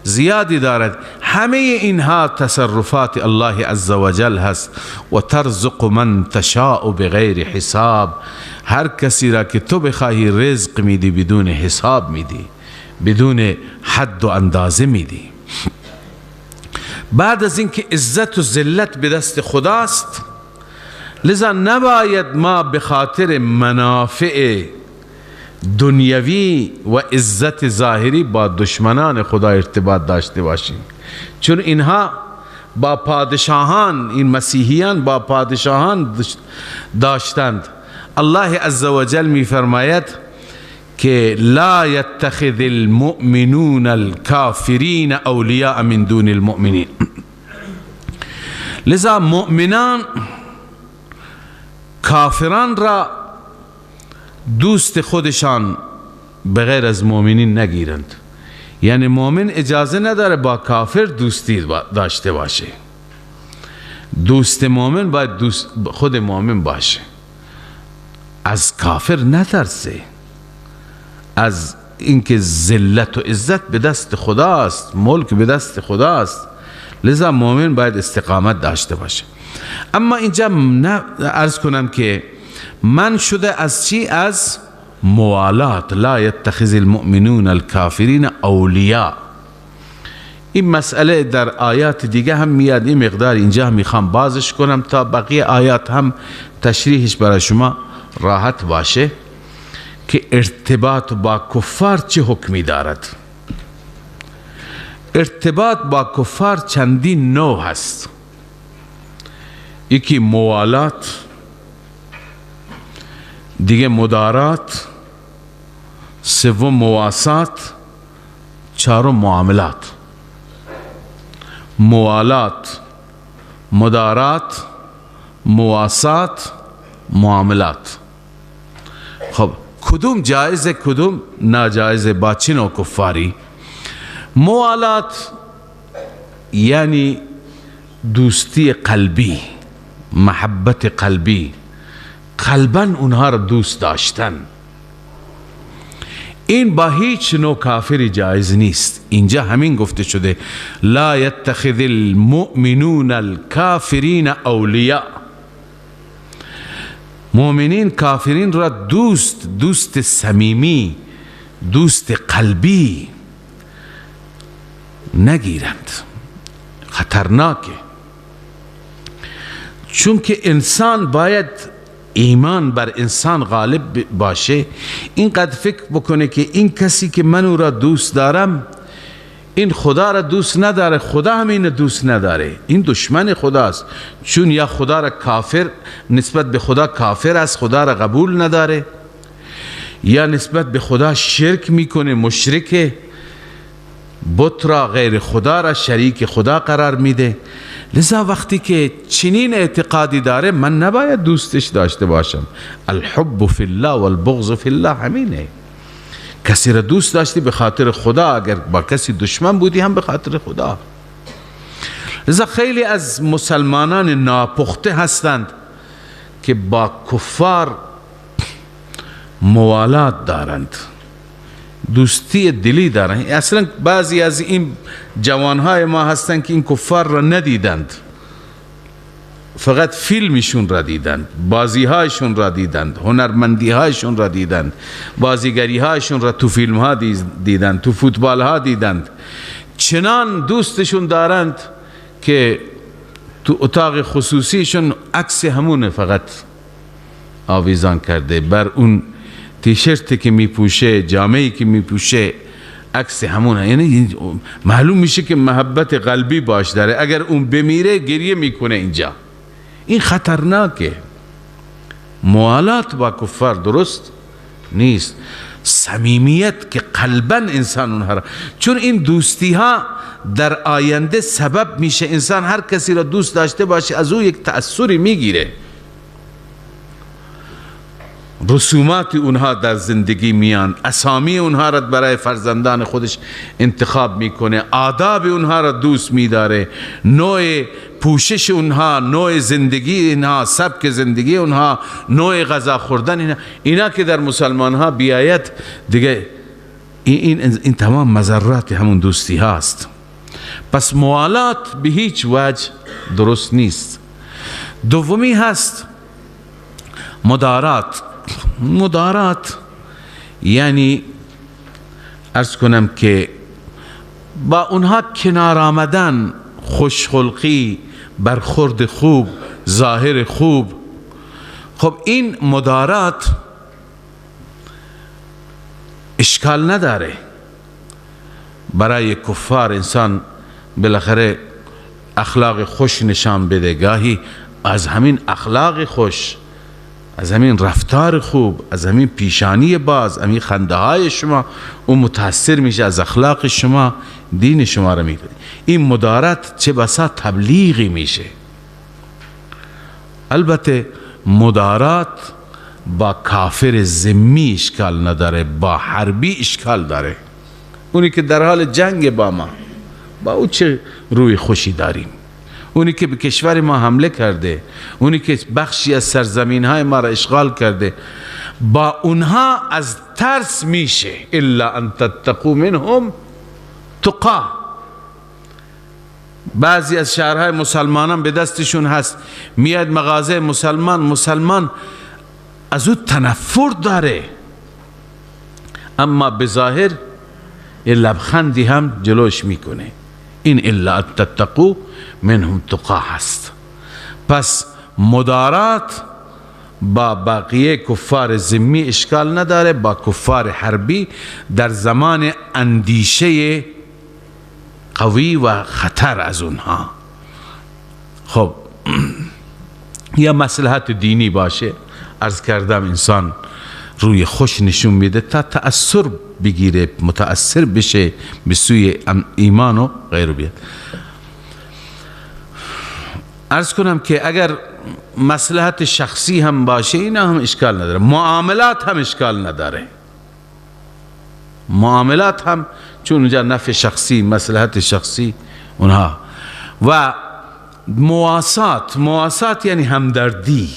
A: زیادی دارد. همه اینها تصرفات الله عزوجل هست. و ترزق من تشاء بغیر حساب، هر کسی را که تو بخواهی رزق میدی بدون حساب میدی، بدون حد و اندازه میدی. بعد از اینکه عزت و ذلت به دست خداست، لذا نباید ما به خاطر منافع دنیوی و عزت ظاهری با دشمنان خدا ارتباط داشته باشیم، چون اینها با پادشاهان، این مسیحیان با پادشاهان داشتند. الله عزوجل می فرماید که لا يتخذ المؤمنون الكافرین اولیاء من دون المؤمنین. لذا مؤمنان کافران را دوست خودشان بغیر از مؤمنین نگیرند. یعنی مؤمن اجازه نداره با کافر دوستی داشته باشه. دوست مؤمن باید خود مؤمن باشه، از کافر نترسه، از اینکه ذلت و عزت به دست خداست، ملک به دست خداست. لذا مؤمن باید استقامت داشته باشه. اما اینجا عرض کنم که من شده از چی؟ از موالات. لا يتخذ المؤمنون الكافرین اولیاء. این مسئله در آیات دیگه هم میاد، این مقدار اینجا میخوام بازش کنم تا بقیه آیات هم تشریحش برای شما راحت باشه که ارتباط با کفار چه حکمی دارد. ارتباط با کفار چندین نوع هست. یکی موالات، دیگه مدارات، سوم مواسات، چهارم معاملات. موالات، مدارات، مواسات، معاملات. خب کدوم جایزه کدوم ناجایزه با چه نوع کفاری؟ موالات یعنی دوستی قلبی، محبت قلبی، قلباً اونها را دوست داشتن. این با هیچ نوع کافری جایز نیست. اینجا همین گفته شده لا يتخذ المؤمنون الكافرین اولیاء. مؤمنین کافرین را دوست صمیمی، دوست قلبی نگیرند. خطرناکه، چون که انسان باید ایمان بر انسان غالب باشه. اینقدر فکر بکنه که این کسی که من او را دوست دارم، این خدا را دوست نداره، خدا هم این دوست نداره، این دشمن خداست. چون یا خدا را کافر، نسبت به خدا کافر است، خدا را قبول نداره، یا نسبت به خدا شرک میکنه، مشرکه، بت را، غیر خدا را شریک خدا قرار میده. لذا وقتی که چنین اعتقادی داره، من نباید دوستش داشته باشم. الحب فی الله والبغض فی الله همینه. کسی را دوست داشتی به خاطر خدا، اگر با کسی دشمن بودی هم به خاطر خدا. لذا خیلی از مسلمانان ناپخته هستند که با کفار موالات دارند، دوستی دلی دارند. اصلا بعضی از این جوانهای ما هستند که این کفار را ندیدند، فقط فیلمشون را دیدند، بازیهایشون را دیدند، هنرمندیهایشون را دیدند، بازیگریهایشون را تو فیلمها دیدند، تو فوتبالها دیدند. چنان دوستشون دارند که تو اتاق خصوصیشون عکس همونه فقط آویزان کرده، بر اون تیشرتی که میپوشه، جامه‌ای که میپوشه عکس همونه. یعنی معلوم میشه که محبت قلبی باش داره. اگر اون بمیره گریه میکنه اینجا. این خطرناکه. موالات با کفار درست نیست. صمیمیت که قلباً انسان اونها را، چون این دوستی ها در آینده سبب میشه انسان هر کسی را دوست داشته باشه، از او یک تأثری میگیره. رسومات اونها در زندگی میان، اسامی اونها را برای فرزندان خودش انتخاب میکنه، آداب اونها را دوست میداره، نوع پوشش اونها، نوع زندگی اونها، سبک زندگی اونها، نوع غذا خوردن اینا که در مسلمان ها بیاید دیگه این تمام مضرات همون دوستی هاست. پس موالات به هیچ وجه درست نیست. دومی هست مدارات. مدارات یعنی عرض کنم که با اونها کنار آمدن، خوشخلقی، برخورد خوب، ظاهر خوب. خب این مدارات اشکال نداره. برای کفار انسان بالاخره اخلاق خوش نشان بده، گاهی از همین اخلاق خوش، از همین رفتار خوب، از همین پیشانی باز، همین خنده های شما، اون متاثر میشه از اخلاق شما، دین شما را میفهمه. این مدارات چه بسا تبلیغی میشه. البته مدارات با کافر ذمی اشکال نداره، با حربی اشکال داره. اونی که در حال جنگ با ما، با او چه روی خوشی داریم؟ اونی که به کشور ما حمله کرده، اونی که بخشی از سرزمین های ما را اشغال کرده، با اونها از ترس میشه. الا ان تتقوا منهم تقا. بعضی از شهرهای مسلمانان به دستشون هست، میاد مغازه مسلمان از او تنفر داره، اما به ظاهر یه لبخندی هم جلوش میکنه. این الا ان تتقوا منهم تقا هست. پس مدارات با بقیه کفار ذمی اشکال نداره، با کفار حربی در زمان اندیشه قوی و خطر از اونها. خب یا مصلحت دینی باشه، عرض کردم انسان روی خوش نشون میده تا تأثیر بگیره، متأثر بشه به سوی ایمان و غیره بیاد. عرض کنم که اگر مصلحت شخصی هم باشه اینا هم اشکال نداره. معاملات هم اشکال نداره. معاملات هم چون اونجا نفع شخصی، مصلحت شخصی اونها. و مواسات یعنی همدردی،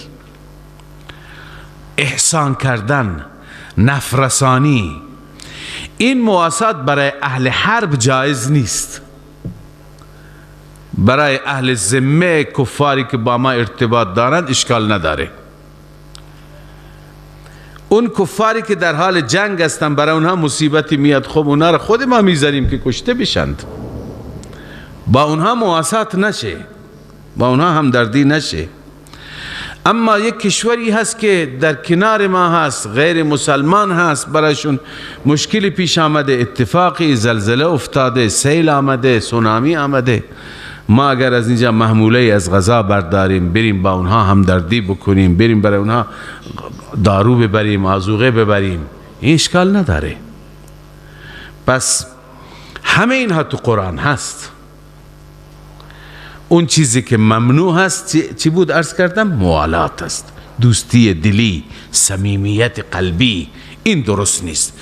A: احسان کردن، نفرسانی. این مواسات برای اهل حرب جایز نیست. برای اهل ذمه، کفاری که با ما ارتباط دارند اشکال نداره. اون کفاری که در حال جنگ هستند برای اونها مصیبتی میاد، خب اونها را خود ما میذاریم که کشته بشند، با اونها مواسات نشه، با اونها همدردی نشه. اما یک کشوری هست که در کنار ما هست، غیر مسلمان هست، برایشون مشکلی پیش آمده، اتفاقی، زلزله افتاده، سیل آمده، سونامی آمده، ما اگر از اینجا محموله از غذا برداریم بریم با اونها همدردی بکنیم، بریم برای اونها دارو ببریم، آذوقه ببریم، این اشکال نداره. پس همه اینها تو قرآن هست. اون چیزی که ممنوع هست چی بود عرض کردم؟ موالات است، دوستی دلی، صمیمیت قلبی. این درست نیست.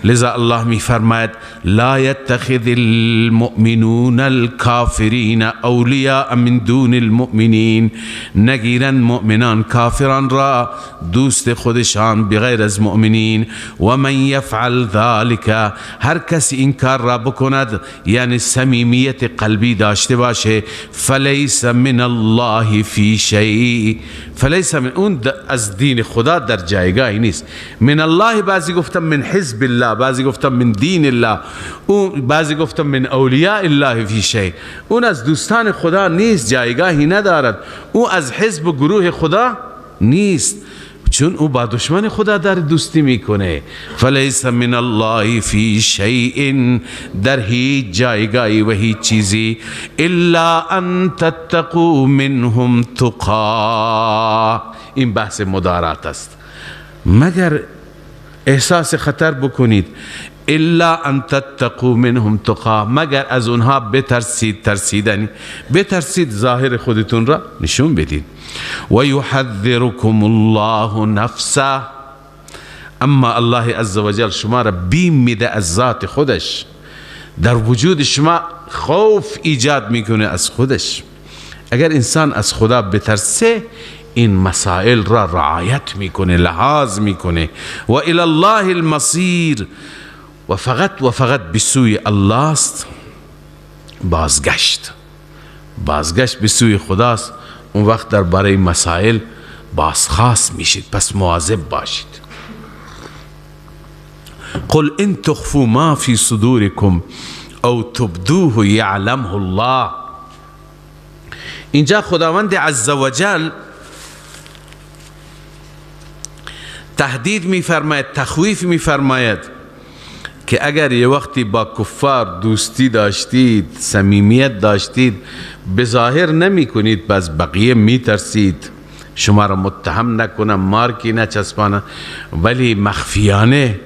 A: لذا الله می فرماید لا يتخذ المؤمنون الكافرین اولیاء من دون المؤمنین. نگیرن مؤمنان کافران را دوست خودشان بغیر از مؤمنین. و من یفعل ذلك، هر کسی این کار را بکند، یعنی صمیمیت قلبی داشته باشه، فلیس من الله فی شیء، فلیس من، اون از دین خدا در جایگاهی نیست. من الله بعضی گفتم من حزب الله، بعضی گفتم من دین الله، اون بعضی گفتم من اولیاء الله فی شیء. اون از دوستان خدا نیست، جایگاهی ندارد. او از حزب و گروه خدا نیست، چون او با دشمن خدا در دوستی میکنه. فلیس من الله فی شیء، در هیچ جایگاهی و هیچ چیزی، الا ان تتقوا منهم تقا. این بحث مدارات است. مگر احساس خطر بکنید، الا ان تتقوا منهم تقا، مگر از اونها بترسید، ترسیدنی بترسید، ظاهر خودتون را نشون بدید. و یحذرکم الله نفسه، اما الله عزوجل شما را بیم میده از ذات خودش، در وجود شما خوف ایجاد میکنه از خودش. اگر انسان از خدا بترسه این مسائل را رعایت میکنه، لحاظ میکنه. و الی الله المصیر، و و فقط به سوی الله است بازگشت به سوی خداست. اون وقت درباره مسائل بازخواست میشید، پس مواظب باشید. قل ان تخفوا ما فی صدورکم او تبدوه یعلمه الله. اینجا خداوند عزوجل تهدید میفرماید، تخویف میفرماید که اگر یه وقتی با کفار دوستی داشتید، صمیمیت داشتید، به ظاهر نمی کنید، بس بقیه می ترسید شما را متهم نکنم، مارکی نچسبانم، ولی مخفیانه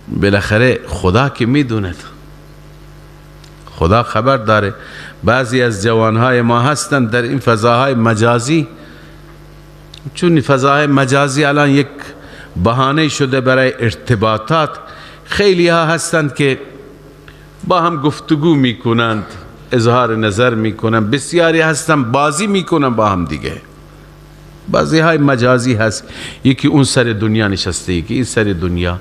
A: بالاخره خدا که می دوند، خدا خبر داره. بعضی از جوانهای ما هستند در این فضاهای مجازی، چون فضاهای مجازی الان یک بهانه شده برای ارتباطات، خیلی ها هستند که با هم گفتگو می کنند، اظهار نظر می کنند، بسیاری هستند بازی می کنند با هم دیگه. بعضی های مجازی هست، یکی اون سر دنیا نشسته، یکی این سر دنیا،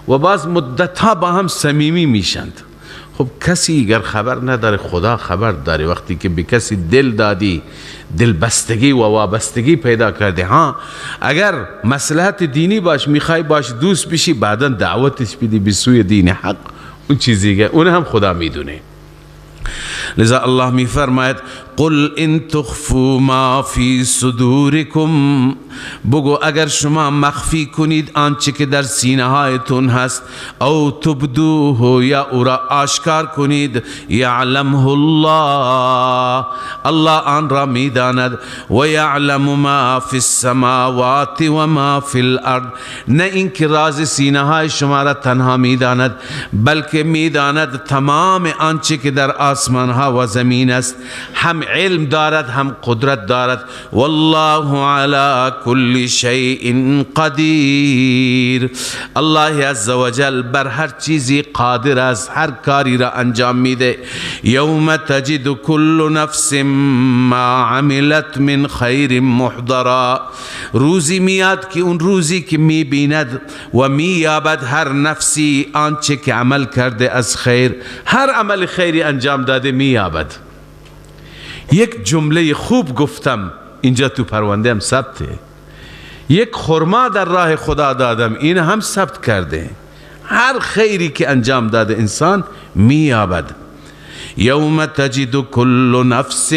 A: و بعض مدت ها با هم صمیمی میشند. خب کسی اگر خبر نداره، خدا خبر داره. وقتی که به کسی دل دادی، دل بستگی و وابستگی پیدا کرده، ها اگر مصلحت دینی باش، میخوای باش دوست بشی، بعدا دعوتش بدی به سوی دین حق، اون چیزی که اون هم خدا میدونه. لذا الله می فرماید قل ان تخفوا ما فی صدورکم، بگو اگر شما مخفی کنید آنچه که در سینه هایتون هست، او تبدوه، یا او را آشکار کنید، یعلمه الله، الله آن را می داند، و یعلم ما فی السماوات و ما فی الارض، نه اینکه راز سینه های شما را تنها می داند، بلکه می داند تمام آنچه که در آسمان ها و زمین است، هم علم دارد هم قدرت دارد. والله علی کل شیء قدیر، الله عزوجل بر هر چیزی قادر است، هر کاری را انجام میده. یوم تجد کل نفس ما عملت من خیر محضرا، روزی میاد که اون روزی که میبیند و مییابد هر نفسی آنچه که عمل کرده از خیر، هر عمل خیری انجام داده مییابد. یک جمله خوب گفتم اینجا تو پرونده هم ثبته، یک خرما در راه خدا دادم، این هم ثبت کرده. هر خیری که انجام داده انسان مییابد. یوم تجد کل نفس،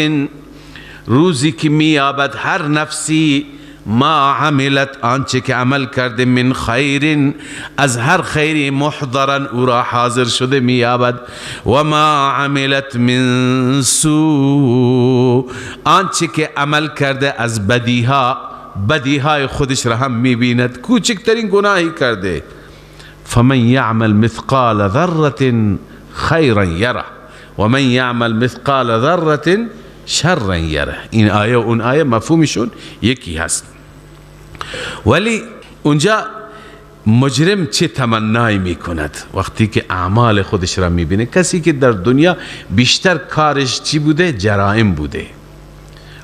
A: روزی که مییابد هر نفسی، ما عملت آنچه که عمل کرده، من خیر، از هر خیری، محضرا او را حاضر شده مییابد، و ما عملت من سوء، آنچه که عمل کرده از بدیهای خودش را هم میبیند، کوچکترین گناهی کرده. فمن یعمل مثقال ذره خیرا یره و من یعمل مثقال ذره شرا یره. این آیه و اون آیه مفهومشون یکی هست. ولی اونجا مجرم چه تمنایی میکند وقتی که اعمال خودش را میبینه؟ کسی که در دنیا بیشتر کارش چی بوده؟ جرائم بوده،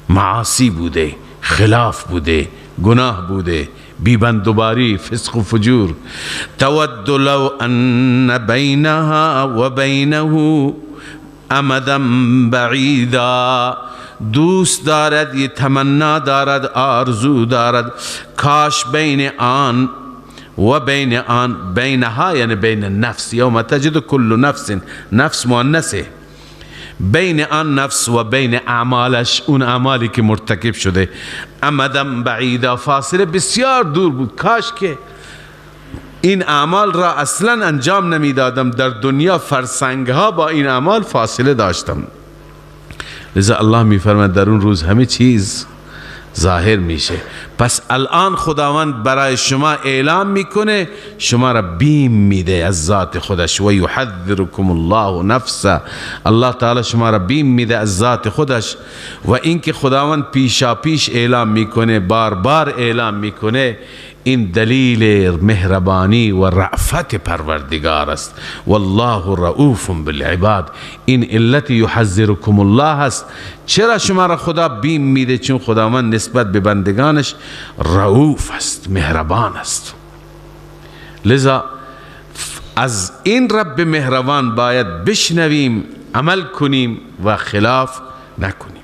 A: معاصی بوده، خلاف بوده، گناه بوده، بیبندوباری، فسق و فجور. تود لو ان بینها و بینه امدا بعیدا، دوست دارد، یه تمنا دارد، آرزو دارد، کاش بین آن و بین آن، بینها یعنی بین النفس، یوم تجد کل نفس، نفس مؤنثه، بین آن نفس و بین اعمالش، اون اعمالی که مرتکب شده، امدا بعیدا، فاصله بسیار دور بود. کاش که این اعمال را اصلا انجام نمیدادم، در دنیا فرسنگها با این اعمال فاصله داشتم. لذا الله میفرماید در اون روز همه چیز ظاهر میشه. پس الان خداوند برای شما اعلام میکنه، شما را بیم میده از ذات خودش. و یحذرکم الله نفسه، الله تعالی شما را بیم میده از ذات خودش. و اینکه خداوند پیشا پیش اعلام میکنه، بار بار اعلام میکنه، این دلیل مهربانی و رأفت پروردگار است. والله رؤوف بالعباد، این علت یحذرکم الله است. چرا شما را خدا بیم میده؟ چون خداوند نسبت به بندگانش رؤوف است، مهربان است. لذا از این رب مهربان باید بشنویم، عمل کنیم و خلاف نکنیم.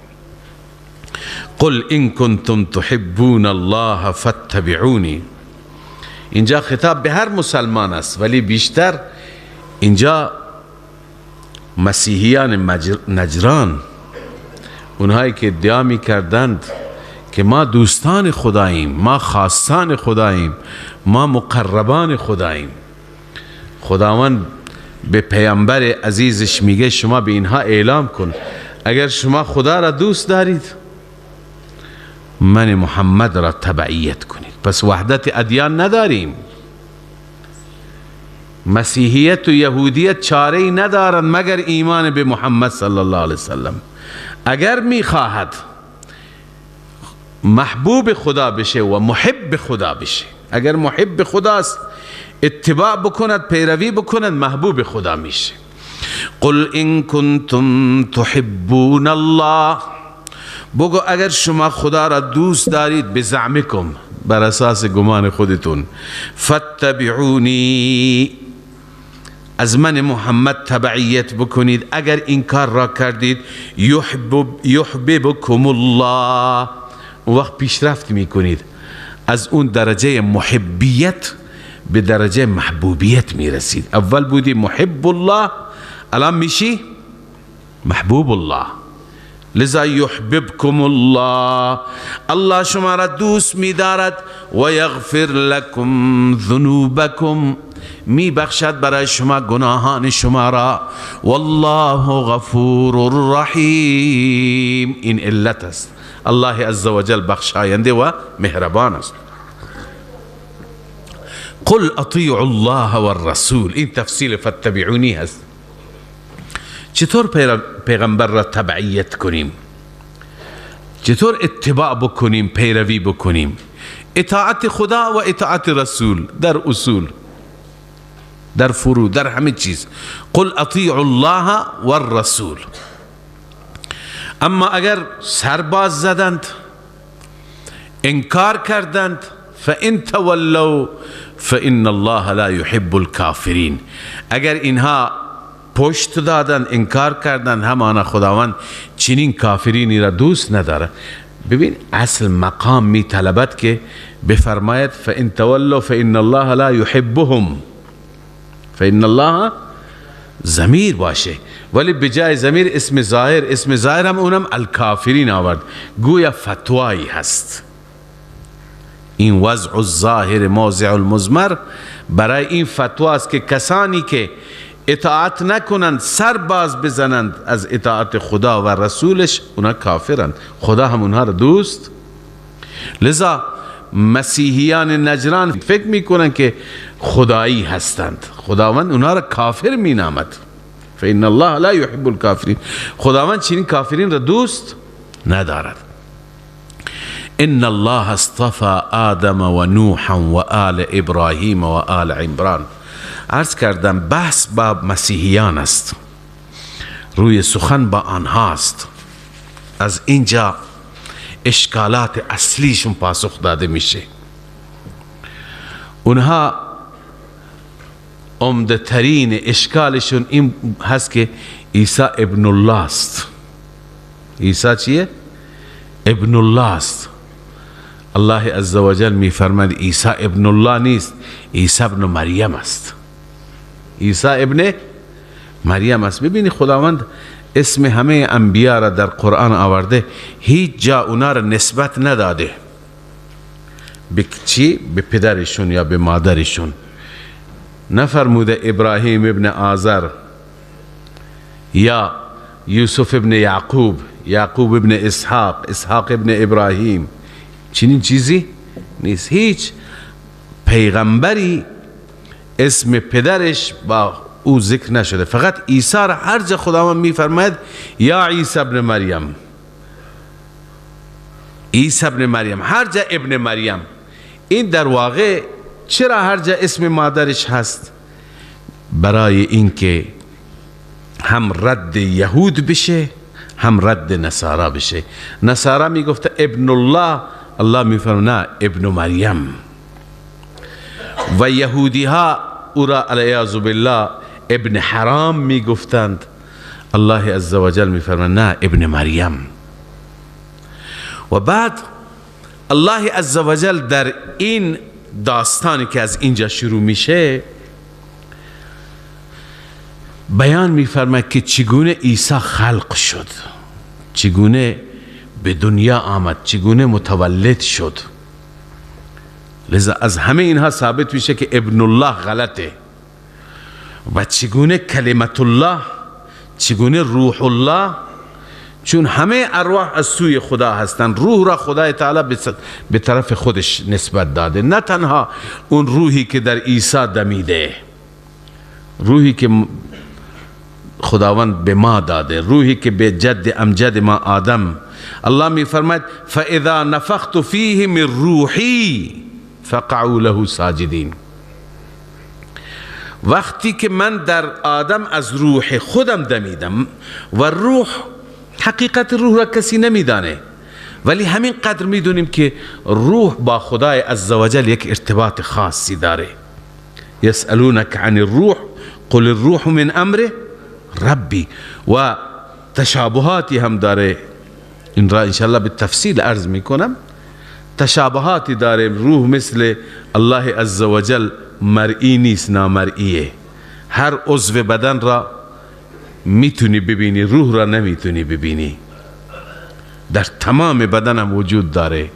A: قل ان کنتم تحبون الله فاتبعونی. اینجا خطاب به هر مسلمان است، ولی بیشتر اینجا مسیحیان نجران، اونهایی که ادعا می کردند که ما دوستان خداییم، ما خاصان خداییم، ما مقربان خداییم، خداوند به پیامبر عزیزش میگه شما به اینها اعلام کن اگر شما خدا را دوست دارید من محمد را تبعیت کنید. پس وحدت ادیان نداریم. مسیحیت و یهودیت چاره‌ای ندارند مگر ایمان به محمد صلی الله علیه وسلم. اگر میخواهد محبوب خدا بشه و محب خدا بشه، اگر محب خداست اتباع بکند، پیروی بکند، محبوب خدا میشه. قل ان کنتم تحبون الله، بگو اگر شما خدا را دوست دارید، بزعمکم، بر اساس گمان خودتون، فاتبعونی، از من محمد تبعیت بکنید. اگر این کار را کردید یحببکم الله، وقت پیشرفت میکنید، از اون درجه محبیت به درجه محبوبیت میرسید. اول بودی محب الله، الان میشی محبوب الله. لذا یحببکم الله، الله شما را دوست می‌دارد و یغفر لکم ذنوبکم، میبخشد برای شما گناهان شما را. والله غفور رحیم، این علت است. الله عزوجل بخشاینده و مهربان است. قل اطیعوا الله والرسول، این تفصیل فاتبعونی هست. چطور پیغمبر را تبعیت کنیم؟ چطور اتباع بکنیم، پیروی بکنیم؟ اطاعت خدا و اطاعت رسول در اصول، در فروع، در همه چیز. قل اطیعوا الله والرسول. اما اگر سرباز زدند، انکار کردند، فان تولوا فان الله لا يحب الكافرین، اگر اینها پشت دادن، انکار کردن، همانا خداوند چنین کافرینی را دوست نداره. ببین اصل مقام می طلبد که بفرماید فان تولوا فان الله لا يحبهم، فان الله ضمیر باشه، ولی بجای ضمیر اسم ظاهر، اسم ظاهر هم اونم الکافرین آورد، گویا فتوایی هست. این وضع الظاهر موضع المضمر برای این فتواست که کسانی که اطاعت نکنند، سر باز بزنند از اطاعت خدا و رسولش، اونا کافرند. خدا هم اونها را دوست. لذا مسیحیان نجران فکر میکنند که خدایی هستند، خداوند اونها را کافر مینامد. فإن الله لا يحب الكافرین، خداوند چنین کافرین را دوست ندارد. ان الله اصطفى آدم و نوحا و آل ابراهیم و آل عمران. عرض کردم بحث با مسیحیان است، روی سخن با آنهاست. از اینجا اشکالات اصلیشون پاسخ داده میشه. اونها عمده ترین اشکالشون این هست که عیسی ابن الله است. عیسی چیه؟ ابن الله است. الله عزوجل می فرماید عیسی ابن الله نیست، عیسی ابن مریم است. عیسی ابن مریم است. ببینی خداوند اسم همه انبیا را در قرآن آورده، هیچ جا اونا را نسبت نداده به چی؟ به پدرشون یا به مادرشون. نفرموده ابراهیم ابن آزر یا یوسف ابن یعقوب، یعقوب ابن اسحاق، اسحاق ابن ابراهیم. چنین چیزی نیست. هیچ پیغمبری اسم پدرش با او ذکر نشده. فقط عیسی را هر جا خداوند میفرماید یا عیسی ابن مریم، عیسی ابن مریم، هر جا ابن مریم. این در واقع چرا هر جا اسم مادرش هست؟ برای اینکه هم رد یهود بشه هم رد نصارا بشه. نصارا میگفت ابن الله، الله میفرماید نه ابن مریم. و یهودی ها او را علیاذ بالله ابن حرام می گفتند، الله عزوجل می فرماید نه، ابن مریم. و بعد الله عزوجل در این داستانی که از اینجا شروع میشه بیان میفرماید که چگونه عیسی خلق شد، چگونه به دنیا آمد، چگونه متولد شد. لذا از همه اینها ثابت میشه که ابن الله غلطه و چگونه کلمت الله، چگونه روح الله، چون همه ارواح از سوی خدا هستند. روح را خدای تعالی به طرف خودش نسبت داده، نه تنها اون روحی که در عیسی دمیده، روحی که خداوند به ما داده، روحی که به جد امجد ما آدم. الله می فرماید فاذا نفخت فیه من روحی فقعوا له ساجدین. وقتی که من در آدم از روح خودم دمیدم، و روح، حقیقت روح را کسی نمیدانه، ولی همین قدر میدونیم که روح با خدای عزوجل یک ارتباط خاصی داره. یسألونک عن الروح قل الروح من امر ربی، و تشابهاتی هم داره. این را انشاءالله به تفصیل عرض میکنم. تشابهاتی داره. روح مثل الله عزوجل مرئی نیست، نامرئیه. هر عضو بدن را میتونی ببینی، روح را نمیتونی ببینی. در تمام بدن هم وجود داره،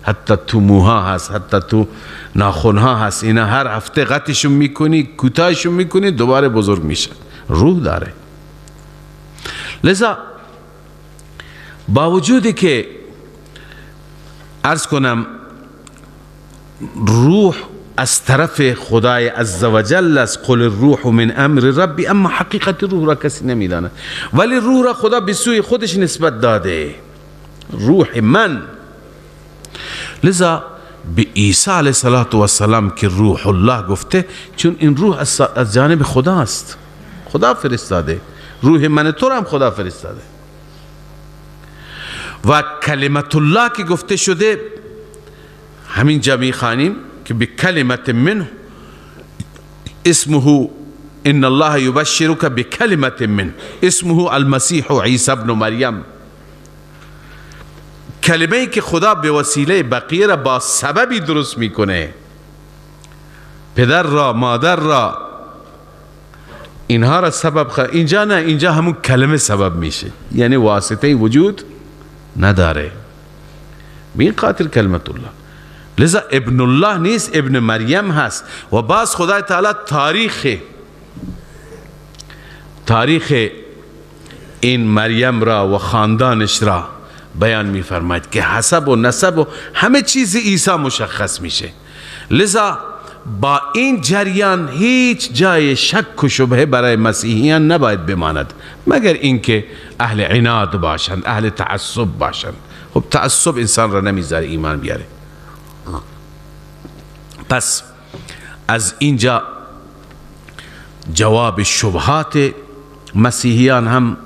A: حتی تو موها هست، حتی تو ناخونها هست. اینا هر هفته قطعشون میکنی، کوتاهشون میکنی، دوباره بزرگ میشه. روح داره. لذا با وجودی که عرض کنم روح از طرف خدای عزوجل است، قل الروح من امر ربی، اما حقیقت روح را کسی نمیداند، ولی روح را خدا به سوی خودش نسبت داده، روح من. لذا به عیسی علیه السلام که روح الله گفته، چون این روح از جانب خدا است، خدا فرستاده. روح من تو را هم خدا فرستاده. و کلمت الله که گفته شده، همین جا میخوانیم که بکلمت منه اسمه، ان الله یبشرک بکلمت منه اسمه المسیح عیسی ابن مریم. کلمه ای که خدا به وسیله بقیه را با سببی درست میکنه، پدر را، مادر را، اینها را سبب اینجا نه، اینجا همون کلمه سبب میشه، یعنی واسطه وجود نداره. بین خاطر کلمت الله. لذا ابن الله نیست، ابن مریم هست. و باز خدای تعالی تاریخ این مریم را و خاندانش را بیان می‌فرماید که حسب و نسب و همه چیز عیسی مشخص میشه. لذا با این جریان هیچ جای شک و شبهه برای مسیحیان نباید بماند، مگر اینکه اهل عناد باشند، اهل تعصب باشند. خب تعصب انسان را نمیذاره ایمان بیاره. پس از اینجا جواب شبهات مسیحیان هم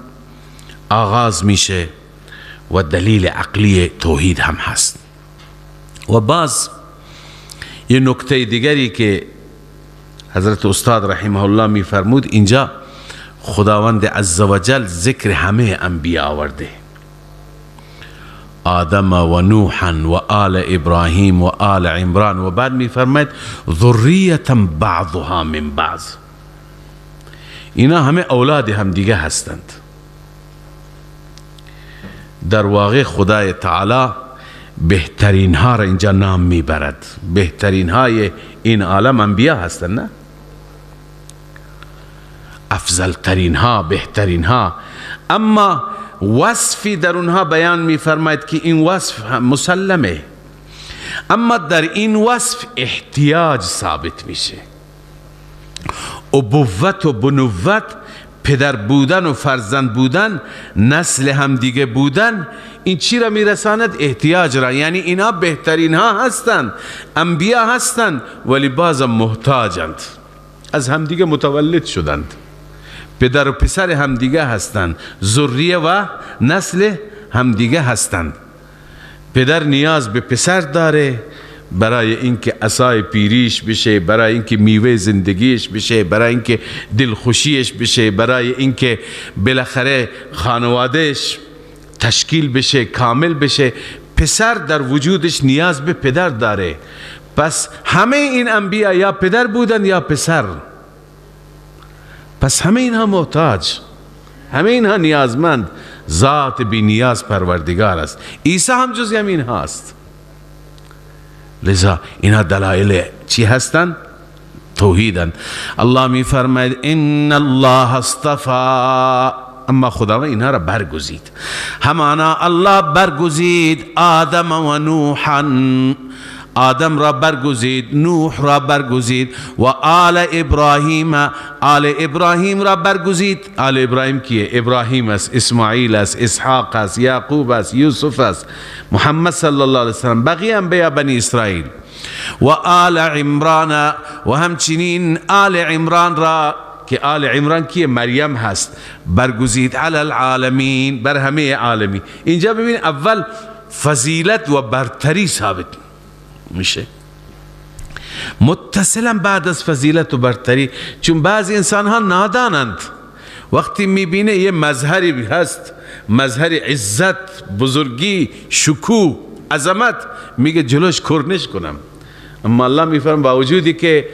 A: آغاز میشه و دلیل عقلی توحید هم هست. و باز یه نکته دیگری که حضرت استاد رحمه الله می فرمود، اینجا خداوند عزوجل ذکر همه انبیا آورده، آدم و نوحا و آل ابراهیم و آل عمران، و بعد می فرماید ذریتا بعضها من بعض. اینا همه اولاد هم دیگه هستند. در واقع خدای تعالی بهترین ها را اینجا نام میبرد. بهترین های این عالم انبیا هستند، نه؟ افضل ترین ها، بهترین ها. اما وصفی در اونها بیان میفرماید که این وصف مسلمه، اما در این وصف احتیاج ثابت میشه. ابوت و بنوت، پدر بودن و فرزند بودن، نسل هم دیگه بودن، این چی را میرساند؟ احتیاج را. یعنی اینا بهترین ها هستند، انبیا هستند، ولی بازم محتاجند. از همدیگه متولد شدند، پدر و پسر همدیگه هستند، ذریه و نسل همدیگه هستند. پدر نیاز به پسر داره برای اینکه عصای پیریش بشه، برای اینکه میوه زندگیش بشه، برای اینکه دلخوشیش بشه، برای اینکه بالاخره خانوادهش تشکیل بشه، کامل بشه. پسر در وجودش نیاز به پدر داره. پس همه این انبیا یا پدر بودن یا پسر. پس همه اینها محتاج، همه اینها نیازمند. ذات بی نیاز پروردگار است. عیسی هم جز همین هاست. لذا اینها دلایل چی هستند؟ توحیدند. الله می فرماید ان الله اصطفى، اما خداوند اینها را برگزید. همانا الله برگزید آدم و نوحا، آدم را برگزید، نوح را برگزید، و آل ابراهیم، آل ابراهیم را برگزید. آل ابراهیم کیه؟ ابراهیم است، اسماعیل است، اسحاق است، یعقوب است، یوسف است، محمد صلی الله علیه وسلم، بقیه انبیا بنی اسرائیل. و آل عمران، و همچنین آل عمران را که آل عمران کیه؟ مریم هست، برگزید علی العالمین، بر همه عالمی. اینجا ببین اول فضیلت و برتری ثابت میشه، متصلا بعد از فضیلت و برتری. چون بعضی انسان ها نادانند، وقتی میبینه یه مظهری هست، مظهر عزت، بزرگی، شکوه، عظمت، میگه جلوش کرنش کنم. اما الله میفرم با وجودی که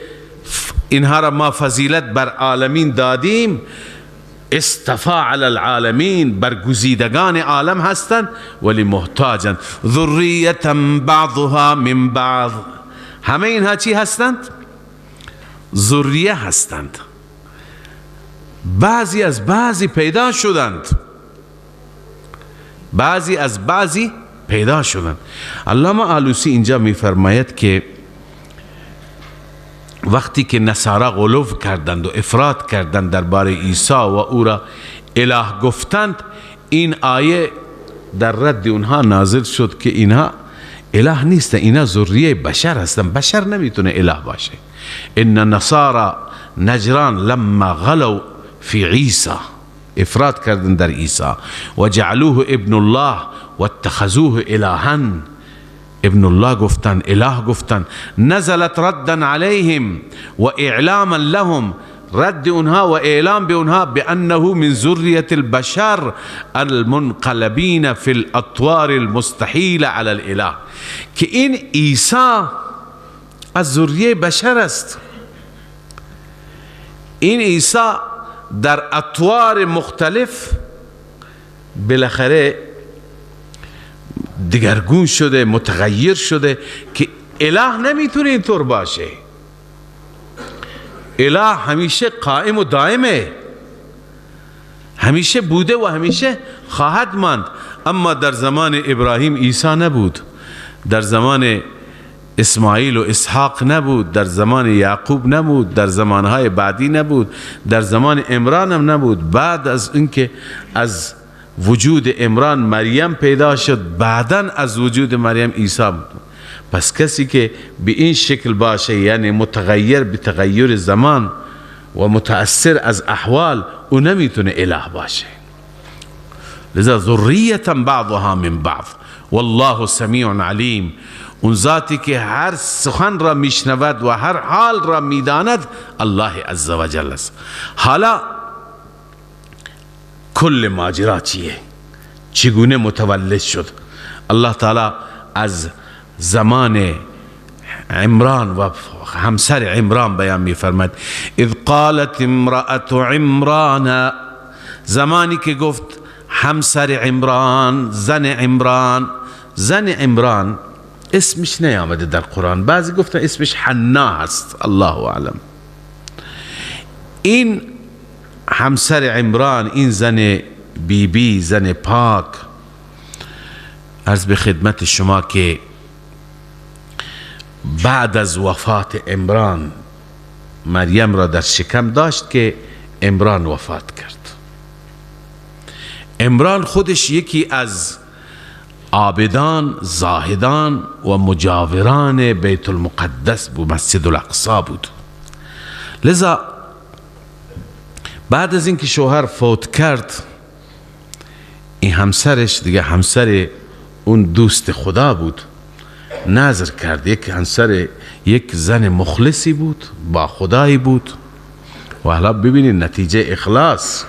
A: اینها را ما فضیلت بر عالمین دادیم، اصطفى علی العالمین، برگزیدگان عالم هستند، ولی محتاجند. ذریة بعضها من بعض، همه اینها چی هستند؟ ذریه هستند، بعضی از بعضی پیدا شدند، بعضی از بعضی پیدا شدند. علامه آلوسی اینجا میفرماید که وقتی که نصارا غلو کردند و افراط کردند درباره عیسی و او را اله گفتند، این آیه در رد اونها نازل شد که اینها اله نیست، اینها ذریه بشر هستند، بشر نمیتونه اله باشه. ان نصارا نجران لما غلوا فی عیسی، افراط کردند در عیسی، و جعلوه ابن الله و اتخذوه الها، ابن الله گفتن، اله گفتن. نزلت ردا علیهم و اعلاما لهم، رد اونها و اعلام به اونها بانه من ذریة البشر المنقلبین فی الاطوار المستحیل علی الاله، که این عیسی از ذریه بشر است. این عیسی در اطوار مختلف بالاخره دگرگون شده، متغیر شده، که اله نمیتونه اینطور باشه. اله همیشه قائم و دائمه، همیشه بوده و همیشه خواهد ماند. اما در زمان ابراهیم عیسی نبود، در زمان اسماعیل و اسحاق نبود، در زمان یعقوب نبود، در زمانهای بعدی نبود، در زمان عمران هم نبود. بعد از اینکه از وجود عمران مریم پیدا شد، بعداً از وجود مریم عیسی بود. پس کسی که به این شکل باشه، یعنی متغیر به تغییر زمان و متأثر از احوال، او نمیتونه اله باشه. لذا ذریة بعضها من بعض والله سمیع علیم، اون ذاتی که هر سخن را میشنود و هر حال را میداند الله عزوجل است. حالا کل ماجرا چیه؟ چگونه متولد شد؟ الله تعالی از زمان عمران و همسر عمران بیان می‌فرماید. اذ قالت امرأة عمران، زمانی که گفت همسر عمران، زن عمران. زن عمران اسمش نیامده در قرآن، بعضی گفتن اسمش حنا هست، الله اعلم. این همسر عمران، این زن بیبی، زن پاک، عرض به خدمت شما که بعد از وفات عمران مریم را در شکم داشت که عمران وفات کرد. عمران خودش یکی از عابدان، زاهدان و مجاوران بیت المقدس بود، مسجد الاقصی بود. لذا بعد از اینکه شوهر فوت کرد، این همسرش دیگه همسر اون دوست خدا بود، نظر کرد. یک همسر یک زن مخلصی بود، با خدایی بود. و حالا ببینید نتیجه اخلاص.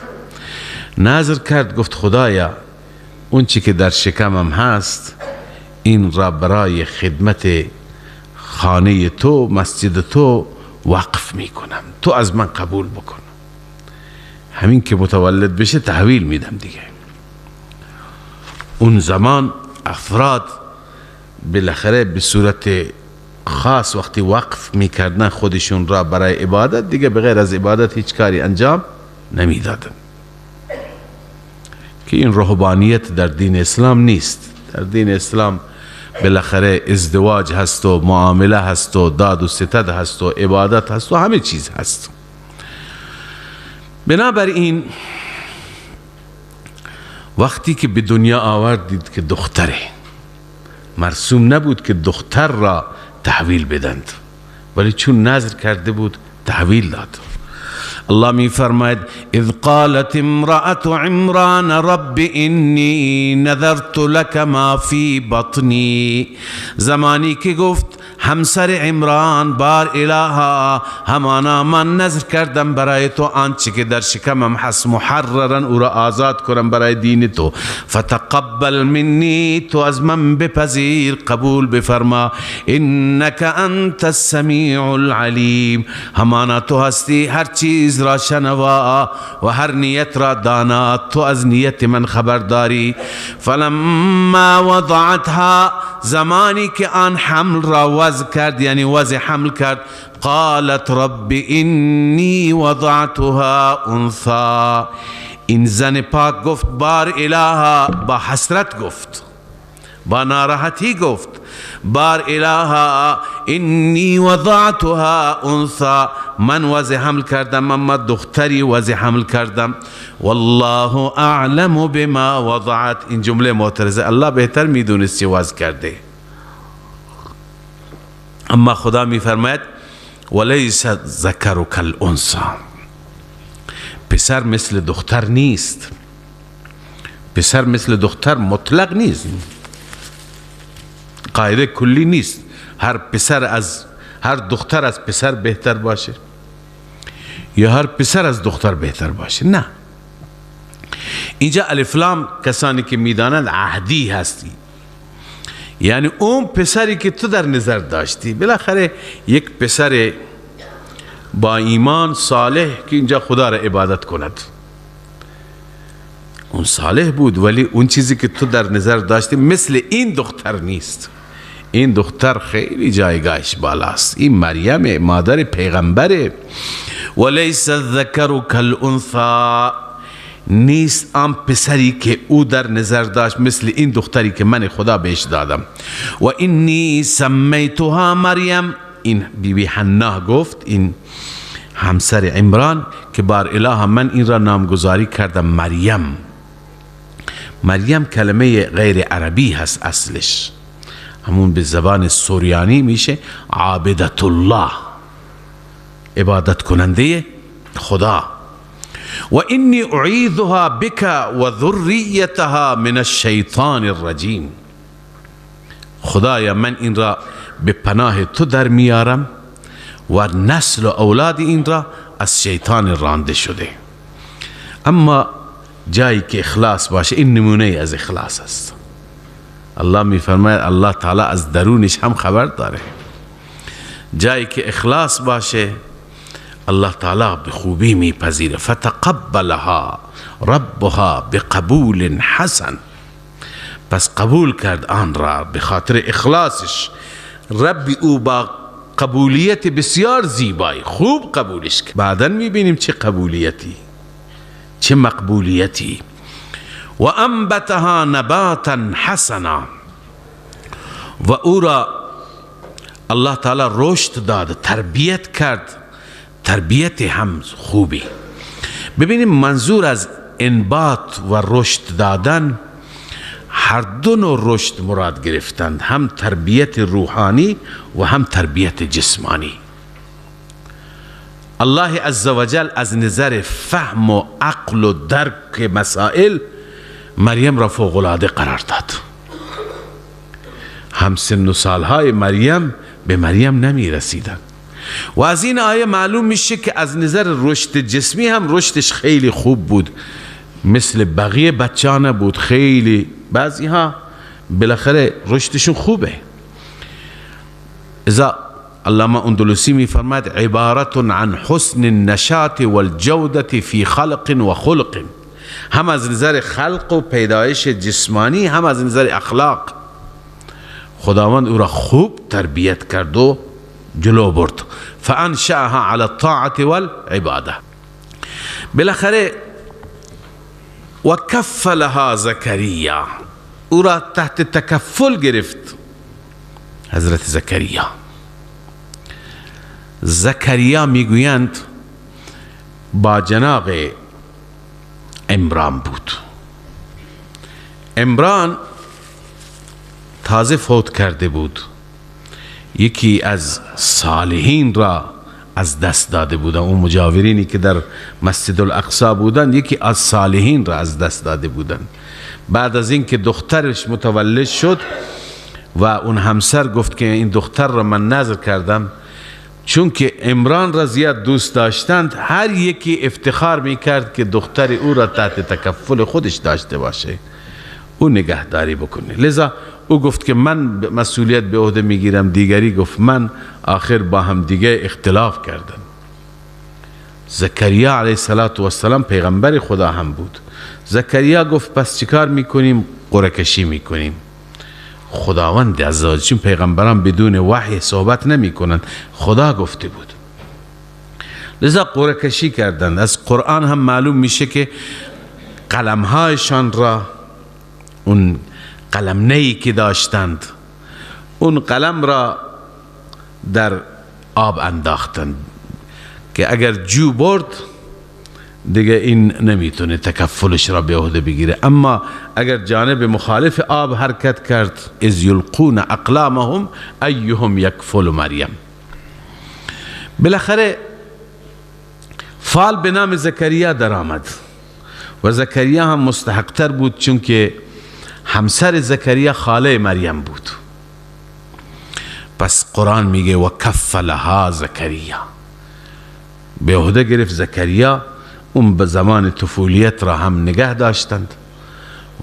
A: نظر کرد گفت خدایا اون چی که در شکمم هست این را برای خدمت خانه تو، مسجد تو وقف میکنم، تو از من قبول بکن. همین که متولد بشه تحویل میدم دیگه. اون زمان افراد بالاخره به صورت خاص وقتی وقف میکردن خودشون را برای عبادت، دیگه بغیر از عبادت هیچ کاری انجام نمیدادن. که این رهبانیت در دین اسلام نیست. در دین اسلام بالاخره ازدواج هست و معامله هست و داد و ستد هست و عبادت هست و همه چیز هست. بنابراین وقتی که به دنیا آوردید که دختره، مرسوم نبود که دختر را تحویل بدند، ولی چون نذر کرده بود تحویل داد. الله می فرماید اذ قالت امرأة عمران رب انی نذرت لك ما فی بطنی، زمانی که گفت همسر عمران بار الها همانا من نذر کردم برای تو آنچه که در شکمم هست محررا او را آزاد کنم برای دین تو، فتقبل منی، تو از من بپذیر، قبول بفرما، انک انت السمیع العلیم، همانا تو هستی هر چیز را شنوا و هر نیت را دانا، تو از نیت من خبرداری. فلما وضعتها، زمانی که آن حمل را وضع کرد یعنی وضع حمل کرد، قالت رب انی وضعتها انثا، این زن پاک گفت بار الها، با حسرت گفت، با ناراحتی گفت بار الها انی وضعتها انثا، من وضع حمل کردم، اما دختری وضع حمل کردم، والله اعلم بما وضعت، این جمله معترضه، الله بهتر میدونست چه وضع کرده. اما خدا میفرماید ولیس ذکر کالانثی، پسر مثل دختر نیست. پسر مثل دختر مطلق نیست، قاعده کلی نیست هر دختر از پسر بهتر باشه یا هر پسر از دختر بهتر باشه، نه. اینجا الف لام کسانی که میدانند عهدی هستی، یعنی اون پسری که تو در نظر داشتی، بالاخره یک پسر با ایمان صالح که اینجا خدا را عبادت کند، اون صالح بود، ولی اون چیزی که تو در نظر داشتی مثل این دختر نیست. این دختر خیلی جایگاهش بالاست، این مریم مادر پیغمبره. ولیس الذکر کالانثی، نیست آن پسری که او در نظر داشت مثل این دختری که من خدا بهش دادم. و انی سمیتها مریم، این بیبی حنا گفت، این همسر عمران که بار اله من این را نامگذاری کردم مریم. مریم کلمه غیر عربی هست اصلش، همون به زبان سوریانی میشه عابدت الله، عبادت کننده خدا. و انی اعیذها بک و ذریتها من الشیطان الرجیم، خدایا من این را به پناه تو در میارم و نسل و اولاد این را از شیطان رانده شده. اما جایی که اخلاص باشه، این نمونه از اخلاص است. الله می فرماید الله تعالی از درونش هم خبر داره. جایی که اخلاص باشه الله تعالی به خوبی میپذیره. فتقبلها ربها بقبول حسن، پس قبول کرد آن را به خاطر اخلاصش. رب او با قبولیت بسیار زیبایی خوب قبولش کرد. بعداً میبینیم چه قبولیتی، چه مقبولیتی. و انبتها نباتا حسنا، و او را الله تعالی رشد داد، تربیت کرد، تربیت هم خوبی. ببینیم منظور از انبات و رشد دادن، هر دو نوع رشد مراد گرفتند، هم تربیت روحانی و هم تربیت جسمانی. الله عزوجل از نظر فهم و عقل و درک مسائل مریم را فوق العاده قرار داد. همسن و سالهای مریم به مریم نمی رسیدن. و از این آیه معلوم میشه که از نظر رشد جسمی هم رشدش خیلی خوب بود، مثل بقیه بچه ها نبود. خیلی بعضی ها بالاخره رشدشون خوبه. اذا علامه اندلسی می فرماید عبارت عن حسن النشاط والجودة فی خلق و خلق، هم از نظر خلق و پیدایش جسمانی، هم از نظر اخلاق خداوند او را خوب تربیت کرد و جلو برد. فانشأها علی الطاعة والعباده. بالاخره و کفلها زکریا، او را تحت تکفل گرفت حضرت زکریا. زکریا میگویند با جناق عمران بود. عمران تازه فوت کرده بود، یکی از صالحین را از دست داده بودن. اون مجاورینی که در مسجد الاقصی بودن یکی از صالحین را از دست داده بودن. بعد از اینکه دخترش متولد شد و اون همسر گفت که این دختر را من نذر کردم، چون که عمران را زیاد دوست داشتند، هر یکی افتخار میکرد که دختر او را تحت تکفل خودش داشته باشه، او نگهداری بکنه. لذا او گفت که من مسئولیت به عهده میگیرم، دیگری گفت من. آخر با هم دیگه اختلاف کردن. زکریا علیه السلام پیغمبر خدا هم بود. زکریا گفت پس چیکار میکنیم؟ قرعه کشی میکنیم. خداوند عزوجل، چون پیغمبران بدون وحی صحبت نمی کنند، خدا گفته بود. لذا قرعه کشی کردند. از قرآن هم معلوم میشه که قلمهایشان را، اون قلم نهی که داشتند، اون قلم را در آب انداختند که اگر جو برد دیگه این نمیتونه تکفلش را به عهده بگیره. اما اگر جانب مخالف آب حرکت کرد، اذ یلقون اقلامهم ایهم یکفل مریم. بالاخره فال به نام زکریا در آمد و زکریا هم مستحق تر بود، چون که همسر زکریا خاله مریم بود. پس قرآن میگه و کفلها زکریا، به عهده گرفت زکریا. اون به زمان طفولیت را هم نگه داشتند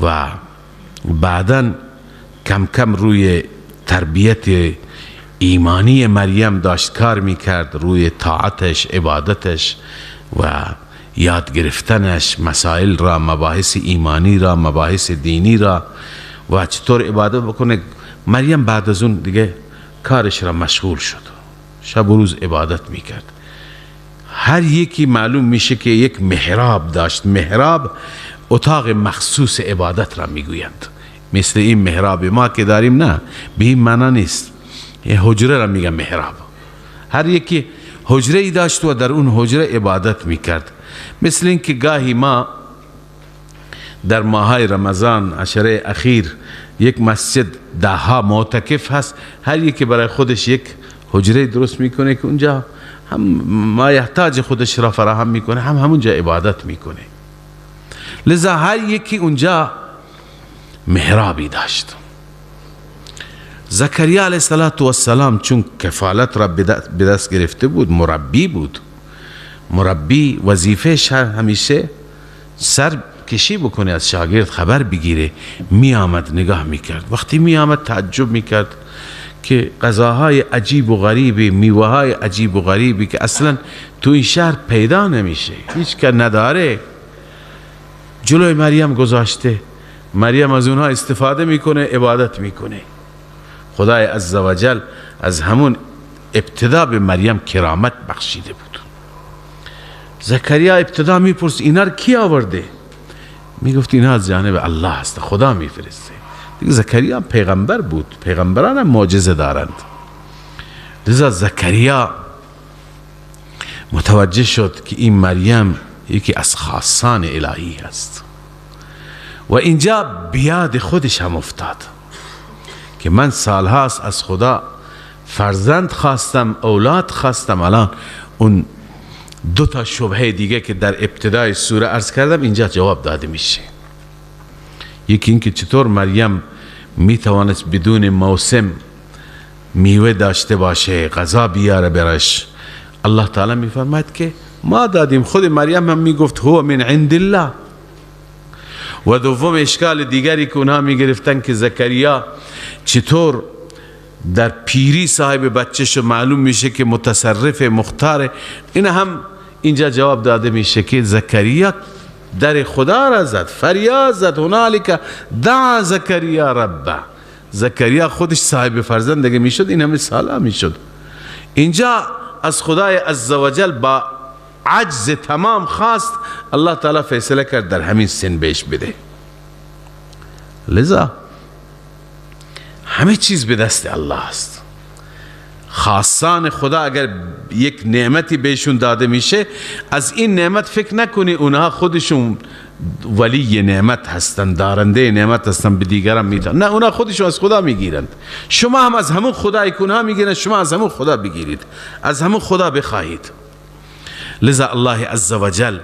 A: و بعداً کم کم روی تربیت ایمانی مریم داشت کار میکرد، روی طاعتش، عبادتش و یاد گرفتنش، مسائل را، مباحث ایمانی را، مباحث دینی را و چطور عبادت بکنه. مریم بعد از اون دیگه کارش را مشغول شد، شب و روز عبادت میکرد. هر یکی معلوم میشه که یک محراب داشت. محراب اتاق مخصوص عبادت را میگویند، مثل این محراب ما که داریم نه، به این معنا نیست. یه حجره را میگن محراب. هر یکی حجره ای داشت و در اون حجره عبادت میکرد. مثل این که گاهی ما در ماهای رمضان عشره اخیر یک مسجد دهها معتکف هست، هر یکی برای خودش یک حجره درست میکنه که اونجا هم ما یحتاج خودش را فراهم میکنه، هم همونجا عبادت میکنه. لذا هر یکی اونجا محرابی داشت. زکریا علیه السلام چون کفالت را به دست گرفته بود، مربی بود. مربی وظیفه‌اش همیشه سر کشی بکنه، از شاگرد خبر بگیره. می آمد نگاه میکرد، وقتی می آمد تعجب میکرد که غذاهای عجیب و غریبی، میوه‌های عجیب و غریبی که اصلا تو این شهر پیدا نمیشه، هیچ که نداره، جلوی مریم گذاشته. مریم از اونها استفاده میکنه، عبادت میکنه. خدای عزوجل از همون ابتدا به مریم کرامت بخشیده بود. زکریا ابتدا میپرس اینا رو کی آورده؟ میگفت اینا از جانب الله هست، خدا میفرسته. دیگه زکریا پیغمبر بود، پیغمبران هم معجزه دارند. لذا زکریا متوجه شد که این مریم یکی از خاصان الهی هست و اینجا بیاد خودش هم افتاد که من سالهاست از خدا فرزند خواستم، اولاد خواستم. الان اون دو تا شبهه دیگه که در ابتدای سوره عرض کردم اینجا جواب داده میشه. یکی این که چطور مریم میتوانست بدون موسم میوه داشته باشه، غذا بیاره برش. الله تعالی میفرماید که ما دادیم. خود مریم هم میگفت هو من عند الله. و دوم اشکال دیگری که اونها میگرفتن که زکریا چطور در پیری صاحب بچه شو، معلوم میشه که متصرف مختاره. این هم اینجا جواب داده میشه که زکریا در خدا را زد، فریاد زد، هنالک دعا زکریا ربه. زکریا خودش صاحب فرزند اگه میشد این همه ساله میشد. اینجا از خدای عزوجل با عجز تمام خواست، الله تعالی فیصله کرد در همین سن بهش بده. لذا همه چیز به دست الله است. خاصان خدا اگر یک نعمتی بهشون داده میشه، از این نعمت فکر نکنی اونها خودشون ولی نعمت هستن، دارنده نعمت هستن، به دیگران میدن. نه، اونها خودشون از خدا میگیرند. شما هم از همون خدایی که اونها میگیرند، شما از همون خدا بگیرید، از همون خدا بخواهید. لذا الله عزوجل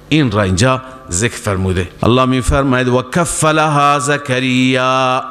A: این را اینجا ذکر فرموده. الله میفرماید و کفلها زکریا،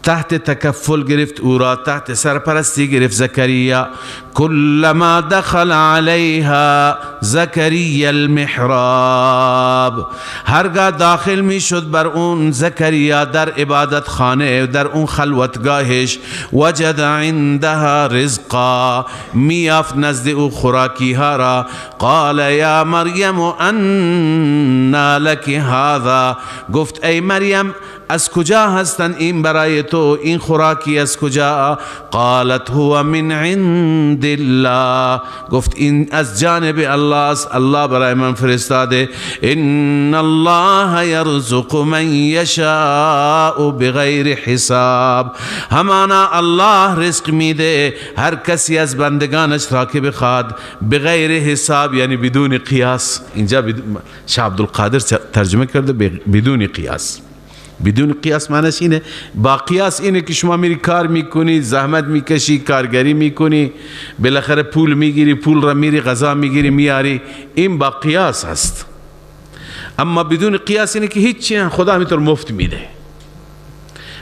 A: تحت تکفل گرفت او را، تحت سرپرستی گرفت زکریا. کلما دخل علیها زکریا المحراب، هرگاه داخل می شد بر اون زکریا در عبادت خانه، در اون خلوتگاهش، وجد عندها رزقا، میافت نزد او خوراکی ها را. قال یا مریم انا لک هذا، گفت ای مریم از کجا هستن این برای تو، این خوراکی از کجا؟ قالت هو من عند الله، گفت این از جانب الله است، الله برای من فرستاده. ان الله یرزق من یشاء بغیر حساب، همانا الله رزق میده هر کسی از بندگانش را که بخواد، بغیر حساب یعنی بدون قیاس. اینجا شاه عبدالقادر ترجمه کرده بدون قیاس. بدون قیاس معنیش اینه، با قیاس اینه که شما میری کار میکنی، زحمت میکشی، کارگری میکنی، بالاخره پول میگیری، پول را میری غذا میگیری میاری، این با قیاس هست. اما بدون قیاس اینه که هیچی خدا همینطور مفت میده.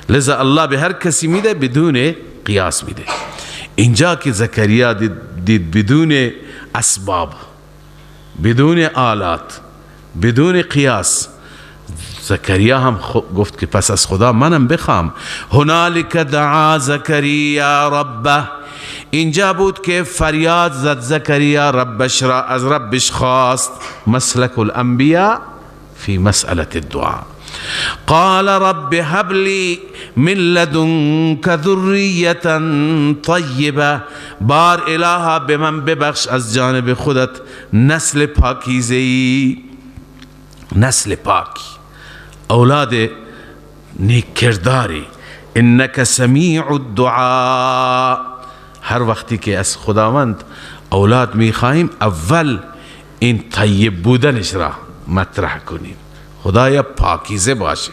A: لذا الله به هر کسی میده بدون قیاس میده. اینجا که زکریا دید بدون اسباب، بدون آلات، بدون قیاس، زکریا هم گفت که پس از خدا منم بخوام. هنالک دعا زکریا ربه، اینجا بود که فریاد زد زکریا ربش را، از ربش خواست. مسلک الانبیاء فی مسئله الدعاء. قال رب هب لی من لدنک ذریة طیبه، بار الها به من ببخش از جانب خودت نسل پاکیزه‌ای، نسل پاکی، اولاد نیک کرداری. انک سمیع الدعاء، هر وقتی که از خداوند اولاد میخواهیم اول این طیب بودنش را مطرح کنیم. خدایا پاکیزه باشه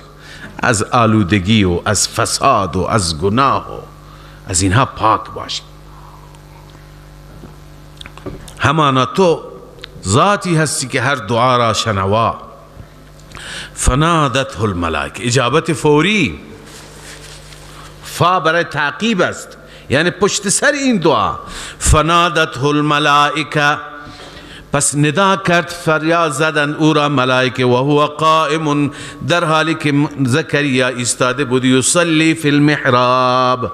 A: از آلودگی و از فساد و از گناه و از اینها پاک باشه. همانا تو ذاتی هستی که هر دعا را شنوا. فنادته الملائکه، اجابت فوری، فا برای تعقیب است، یعنی پشت سر این دعا. فنادته الملائکه، پس ندا کرد، فریاد زدن او را ملائکه. و هو قائم، در حالی که زکریا ایستاده بود، یصلی فی المحراب،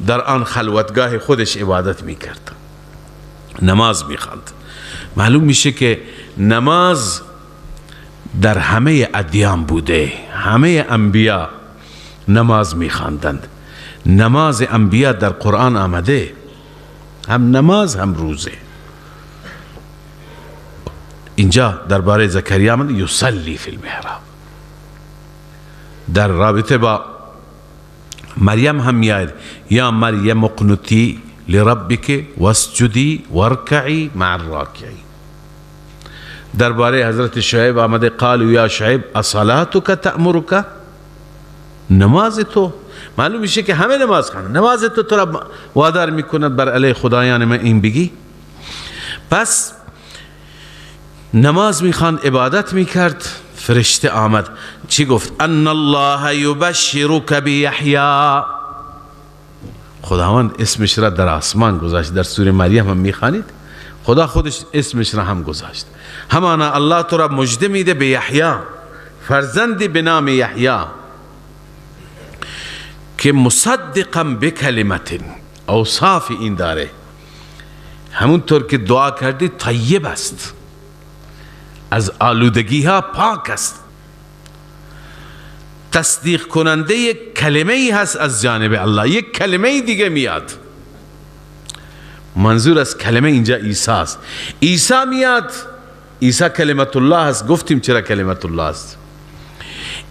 A: در آن خلوتگاه خودش عبادت میکرد، نماز میخواند. معلوم میشه که نماز در همه ادیان بوده، همه انبیا نماز میخواندند. نماز انبیا در قرآن آمده، هم نماز هم روزه. اینجا درباره زکریا آمده یصلی فی المحراب. در رابطه با مریم هم میاد یا مریم اقنتی لربک واسجدی وارکعی مع الراکعین. درباره حضرت شعیب آمده قالوا یا شعیب اصلاتک تأمرک، نماز تو. معلوم میشه که همه نماز خوانند، نماز تو را وادار میکند بر علیه خدایان من این بگی. پس نماز میخواند، عبادت میکرد. فرشته آمد چی گفت؟ ان الله یبشرک بیحیی. خداوند اسمش را در آسمان گذاشت. در سوره مریم هم میخوانید خدا خودش اسمش را هم گذاشت. همانا الله تو را مژده میده به یحیی، فرزندی به نام یحیی که مصدقا بکلمت، اوصاف این داره، همونطور که دعا کردی طیب است، از آلودگی ها پاک است، تصدیق کننده یک کلمه ای هست از جانب الله. یک کلمه دیگه میاد، منظور از کلمه اینجا عیسی است. عیسی میاد، عیسی کلمت الله است. گفتیم چرا کلمت الله است.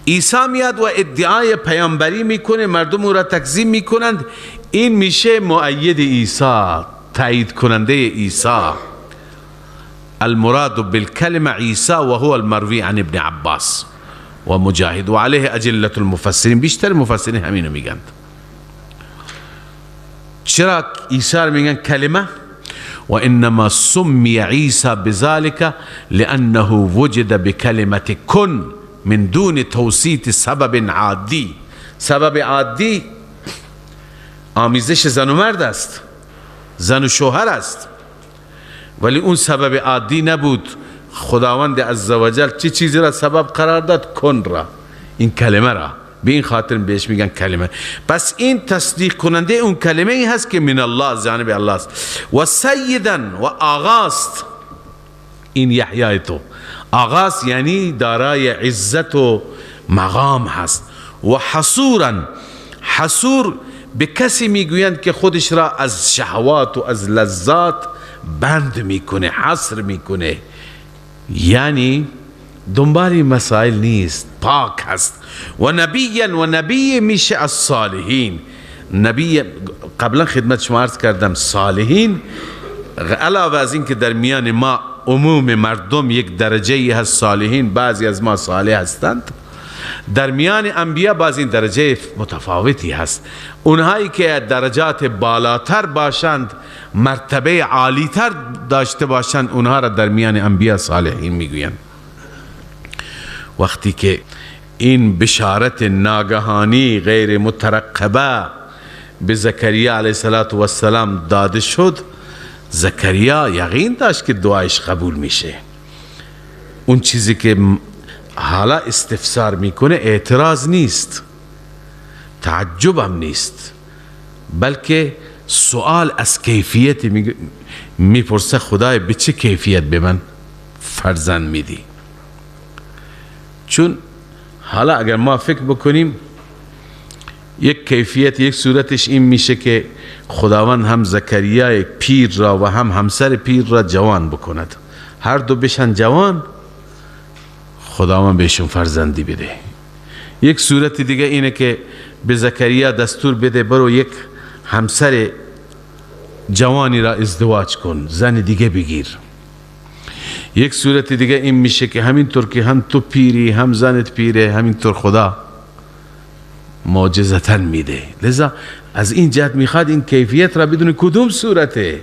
A: عیسی میاد و ادعای پیامبری میکنه، مردم او را تکذیب میکنند. این میشه مؤید عیسی، تایید کننده عیسی. المراد بالکلمه عیسی و هو المروی عن ابن عباس و مجاهد و علیه اجله المفسرین. بیشتر مفسرین همینو میگن. چرا عیسی میگن کلمه؟ و انما سمی عیسی بذلك لانه وجد بکلمه کن من دون توسیط سبب عادی. سبب عادی آمیزش زن و مرد است، زن و شوهر است، ولی اون سبب عادی نبود. خداوند عزوجل چه چیزی را سبب قرار داد؟ کن را، این کلمه را. به این خاطر بهش میگن کلمه. پس این تصدیق کننده اون کلمه ای هست که من الله، از جانب الله است. و سیدن و آغاست. این یحیی تو آغاز یعنی دارای عزت و مقام هست. و حصورا، حصور به کسی میگویند که خودش را از شهوات و از لذات بند میکنه، حصر میکنه، یعنی دنبال مسائل نیست، پاک هست. و نبیا، و نبی میشه از صالحین. نبی قبلا خدمت شما عرض کردم، صالحین علاوه از این که در میان ما عموم مردم یک درجه هست صالحین، بعضی از ما صالح هستند، در میان انبیا بعضی درجه متفاوتی هست. اونهایی که درجات بالاتر باشند، مرتبه عالیتر داشته باشند، اونها را در میان انبیا صالحین میگویند. وقتی که این بشارت ناگهانی غیر مترقبه به زکریا علیه السلام داده شد، زکریا یقین داشت که دعایش قبول میشه. اون چیزی که حالا استفسار میکنه اعتراض نیست، تعجب هم نیست، بلکه سوال از کیفیت میپرسه خدای به چه کیفیت به من فرزند میدی؟ چون حالا اگر ما فکر بکنیم یک کیفیت، یک صورتش این میشه که خداوند هم زکریا پیر را و هم همسر پیر را جوان بکند، هر دو بشن جوان، خداوند بهشون فرزندی بده. یک صورت دیگه اینه که به زکریا دستور بده برو یک همسر جوانی را ازدواج کن، زن دیگه بگیر. یک صورت دیگه این میشه که همینطور که هم تو پیری هم زنت پیره، همینطور خدا معجزتاً میده. لذا از این جهت میخواد این کیفیت را بدون کدوم صورته.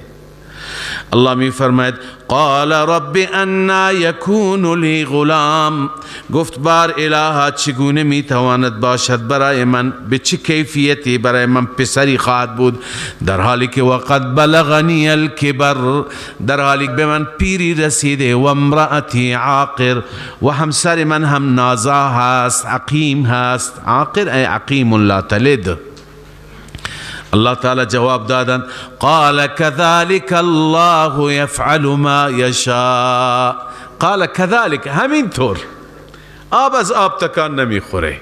A: الله میفرماید قال رب انا یکون لی غلام، گفت بار الها چگونه میتواند باشد برای من، به چه کیفیتی برای من پسری خواهد بود، در حالی که وقد بلغنی الکبر، در حالی که به من پیری رسیده، و امرأتی عاقر، و همسر من هم نازا هست، عقیم هست. عاقر ای عقیم لا تلد. الله تعالی جواب دادن قال كذلك الله يفعل ما يشاء. قال كذلك، همینطور، آب از آب تکان نمیخوره،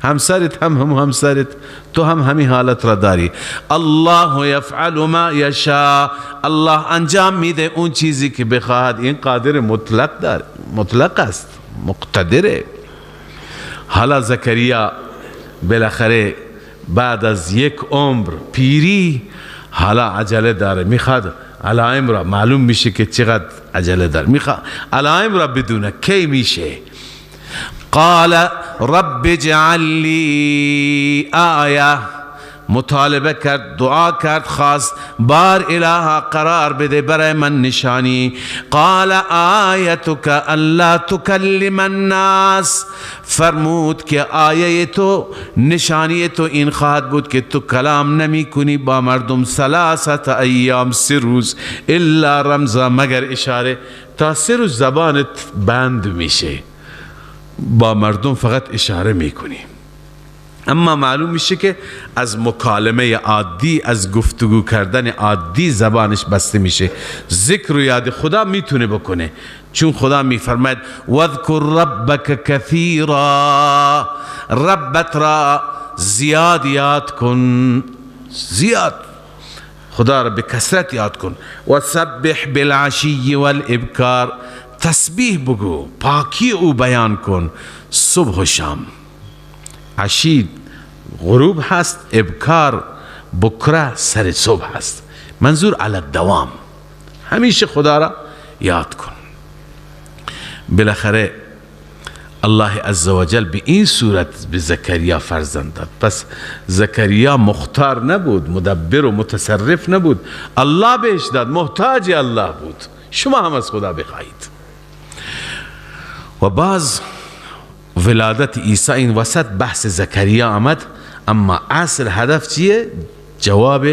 A: همسرت هم همسرت، تو هم همین حالت را داری. الله يفعل ما يشاء، الله انجام میده اون چیزی که بخواهد. این قادر مطلق داره، مطلق است، مقتدره. حالا زکریا بالاخره بعد از یک عمر پیری حالا عجله داره، میخواد علائم را، معلوم میشه که چقدر عجله داره، میخواد علائم را بدونه کی میشه. قال رب اجعل لی آیه، مطالبه کرد، دعا کرد، خواست بار الها قرار بده برای من نشانی. قال آیتک الا تکلم الناس، فرمود که آیه تو، نشانی تو این خواهد بود که تو کلام نمی کنی با مردم 3 ایام، 3 روز، الا رمزا، مگر اشاره. تا 3 روز زبانت بند میشه، با مردم فقط اشاره میکنی. اما معلوم میشه که از مکالمه عادی، از گفتگو کردن عادی زبانش بسته میشه. ذکر و یاد خدا میتونه بکنه، چون خدا میفرماید واذکر ربک کثیرا، ربت را زیاد یاد کن، زیاد خدا را به کثرت یاد کن. و سبح بالعشی والابکار، تسبیح بگو، پاکی او بیان کن صبح و شام. عشی غروب هست، ابکار بکره سر صبح هست. منظور علی الدوام، همیشه خدا را یاد کن. بالاخره الله عزوجل به این صورت به زکریا فرزند داد. پس زکریا مختار نبود، مدبر و متصرف نبود، الله بهش داد، محتاج الله بود. شما هم از خدا بخواهید. و باز ولادت عیسی این وسط بحث زکریا آمد، اما اصل هدف چیه؟ جواب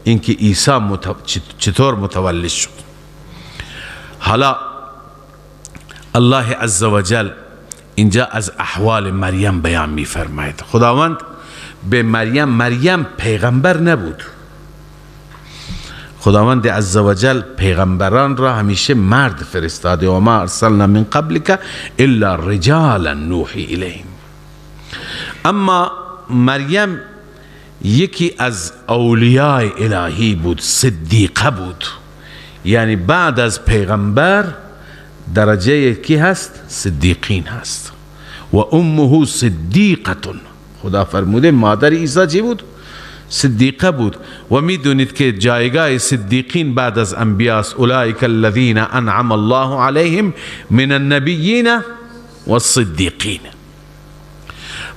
A: اینکه عیسی چطور متولد شد. حالا الله عزوجل اینجا از احوال مریم بیان می فرماید. خداوند به مریم پیغمبر نبود. خداوند عزوجل پیغمبران را همیشه مرد فرستاده، و ما ارسلنا من قبلک الا رجالا نوحی الیهم. اما مریم یکی از اولیاء الهی بود، صدیقه بود. یعنی بعد از پیغمبر درجه کی هست؟ صدیقین هست. و امه صدیقه، خدا فرموده مادر عیسی چی بود؟ صدیقه بود. و میدونید که جایگاه صدیقین بعد از انبیاء، اولئک الذین انعم الله علیهم من النبیین والصدیقین.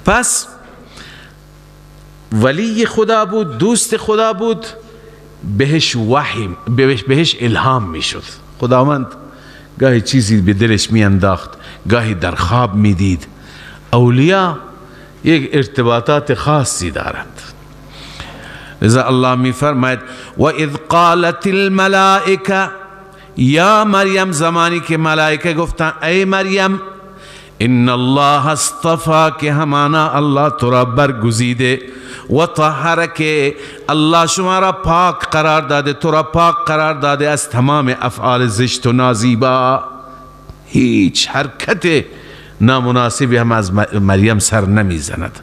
A: پس ولی خدا بود، دوست خدا بود، بهش وحی، بهش الهام میشد. خداوند گاهی چیزی به دلش می انداخت، گاهی در خواب می دید. اولیاء یک ارتباطات خاصی دارند. لذا الله می فرماید و اذ قالت الملائکه، یا مریم، زمانی که ملائکه گفتن ای مریم، ان الله اصطفاک، همانا الله تو را برگزیده، و طهرک، الله شما را پاک قرار داده، تو را پاک قرار داده از تمام افعال زشت و نازیبا. هیچ حرکت نامناسبی هم از مریم سر نمی زند.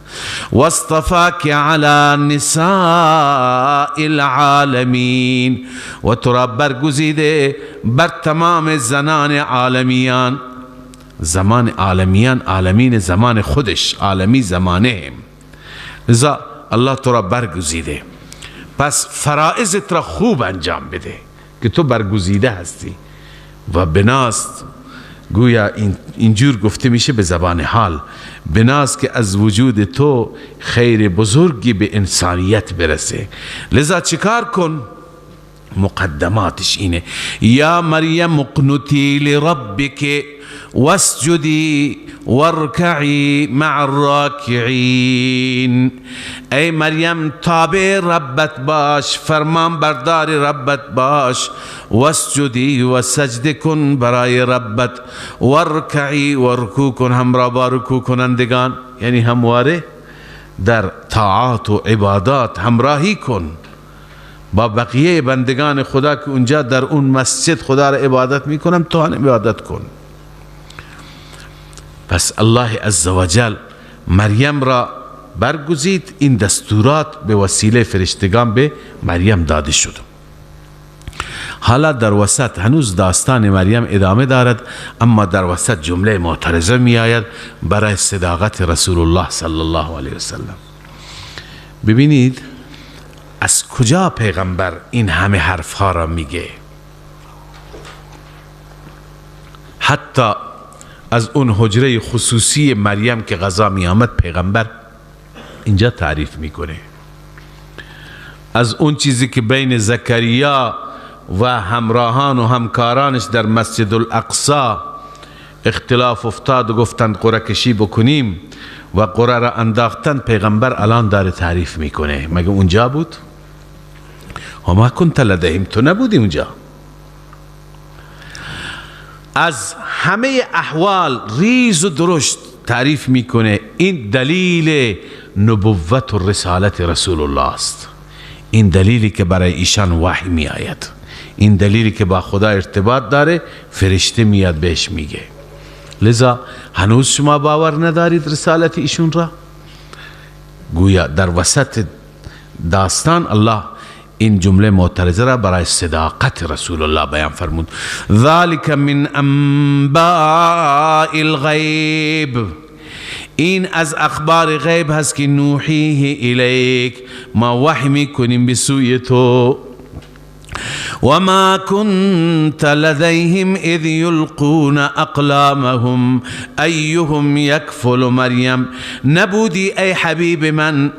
A: و اصطفاک علی نساء العالمین، و تو را برگزیده بر تمام زنان عالمیان. زمان عالمیان، عالمین زمان خودش، عالمی زمانه. لذا الله تو را برگزیده. پس فرائضت را خوب انجام بده که تو برگزیده هستی. و بناست، گویا اینجور گفته میشه به زبان حال، بناست که از وجود تو خیر بزرگی به انسانیت برسه. لذا چیکار کن؟ مقدماتش اینه: یا مریم اقنتی لربک واسجدی وارکعی مع الراکعین. ای مریم تابع ربت باش، فرمان بردار ربت باش، واسجدی و سجده کن برای ربت، وارکعی و رکوع کن همراه با رکوع کنندگان، یعنی همواره در طاعات و عبادات همراهی کن با بقیه بندگان خدا که اونجا در اون مسجد خدا را عبادت میکنم، تو هم عبادت کن. پس الله عزوجل مریم را برگزید. این دستورات به وسیله فرشتگان به مریم داده شد. حالا در وسط هنوز داستان مریم ادامه دارد، اما در وسط جمله معترضه می آید برای صداقت رسول الله صلی الله علیه وسلم. ببینید از کجا پیغمبر این همه حرف ها را میگه. حتی از اون حجره خصوصی مریم که غذا می آمد پیغمبر اینجا تعریف میکنه. از اون چیزی که بین زکریا و همراهان و همکارانش در مسجد الاقصی اختلاف افتاد و گفتند قرعه کشی بکنیم و قرعه را انداختن، پیغمبر الان داره تعریف میکنه. مگه اونجا بود؟ وما کنت لدیهم، تو نبودی اونجا. از همه احوال ریز و درشت تعریف میکنه. این دلیل نبوت و رسالت رسول الله است. این دلیلی که برای ایشان وحی می آید، این دلیلی که با خدا ارتباط داره، فرشته میاد بهش میگه. لذا هنوز شما باور ندارید رسالت ایشون را؟ گویا در وسط داستان الله این جمله معترضه را برای صداقت رسول الله بیان فرمود. ذالک من انباء الغیب، این از اخبار غیب هست که نوحیه الیک، ما وحی میکنیم به سوی تو. وما كنت لديهم اذ يلقون اقلامهم ایهم یکفل مریم، نبودی ای حبیب من،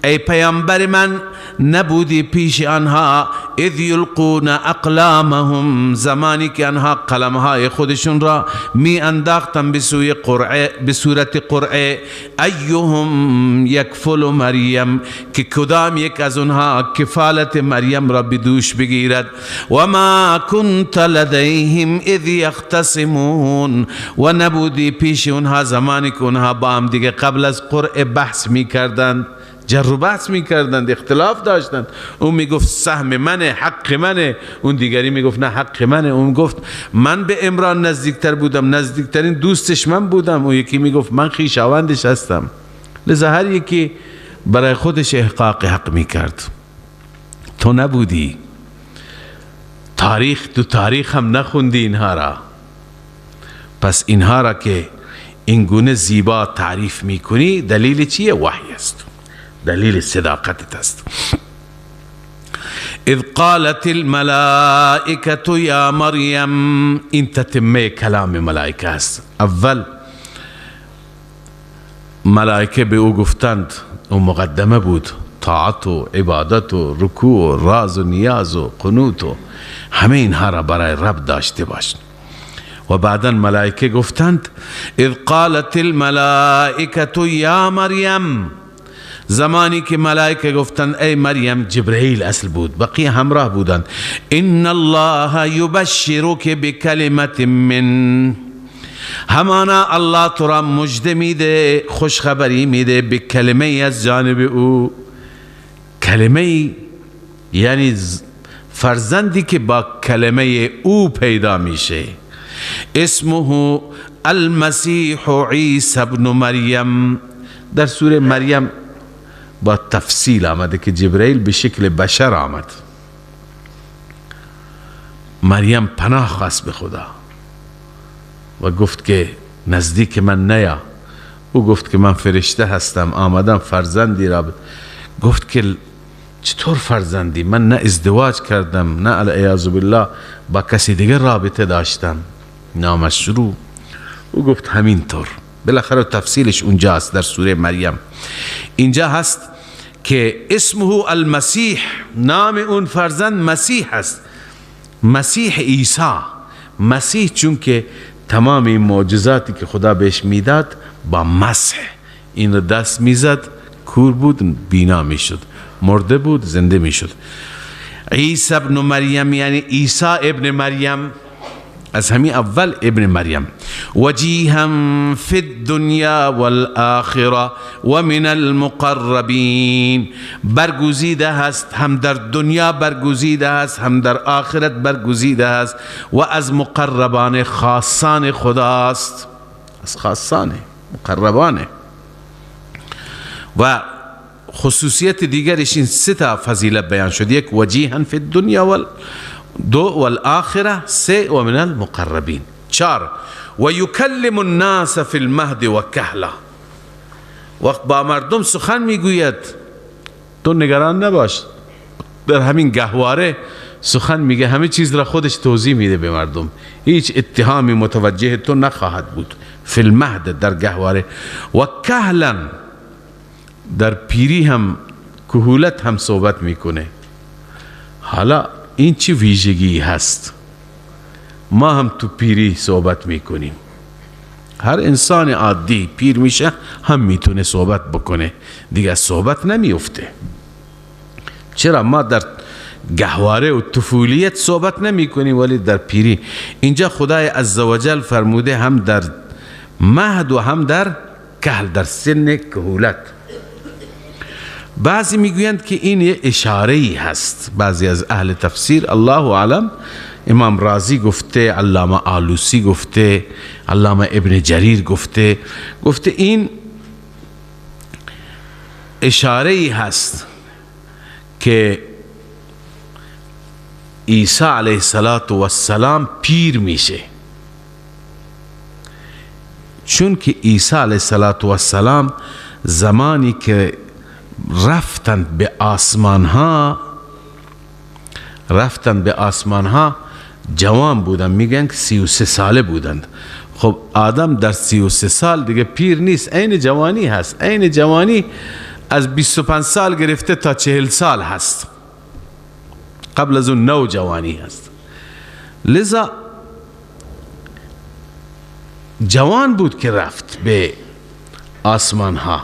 A: ای پیامبر من، نبودی پیش آنها اذ یلقون اقلامهم، زمانی که آنها قلمهای خودشون را می انداختن به سوی قرعه، به صورت قرعه، ایهم یکفل مریم، که کدام یک از آنها کفالت مریم را به دوش بگیرد. و ما کنت لدیهم اذ یختصمون، و نبودی پیش آنها زمانی که آنها با هم دیگه قبل از قرعه بحث می کردند، جر و بحث می کردند، اختلاف داشتند. اون می گفت سهم منه، حق منه، اون دیگری می گفت نه حق منه. اون گفت من به عمران نزدیکتر بودم، نزدیکترین دوستش من بودم. اون یکی می گفت من خویشاوندش هستم. لذا هر یکی برای خودش احقاق حق می کرد. تو نبودی، تو تاریخ هم نخوندی اینها را. پس اینها را که این گونه زیبا تعریف می کنی، دلیل چیه؟ وحی است، دلیل صداقتت است. اذ قالت الملائکه یا مریم، این تتمه کلام ملائکه است. اول ملائکه به او گفتند، او مقدمه بود، طاعت و عبادت و رکوع و راز و نیاز و قنوت و همه اینها را برای رب داشته باش. و بعدا ملائکه گفتند اذ قالت الملائکه یا مریم، زمانی که ملائکه گفتند ای مریم، جبرئیل اصل بود، بقیه همراه بودند. ان الله یبشرک بکلمت من، همانا الله تو را مژده میده، خوشخبری میده به کلمه از جانب او. کلمه یعنی فرزندی که با کلمه او پیدا میشه. اسمه المسیح عیسی ابن مریم. در سوره مریم با تفصیل آمده که جبرئیل به شکل بشر آمد. مریم پناه خواست به خدا و گفت که نزدیک من نیا. او گفت که من فرشته هستم، آمدم فرزندی را. گفت که چطور فرزندی؟ من نه ازدواج کردم، نه العیاذ بالله با کسی دیگر رابطه داشتم نامشروع. او گفت همینطور. بالاخره تفصیلش اونجاست در سوره مریم. اینجا هست که اسمه المسیح، نام اون فرزند مسیح است، مسیح عیسی. مسیح چون که تمام این معجزاتی که خدا بهش میداد با مسح، این رو دست میزد، کور بود بینا میشد، مرده بود زنده میشد. عیسی ابن مریم یعنی عیسی ابن مریم، از همین اول ابن مریم. وجیها فی الدنیا والآخره و من المقربین، برگزیده هست، هم در دنیا برگزیده هست، هم در آخرت برگزیده هست، و از مقربان خاصان خداست، از خاصان مقربانه. و خصوصیت دیگرش این سه تا فضیلت بیان شد. یک وجیها فی الدنیا دو والآخره، سه و من المقربین، چار و یکلم الناس فی المهد و کهلا، وقت با مردم سخن میگوید تو نگران نباش، در همین گهواره سخن میگه، همه چیز را خودش توضیح میده به مردم، هیچ اتهامی متوجه تو نخواهد بود. فی المهد در گهواره، و کهلا در پیری هم، کهولت هم صحبت میکنه. حالا این چی ویژگی هست؟ ما هم تو پیری صحبت میکنیم، هر انسان عادی پیر میشه هم میتونه صحبت بکنه، دیگه صحبت نمیفته. چرا؟ ما در گهواره و طفولیت صحبت نمی کنیم، ولی در پیری اینجا خدای عزوجل فرموده هم در مهد و هم در کهل، در سن کهولت. بعضی میگویند که این یه اشاره‌ای هست، بعضی از اهل تفسیر، الله اعلم. امام رازی گفته، علامه آلوسی گفته، علامه ابن جریر گفته این اشاره‌ای هست که عیسی علیه السلام پیر میشه، چون که عیسی علیه السلام زمانی که رفتن به آسمان ها جوان بودن، میگن که 33 ساله بودند. خب آدم در 33 سال دیگه پیر نیست، عین جوانی هست. عین جوانی از 25 سال گرفته تا 40 سال هست، قبل از اون نو جوانی هست. لذا جوان بود که رفت به آسمان ها.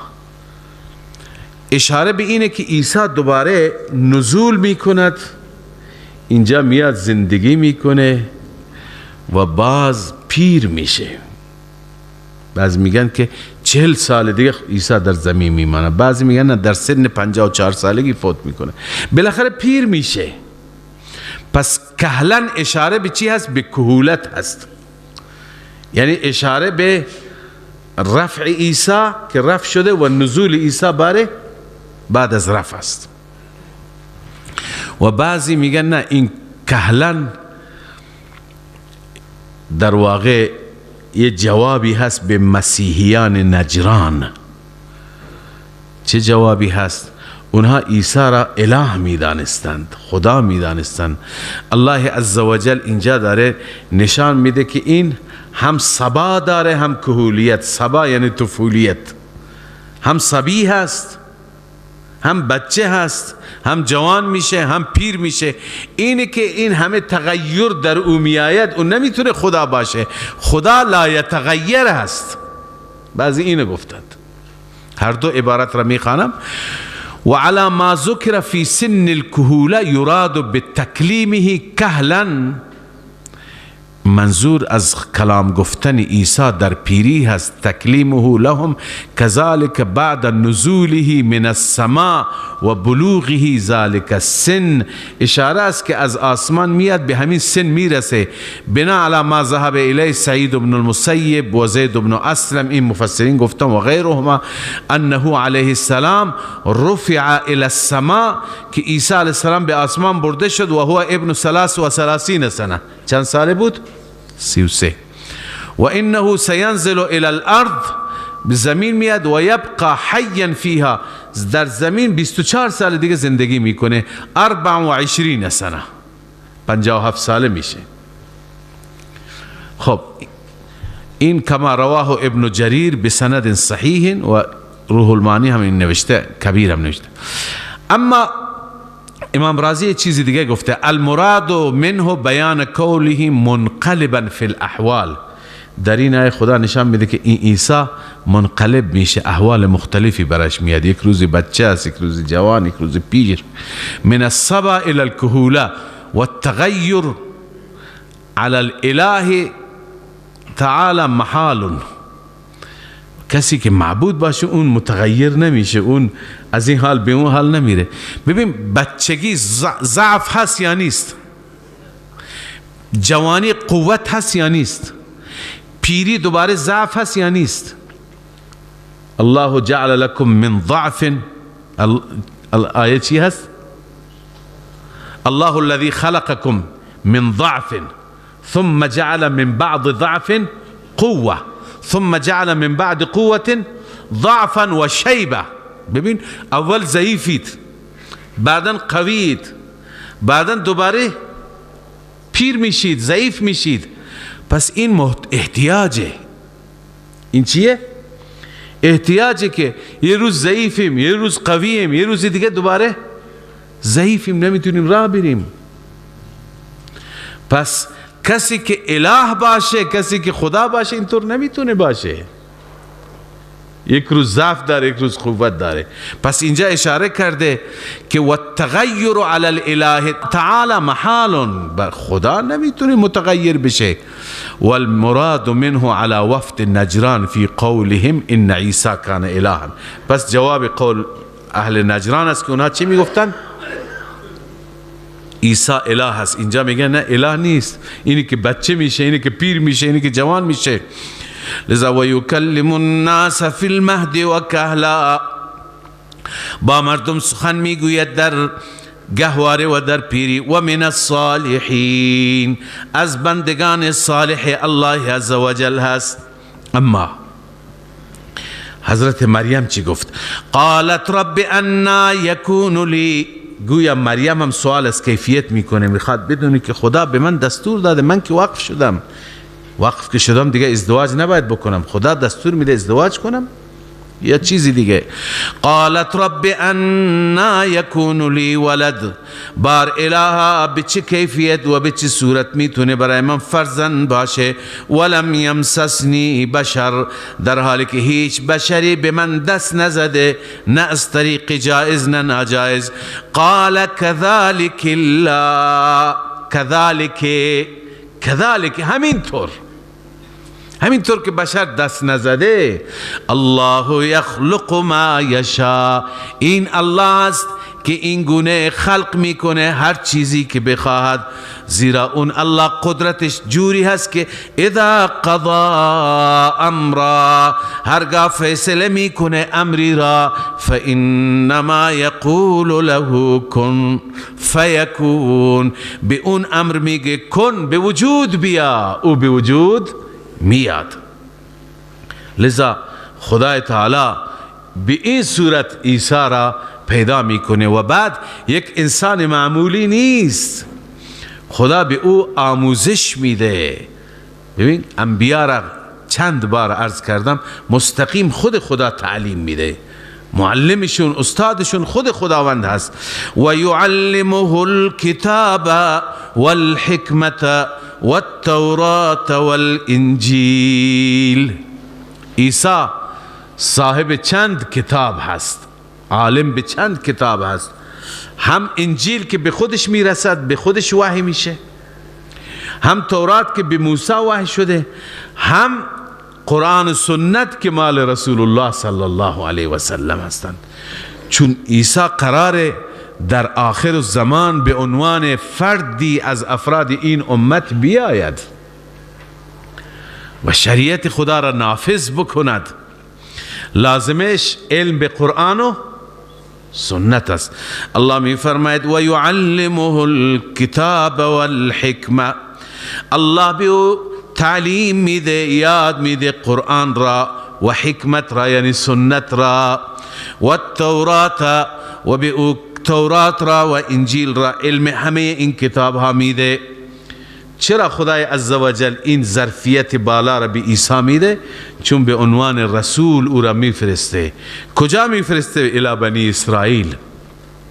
A: اشاره به اینه که عیسی دوباره نزول میکند، اینجا میاد زندگی میکنه و باز پیر میشه. بعضی میگن که 40 سال دیگه عیسی در زمین میمانه، بعضی میگن در سن 54 سالگی فوت میکنه، بالاخره پیر میشه. پس کهلن اشاره به چی هست؟ به کهولت هست، یعنی اشاره به رفع عیسی که رفع شده و نزول عیسی بعد از رفع است. و بعضی میگن نه، این کهلن در واقع یه جوابی هست به مسیحیان نجران. چه جوابی هست؟ اونها عیسی را اله میدانستند، خدا میدانستند. الله عزوجل اینجا داره نشان میده که این هم صبا داره هم کهولیت. صبا یعنی طفولیت، هم صبی هست هم بچه هست، هم جوان میشه هم پیر میشه. اینه که این همه تغییر در او میآید، اون نمیتونه خدا باشه، خدا لا یتغیر هست. بعضی اینو گفتند. هر دو عبارت را میخوانم. وعلى ما ذكر في سن الكهولة يراد بتكليمه كهلا، منظور از کلام گفتن عیسی در پیری هست، تکلیمه لهم كذلك بعد نزوله من السماء و بلوغه ذلك السن. اشاره است که از آسمان میاد به همین سن میرسه. بنا علی ما ذهب الیه سعید بن المسیب و زید بن اسلم، این مفسرین گفتن و غیرهما، انه علیه السلام رفع الى السماء، که عیسی علیه السلام به آسمان برده شد و هو ابن 33 سنه. چند ساله بود؟ 33. و انه سینزل الى الارض، به زمین میاد و یبقى حیا فیها، در زمین 24 سال دیگه زندگی میکنه. 24 سنه، 57 ساله میشه. خب این کما رواه ابن جریر بسند صحیح و روح المانی هم این نوشته، کبیر هم نوشته. اما امام رازی چیزی دیگه گفته، المراد منه بیان قوله منقلبا فی الاحوال. در این آیه خدا نشان میده که این عیسی منقلب میشه، احوال مختلفی برش میاد، یک روز بچه است، یک روز جوان، یک روز پیر. من الصبا الى الكهوله والتغیر على الاله تعالی محال. کسی که معبود باشه اون متغیر نمیشه، اون از این حال به اون حال نمیره. ببین بچگی ضعف هست یا نیست؟ جوانی قوت هست یا نیست؟ پیری دوباره ضعف هست یا نیست؟ الله جعل لكم من ضعف، الآیه چی هست؟ الله الذي خلقكم من ضعف ثم جعل من بعد ضعف قوة ثم جعل من بعد قوة ضعفا و شیبه. ببین اول ضعیفید، بعدا قویید، بعدا دوباره پیر میشید، ضعیف میشید. پس این احتیاجه. این چیه؟ احتیاجه که یه روز ضعیفیم، یه روز قویم، یه روز دیگه دوباره ضعیفیم، نمیتونیم راه بریم. پس کسی که اله باشه، کسی که خدا باشه، اینطور نمیتونه باشه. یک روز ضعف داره، یک روز قوت داره. پس اینجا اشاره کرده که والتغیر علی الاله تعالی محال، بر خدا نمیتونه متغیر بشه. والمراد منه علی وفد نجران فی قولهم ان عیسی کان الها. پس جواب قول اهل نجران است که اونها چی میگفتن؟ عیسی اله است. اینجا میگن نه، اله نیست، اینی که بچه میشه، اینی که پیر میشه، اینی که جوان میشه. لذا ویکلم الناس فی المهد و کهلا، با مردم سخن میگوید در گهواره و در پیری. و من الصالحین، از بندگان صالح الله عزوجل هست. اما حضرت مریم چی گفت؟ قالت رب انا یکون لی، گویا مریم هم سوال از کیفیت میکنه، میخواد بدونی که خدا به من دستور داده، من که وقف شدم، وقف که شدم دیگه ازدواج نباید بکنم، خدا دستور میده ازدواج کنم یا چیزی دیگه. قالت رب انا یکون لی ولد، بار الها به چه کیفیت و به چه صورت میتونه برای من فرزند باشه؟ ولم یمسسنی بشر، در حالی که هیچ بشری به من دست نزده، نه از طریق جائز نه ناجائز. قال كذلك الله، كذلك همینطور که بشر دست نزده. الله یخلق ما یشاء، این الله است که این گونه خلق میکنه هر چیزی که بخواهد، زیرا اون الله قدرتش جوری هست که اذا قضا امرا، هرگاه فیصله میکنه امری را، فانما یقول له کن فیکون، به اون امر میگه کن، به وجود بیا، او به وجود میاد. لذا خدای تعالی به این صورت عیسی را پیدا میکنه و بعد یک انسان معمولی نیست، خدا به او آموزش میده. ببین انبیا را چند بار عرض کردم مستقیم خود خدا تعلیم میده، معلمشون استادشون خود خداوند هست. و یعلمه الکتاب والحکمت والتورات والانجیل. عیسی صاحب چند کتاب هست، عالم به چند کتاب هست، هم انجیل که به خودش میرسد، به خودش وحی میشه، هم تورات که به موسی وحی شده، هم قرآن و سنت که مال رسول الله صلی الله علیه و سلم هستند. چون عیسی قراره در آخر الزمان به عنوان فردی از افراد این امت بیاید و شریعت خدا را نافذ بکند، لازمش علم به قرآن و سنت است. الله می فرماید و یعلمه الکتاب والحکمه، الله به او تعلیم میده، یاد میده قرآن را و حکمت را یعنی سنت را، و التورات و به او تورات را و انجیل را، علم همه این کتاب ها میده. چرا خدای عزوجل این ظرفیت بالا را به عیسی میده؟ چون به عنوان رسول او را میفرسته. کجا میفرسته؟ الی بنی اسرائیل.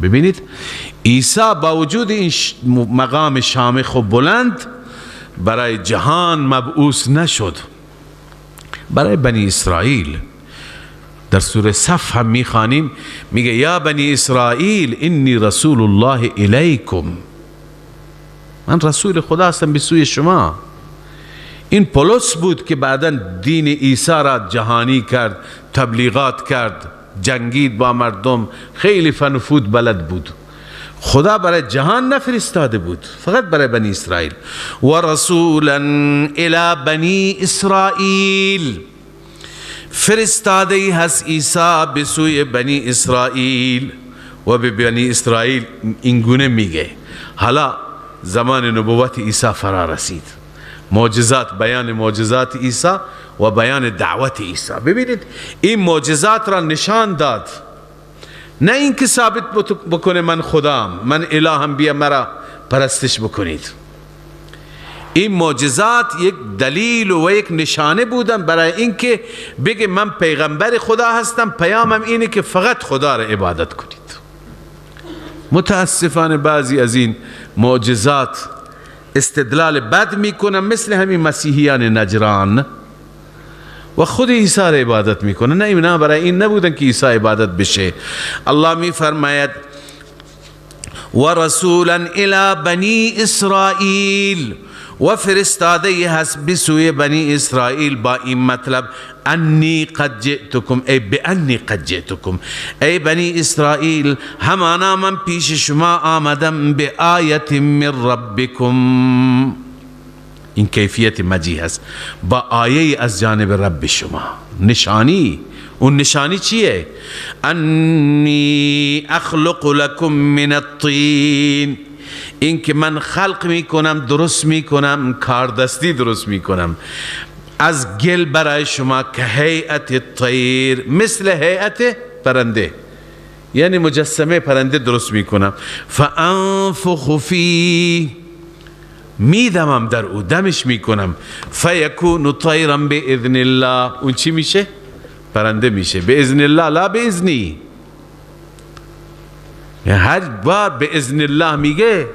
A: ببینید عیسی با وجود این مقام شامخ و بلند برای جهان مبعوث نشد، برای بنی اسرائیل. در سوره صف هم میخوانیم، میگه یا بنی اسرائیل انی رسول الله الیکم، من رسول خدا هستم به سوی شما. این پولس بود که بعدا دین عیسی را جهانی کرد، تبلیغات کرد، جنگید با مردم، خیلی فن و فود بلد بود. خدا برای جهان نفرستاده بود، فقط برای بنی اسرائیل. و رسولا الی بنی اسرائیل، فرستاده هست عیسی به سوی بنی اسرائیل. و به بنی اسرائیل اینگونه میگه. حالا زمان نبوت عیسی فرا رسید، معجزات، بیان معجزات عیسی و بیان دعوت عیسی. ببینید این معجزات را نشان داد، نه اینکه ثابت بکنه من خدام، من الهم، بیا مرا پرستش بکنید. این معجزات یک دلیل و یک نشانه بودن برای اینکه بگه من پیغمبر خدا هستم، پیامم اینه که فقط خدا را عبادت کنید. متاسفانه بعضی از این معجزات استدلال بد میکنن، مثل همین مسیحیان نجران، و خود عیسی را عبادت میکنن. نه اینا برای این نبودن که عیسی عبادت بشه. الله میفرماید و رسولا الی بنی اسرائیل، و فرستاده هست بسوی بنی اسرائیل با این مطلب انی قد جئتکم، ای بانی قد جئتکم، ای بنی اسرائیل همانا من پیش شما آمدم به آیت من ربکم. این کیفیت مجیء هست، با آیه از جانب رب شما، نشانی. اون نشانی چیه؟ انی اخلق لکم من الطین، این که من خلق میکنم، درست میکنم، کاردستی درست میکنم از گل برای شما، که هیئت الطیر، مثل هیئت پرنده، یعنی مجسمه پرنده درست میکنم. فانفخ فی، میدمم در او، دمش میکنم. فیکون طیرا باذن الله، اون چی میشه؟ پرنده میشه. باذن الله، لا باذنی. هر بار باذن الله میگه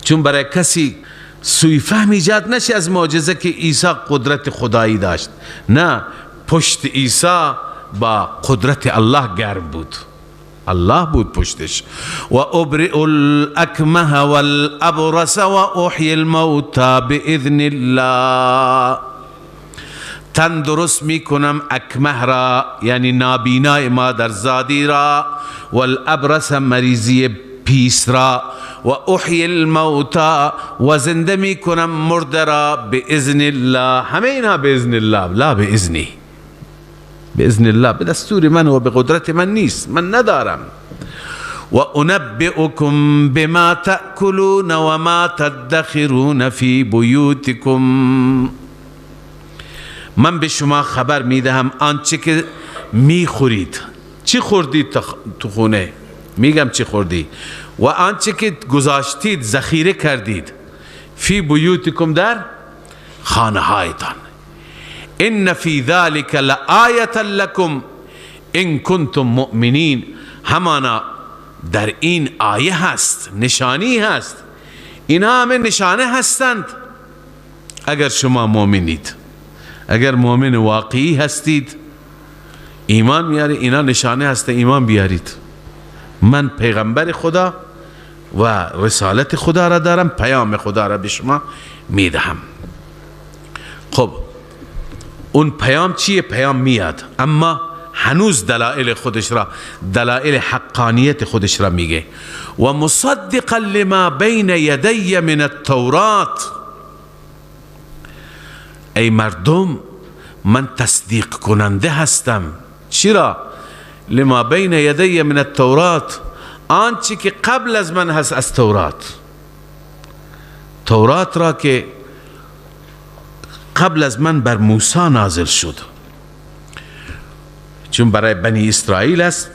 A: چون برای کسی سوء فهم ایجاد نشه از معجزه که عیسی قدرت خدایی داشت. نه، پشت عیسی با قدرت الله گرم بود، الله بود پشتش. و ابرئ الاکمه والابرص و احیی الموتى باذن الله، تندرست میکنم اکمه را، یعنی نابینای مادرزادی را، والابرص مریضی پیس را، و احیی الموتى و زنده میکنم مرده را، باذن الله. همه اینا باذن الله، لا باذنی. باذن الله به دستور من و به قدرت من نیست، من ندارم. و انبئکم بما تأکلون و ما تدخرون فی بیوتکم، من به شما خبر میدهم آنچه که میخورید. چی خوردید تو خونه؟ میگم چی خوردی. و آنچه که گذاشتید، ذخیره کردید، فی بیوتکم، در خانه هایتان. ان فی ذلک لآیة لکم ان کنتم مؤمنین، همانا در این آیه هست، نشانی هست. اینا همه نشانه هستند اگر شما مؤمنید، اگر مؤمن واقعی هستید، ایمان میاری، اینا نشانه هست، ایمان بیارید. من پیغمبر خدا و رسالت خدا را دارم، پیام خدا را به شما میدهم. خب اون پیام چیه؟ پیام میاد، اما هنوز دلائل خودش را، دلائل حقانیت خودش را میگه. و مصدقا لما بین یدی من التورات، ای مردم من تصدیق کننده هستم. چرا؟ لما بین یدی من التورات، آنچه که قبل از من هست از تورات. تورات را که قبل از من بر موسی نازل شد، چون برای بنی اسرائیل است،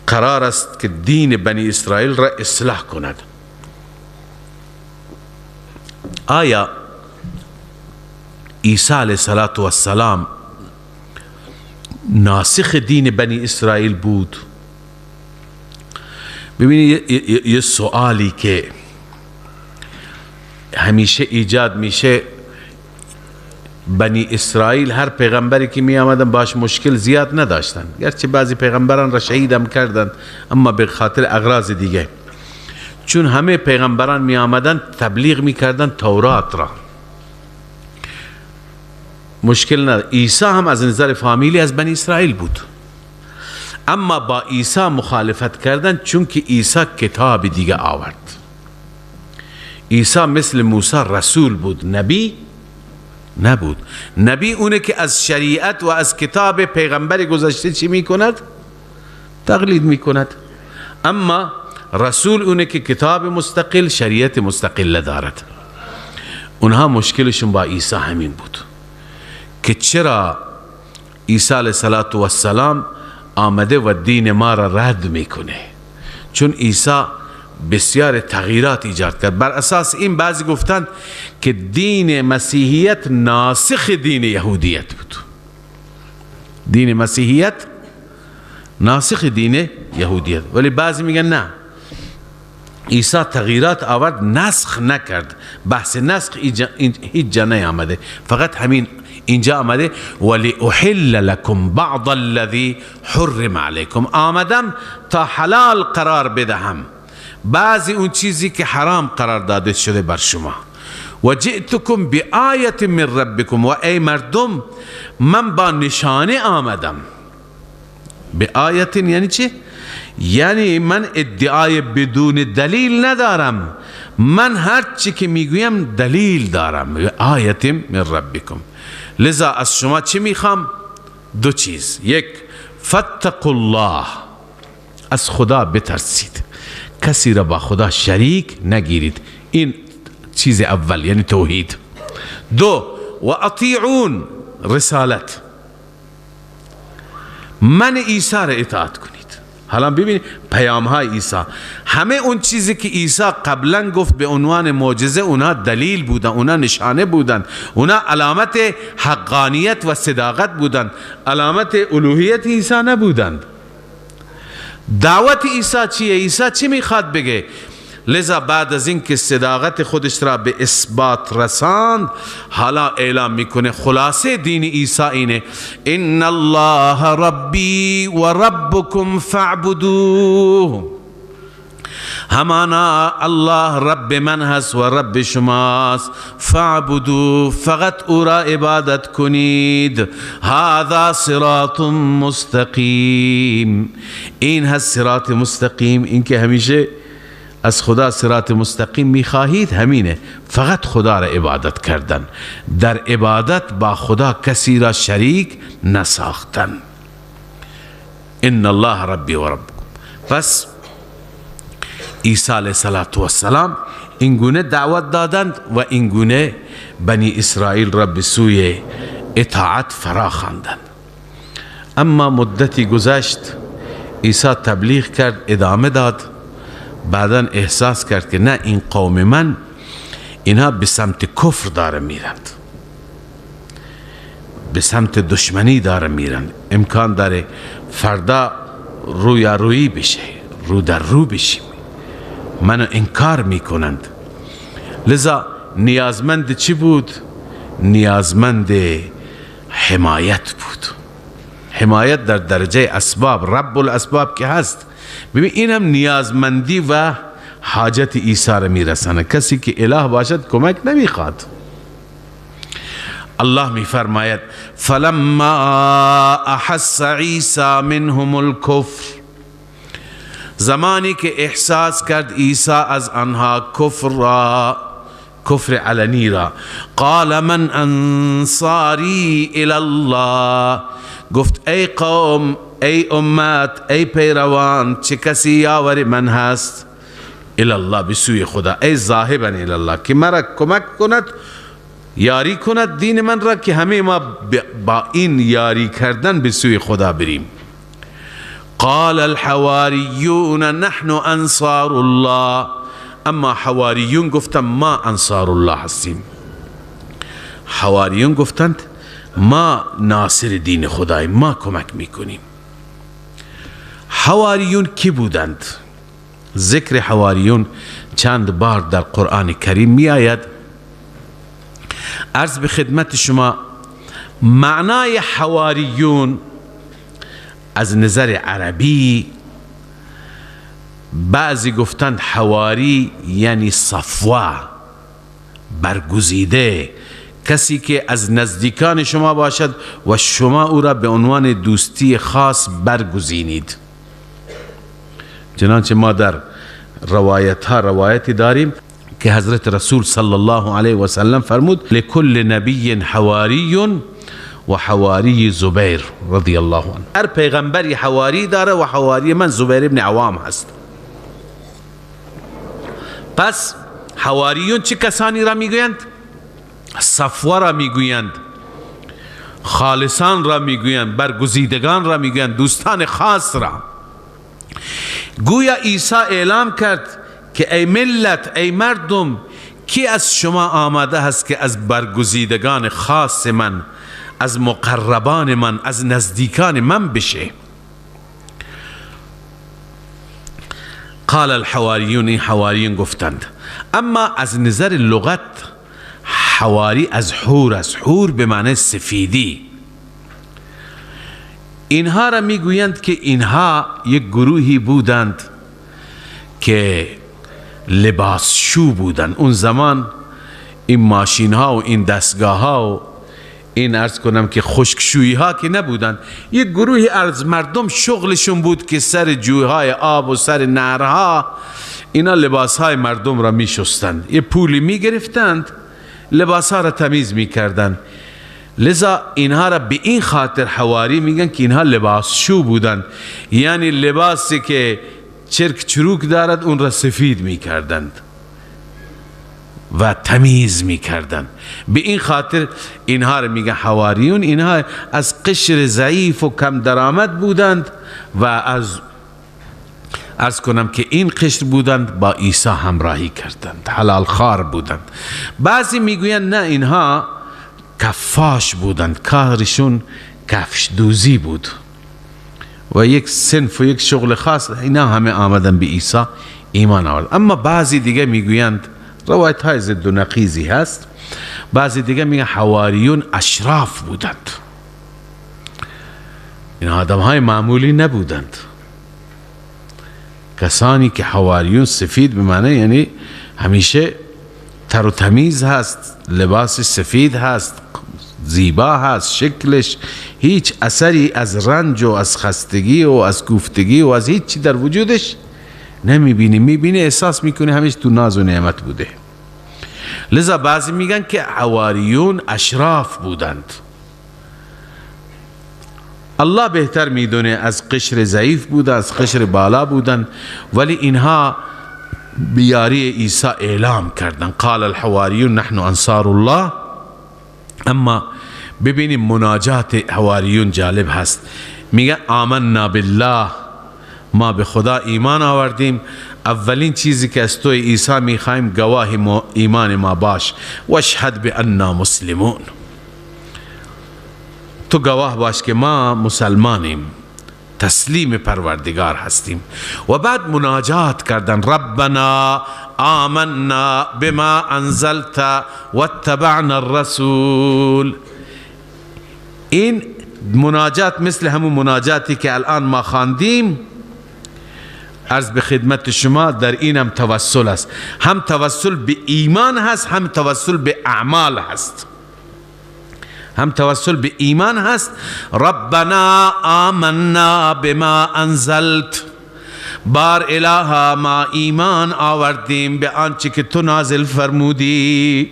A: قرار است که دین بنی اسرائیل را اصلاح کند. آیا عیسی علیه السلام ناسخ دین بنی اسرائیل بود؟ ببینید یه سوالی که همیشه ایجاد میشه، بنی اسرائیل هر پیغمبری که می آمدن باش مشکل زیاد نداشتن، گرچه بعضی پیغمبران را شهید هم کردند، اما به خاطر اغراض دیگه. چون همه پیغمبران می آمدن تبلیغ می کردن تورات را، مشکل نداشت. عیسی هم از نظر فامیلی از بنی اسرائیل بود، اما با عیسی مخالفت کردن، چون که عیسی کتاب دیگه آورد. عیسی مثل موسی رسول بود، نبی نبود. نبی اونه که از شریعت و از کتاب پیغمبر گذشته چی می کند؟ تقلید می کند. اما رسول اونه که کتاب مستقل، شریعت مستقل دارد. اونها مشکلشون با عیسی همین بود که چرا عیسی علیه السلام آمده و دین ما را رد میکنه. چون عیسی بسیار تغییرات ایجاد کرد. بر اساس این بعضی گفتند که دین مسیحیت ناسخ دین یهودیت بود. دین مسیحیت ناسخ دین یهودیت. ولی بعضی میگن نه، عیسی تغییرات آورد، نسخ نکرد. بحث نسخ هیچ جا نیامده، فقط همین اینجا آمده ولی احل لکم بعض الذی حرم علیکم، آمدم تا حلال قرار بدهم بعضی اون چیزی که حرام قرار داده شده بر شما. و جئتکم بآیت من ربکم، و ای مردم من با نشانه آمدم. بآیت یعنی چه؟ یعنی من ادعای بدون دلیل ندارم، من هر چی که میگویم دلیل دارم. آیت من ربکم، لذا از شما چی میخوام؟ دو چیز. یک، فاتقوا الله، از خدا بترسید، کسی را با خدا شریک نگیرید. این چیز اول یعنی توحید. دو، و اطیعون، رسالت، من عیسی را اطاعت کنید. حالا ببینید پیام های عیسی، همه اون چیزی که عیسی قبلا گفت به عنوان معجزه، اونا دلیل بودن، اونا نشانه بودن، اونا علامت حقانیت و صداقت بودن، علامت الوهیت عیسی نبودن. دعوت عیسی چیه؟ عیسی چی میخواد بگه؟ لذا بعد از این که صداقت خودش را به اثبات رساند، حالا اعلام میکنه خلاصه دین عیسی اینه: ان الله ربی و ربکم فاعبدوه، همانا الله رب من هست و رب شماست، فاعبدوه، فقط او را عبادت کنید. هذا صراط مستقیم، این هست صراط مستقیم. این که همیشه از خدا صراط مستقیم میخواهید همینه، فقط خدا را عبادت کردن، در عبادت با خدا کسی را شریک نساختن. ان الله ربی و ربکم. پس عیسی علیه السلام اینگونه دعوت دادند و اینگونه بنی اسرائیل را به سوی اطاعت فرا خواندند. اما مدتی گذشت، عیسی تبلیغ کرد، ادامه داد، بعداً احساس کرد که نه، این قوم من اینها به سمت کفر داره میرند، به سمت دشمنی داره میرند، امکان داره فردا رویارویی بشه، رو در رو بشیم، منو انکار میکنند. لذا نیازمند چی بود؟ نیازمند حمایت بود. حمایت در درجه اسباب، رب الاسباب که هست. ببین اینم نیازمندی و حاجت عیسی را میرسانه. کسی که اله باشد کمک نمیخواد. الله میفرماید فلما احس عیسی منهم الکفر، زمانی که احساس کرد عیسی از آنها کفر را، کفر علنی را، قال من انصاری الی الله، گفت ای قوم، ای امت، ای پیروان، چه کسی یاور من هست؟ الی الله، بسوی خدا، ای ذاهبا الی الله، که مرا کمک کند، یاری کند دین من را، که همه ما با این یاری کردن به سوی خدا بریم. قال الحواریون نحن انصار الله، اما حواریون گفتن ما انصار الله هستیم. حواریون گفتند ما ناصر دین خدای، ما کمک میکنیم. حواریون کی بودند؟ ذکر حواریون چند بار در قرآن کریم می آید. عرض به خدمت شما معنای حواریون از نظر عربی، بعضی گفتند حواری یعنی صفوه، برگزیده، کسی که از نزدیکان شما باشد و شما او را به عنوان دوستی خاص برگزینید. چنانچه ما در روایت ها روایتی داریم که حضرت رسول صلی الله علیه و سلم فرمود لکل نبی حواری و حواری زبیر رضی الله عنه، هر پیغمبری حواری داره و حواری من زبیر ابن عوام هست. پس حواریون چه کسانی را میگویند؟ صفوه را میگویند، خالصان را میگویند، برگزیدگان را میگویند، دوستان خاص را. گویا عیسی اعلام کرد که ای ملت، ای مردم، کی از شما آماده هست که از برگزیدگان خاص من، از مقربان من، از نزدیکان من بشه؟ قال الحواریون، این حواریون گفتند. اما از نظر لغت حواری از حور است، حور به معنی سفیدی. اینها را میگویند که اینها یک گروهی بودند که لباسشو بودند. اون زمان این ماشین ها و این دستگاه ها و این عرض کنم که خشکشویی ها که نبودند، یک گروهی از مردم شغلشون بود که سر جویهای آب و سر نهرها اینا لباس های مردم را می شستند. یه پولی می گرفتند، لباس ها را تمیز می کردند. لذا اینها را به این خاطر حواری میگن که اینها لباسشو بودند، یعنی لباسی که چرک چروک دارد اون را سفید می کردند و تمیز می کردند. به این خاطر اینها را میگن حواریون. اینها از قشر ضعیف و کم درآمد بودند و از عرض کنم که این قشر بودند با عیسی همراهی کردند، حلال خوار بودند. بعضی میگویند نه، اینها کفاش بودند، کارشون کفش دوزی بود و یک صنف و یک شغل خاص. اینا همه آمدن به عیسی ایمان آورد. اما بعضی دیگه میگویند، روایت های ضد و نقیضی هست، بعضی دیگه میگن حواریون اشراف بودند، این آدم های معمولی نبودند. کسانی که حواریون سفید به معنی یعنی همیشه تر و تمیز هست، لباس سفید هست، زیبا هست، شکلش هیچ اثری از رنج و از خستگی و از کوفتگی و از هیچ چی در وجودش نمیبینی، میبینی احساس میکنی همیشه تو ناز و نعمت بوده. لذا بعضی میگن که حواریون اشراف بودند. الله بهتر میدونه از قشر ضعیف بودن، از قشر بالا بودن، ولی اینها بیاری عیسی اعلام کردن. قال الحواریون نحن انصار الله. اما ببینیم مناجات حواریون جالب هست. میگه آمنا بالله، ما به خدا ایمان آوردیم. اولین چیزی که از تو عیسی میخوایم گواه ایمان ما باش. واشهد بأننا مسلمون، تو گواه باش که ما مسلمانیم، تسلیم پروردگار هستیم. و بعد مناجات کردن، ربنا آمنا بما انزلت واتبعنا الرسول. این مناجات مثل همون مناجاتی که الان ما خواندیم، عرض به خدمت شما، در این هم توسل است. هم توسل به ایمان هست، هم توسل به اعمال هست. هم توسل به ایمان هست، ربنا آمنا بما انزلت، بار الها ما ایمان آوردیم به آنچه که تو نازل فرمودی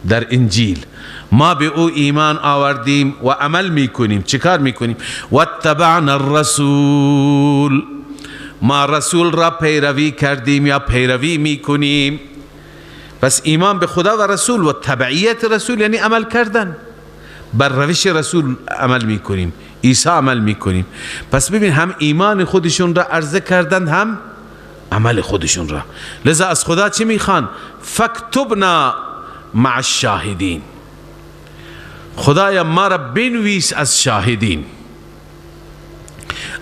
A: در انجیل، ما به او ایمان آوردیم و عمل میکنیم. چیکار میکنیم؟ واتبعنا الرسول، ما رسول را پیروی کردیم یا پیروی میکنیم. پس ایمان به خدا و رسول و تبعیت رسول یعنی عمل کردن، بر روش رسول عمل میکنیم، عیسی عمل میکنیم. پس ببین، هم ایمان خودشون را عرضه کردند، هم عمل خودشون را. لذا از خدا چی میخوان؟ فاکتبنا مع الشاهدین، خدایا ما را بنویس از شاهدین،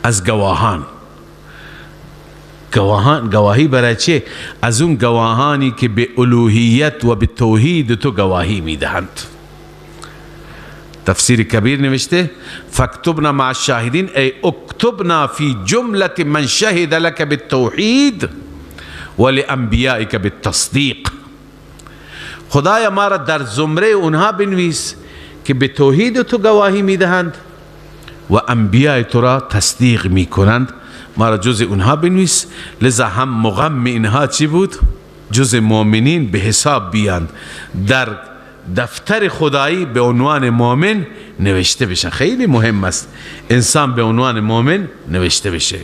A: از گواهان. گواهی برای چه؟ از اون گواهانی که به الوهیت و به توحید تو گواهی میدهند. تفسیر کبیر نوشته فاکتبنا مع الشاهدین ای اکتبنا فی جملة من شهد لك بالتوحید ولانبیائک بالتصدیق. خدایا ما را در زمره اونها بنویس که به توحید تو گواهی میدهند و انبیاء تو را تصدیق میکنند، ما را جز اونها بنویس. لذا هم مغم اینها چی بود؟ جز مؤمنین به حساب بیاند، در دفتر خدایی به عنوان مؤمن نوشته بشن. خیلی مهم است انسان به عنوان مؤمن نوشته بشه.